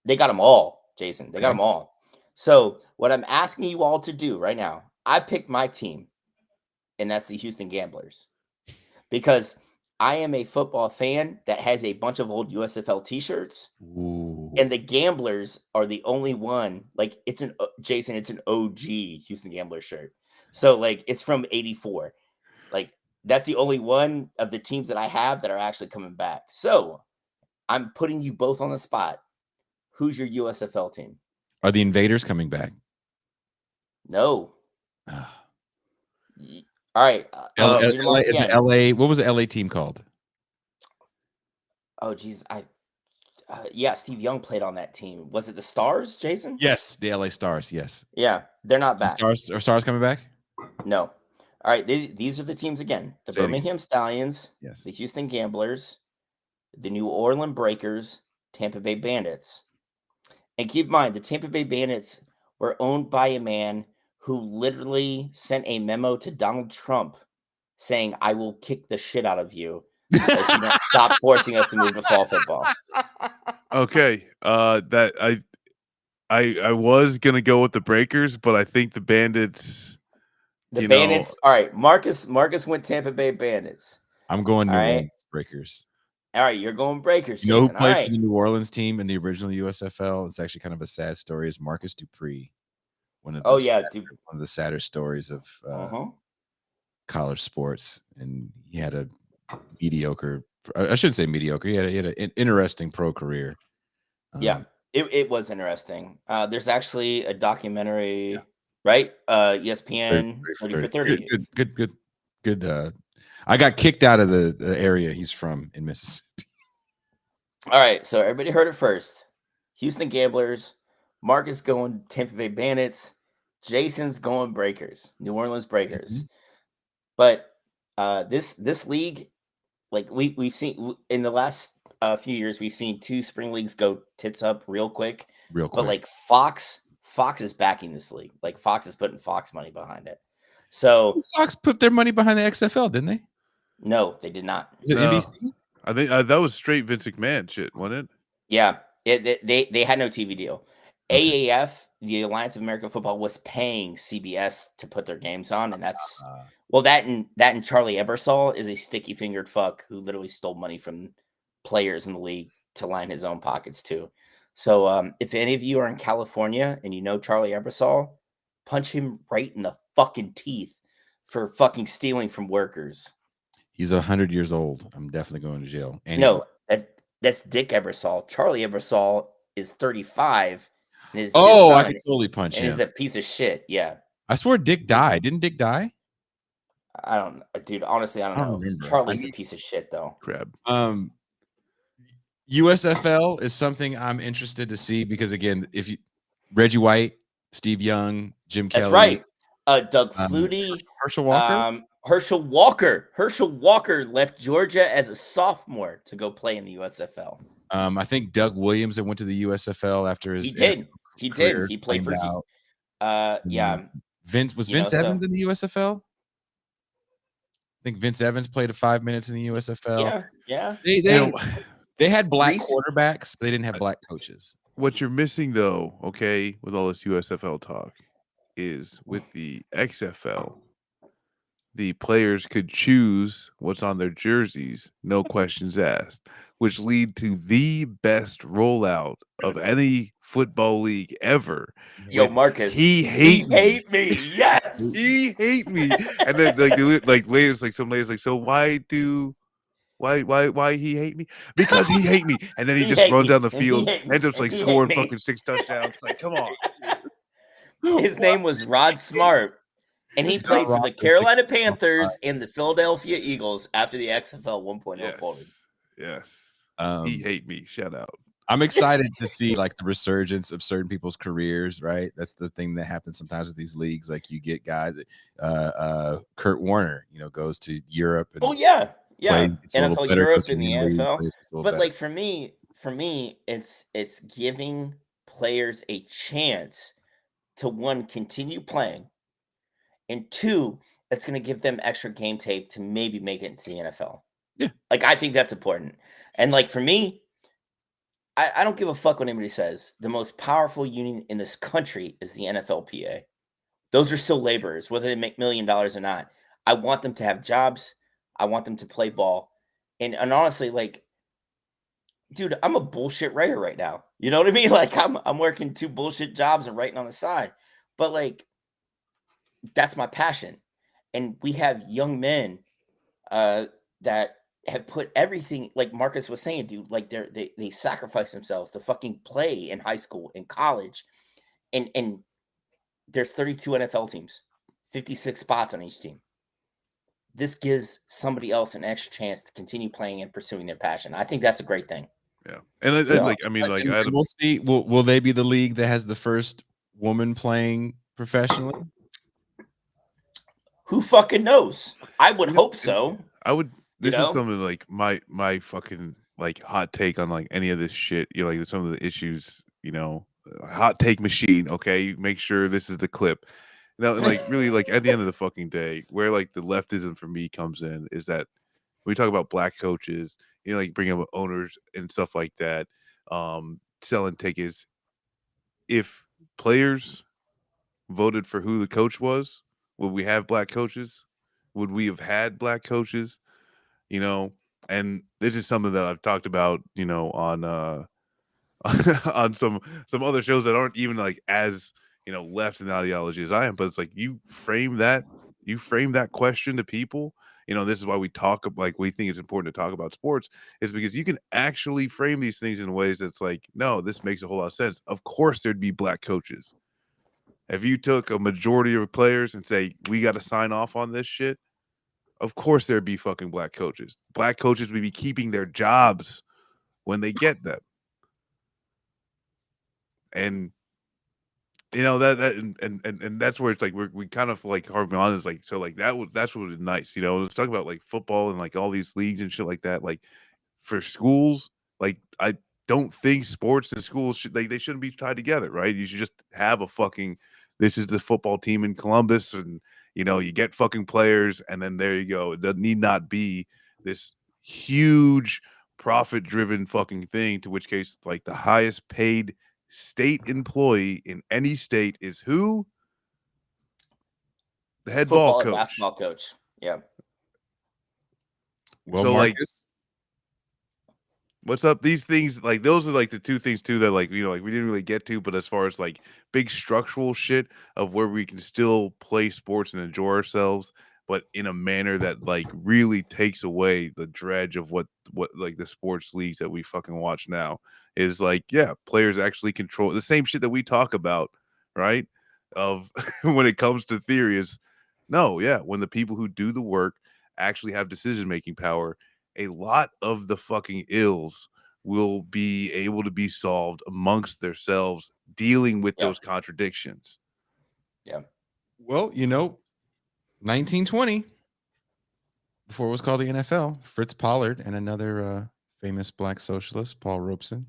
They got them all, Jason. They got them all. So what I'm asking you all to do right now, I picked my team, and that's the Houston Gamblers, because I am a football fan that has a bunch of old USFL t-shirts. Ooh. And the Gamblers are the only one, like it's an OG Houston Gamblers shirt. So like it's from 84. Like that's the only one of the teams that I have that are actually coming back. So I'm putting you both on the spot. Who's your USFL team? Are the Invaders coming back? No. All right. Is it LA? What was the LA team called? Oh, geez. Yeah, Steve Young played on that team. Was it the Stars, Jason? Yes, the LA Stars. Yes. Yeah, they're not back. Stars coming back? No. All right. These are the teams again: the Birmingham Stallions, yes, the Houston Gamblers, the New Orleans Breakers, Tampa Bay Bandits. And keep in mind, the Tampa Bay Bandits were owned by a man who literally sent a memo to Donald Trump saying, "I will kick the shit out of you if you don't stop forcing us to move to fall football." Okay, that I was gonna go with the Breakers, but I think the Bandits. The Bandits. All right, Marcus went Tampa Bay Bandits. I'm going New Orleans Breakers. All right, you're going Breakers. You know who played for the New Orleans team in the original USFL? It's actually kind of a sad story. Is Marcus Dupree, one of the sadder stories of college sports, and he had a mediocre I shouldn't say mediocre. He had an interesting pro career. Yeah, it was interesting. There's actually a documentary, right? ESPN 30 for 30. Good. I got kicked out of the area he's from in Mississippi. All right, so everybody heard it first. Houston Gamblers, Marcus going Tampa Bay Bandits, Jason's going Breakers, New Orleans Breakers. But this league, like we've seen in the last few years, we've seen 2 spring leagues go tits up real quick. But like Fox is backing this league. Like Fox is putting Fox money behind it. So Fox put their money behind the XFL, didn't they? No, they did not. Is it NBC? I think that was straight Vince McMahon shit, wasn't it? Yeah, they had no TV deal. Okay. AAF, the Alliance of American Football, was paying CBS to put their games on, and that's that and Charlie Ebersol is a sticky fingered fuck who literally stole money from players in the league to line his own pockets too. So if any of you are in California and you know Charlie Ebersol, punch him right in the fucking teeth for fucking stealing from workers. He's 100 years old. I'm definitely going to jail. No, that's Dick Ebersol. Charlie Ebersol is 35. His I can totally punch him. And he's a piece of shit. Yeah. I swear Dick died. Didn't Dick die? I don't, dude. Honestly, I don't know. Remember. Charlie's a piece of shit, though. Crab. USFL is something I'm interested to see because again, if you Reggie White, Steve Young, Jim Kelly, that's right. Doug Flutie, Herschel Walker. Herschel Walker left Georgia as a sophomore to go play in the USFL. I think Doug Williams that went to the USFL after his he did. He played for yeah. Vince Evans in the USFL? I think Vince Evans played 5 minutes in the USFL. Yeah. They had black quarterbacks, but they didn't have black coaches. What you're missing though, okay, with all this USFL talk is with the XFL. The players could choose what's on their jerseys, no questions asked, which lead to the best rollout of any football league ever. Yo, Marcus, he hate me. Yes, he hate me. And then like layers, like some layers, like so why he hate me? Because he hate me. And then he just runs down the field, ends up like scoring fucking 6 touchdowns. Like, come on. His name was Rod Smart. And he played for the Carolina Panthers and the Philadelphia Eagles after the XFL 1.0 folded. Yes. He hate me. Shout out. I'm excited to see like the resurgence of certain people's careers, right? That's the thing that happens sometimes with these leagues. Like you get guys, Kurt Warner, goes to Europe. And NFL Europe in the NFL. But like for me, it's giving players a chance to, one, continue playing. And 2, it's going to give them extra game tape to maybe make it into the NFL. Yeah. Like, I think that's important. And, like, for me, I don't give a fuck what anybody says. The most powerful union in this country is the NFLPA. Those are still laborers, whether they make $1 million or not. I want them to have jobs. I want them to play ball. And honestly, like, dude, I'm a bullshit writer right now. You know what I mean? Like, I'm working 2 bullshit jobs and writing on the side. But, like, that's my passion. And we have young men that have put everything, like Marcus was saying, dude, like they sacrifice themselves to fucking play in high school, in college. And there's 32 NFL teams, 56 spots on each team. This gives somebody else an extra chance to continue playing and pursuing their passion. I think that's a great thing. Yeah. And it's like, I mean, like, we'll see. Will they be the league that has the first woman playing professionally? Who fucking knows? I would hope so. I would. This is something like my fucking like hot take on like any of this shit. Like some of the issues. Hot take machine. Okay, make sure this is the clip. Now, like really, like at the end of the fucking day, where like the leftism for me comes in is that we talk about black coaches, like bringing up owners and stuff like that, selling tickets. If players voted for who the coach was, would we have black coaches? Would we have had black coaches? And this is something that I've talked about, on on some other shows that aren't even like as left in ideology as I am. But it's like you frame that question to people, this is why we talk like we think it's important to talk about sports, is because you can actually frame these things in ways that's like, no, this makes a whole lot of sense. Of course there'd be black coaches. If you took a majority of players and say, we got to sign off on this shit, of course there'd be fucking black coaches. Black coaches would be keeping their jobs when they get them. And and that's where it's like we kind of like harping on is like, so like that's what was nice. Let's talk about like football and like all these leagues and shit like that. Like for schools, like I don't think sports and schools should they shouldn't be tied together, right? You should just have a fucking, this is the football team in Columbus, and you get fucking players, and then there you go. It need not be this huge profit driven fucking thing, to which case like the highest paid state employee in any state is who? The head Football ball and coach. basketball coach. Yeah. Well, So, like, Marcus, what's up? These things, like, those are like the two things too that like like we didn't really get to, but as far as like big structural shit of where we can still play sports and enjoy ourselves, but in a manner that like really takes away the dredge of what like the sports leagues that we fucking watch now, is like, yeah, players actually control the same shit that we talk about, right? Of when it comes to theory is, no, yeah, when the people who do the work actually have decision making power, a lot of the fucking ills will be able to be solved amongst themselves, dealing with those contradictions. Yeah. well, 1920, before it was called the NFL, Fritz Pollard and another famous black socialist, Paul Robeson,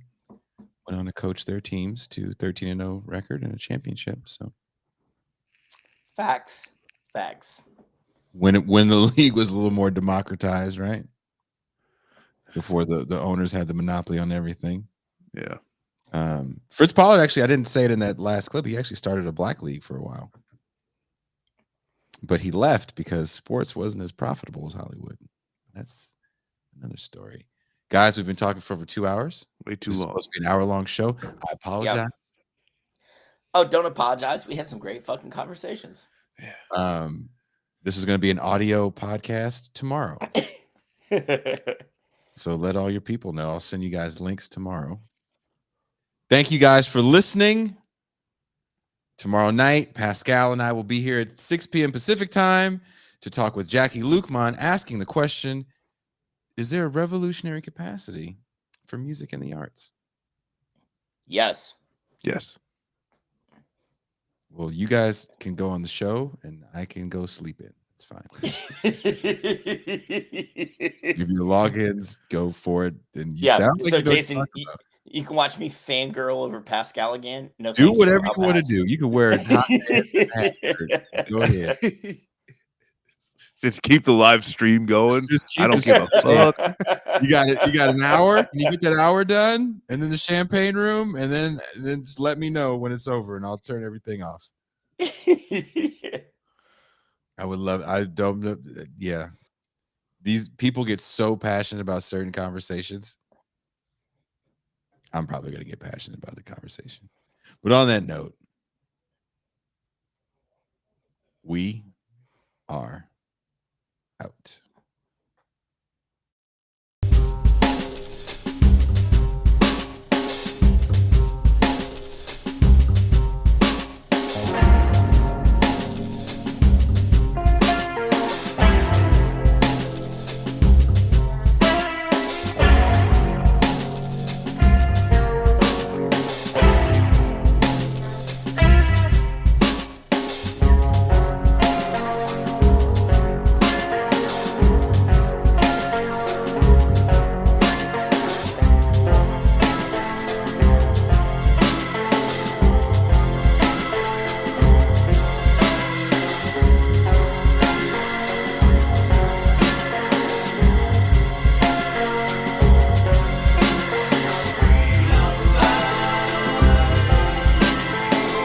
went on to coach their teams to 13-0 record and a championship. So Facts. when the league was a little more democratized, right? Before the owners had the monopoly on everything. Yeah. Fritz Pollard, actually, I didn't say it in that last clip, he actually started a black league for a while. But he left because sports wasn't as profitable as Hollywood. That's another story. Guys, we've been talking for over 2 hours. Way too This is long. supposed to be an hour-long show. I apologize. Yep. Oh, don't apologize. We had some great fucking conversations. This is going to be an audio podcast tomorrow. So let all your people know. I'll send you guys links tomorrow. Thank you guys for listening. Tomorrow night, Pascal and I will be here at 6 p.m. Pacific time to talk with Jackie Lukman, asking the question, is there a revolutionary capacity for music and the arts? Yes. Well, you guys can go on the show and I can go sleep in. It's fine. Give you the logins, go for it. And you sound like so you know what Jason, you're talking about. you can watch me fangirl over Pascal again. No, Do thank whatever you I'll want to pass. do. You can wear a hot pants and a hat shirt. Go ahead. Just keep the live stream going. Just keep I don't the give a fuck. You got an hour. And you get that hour done, and then the champagne room, and then just let me know when it's over, and I'll turn everything off. I would love. I don't know. Yeah, these people get so passionate about certain conversations. I'm probably going to get passionate about the conversation. But on that note, we are out.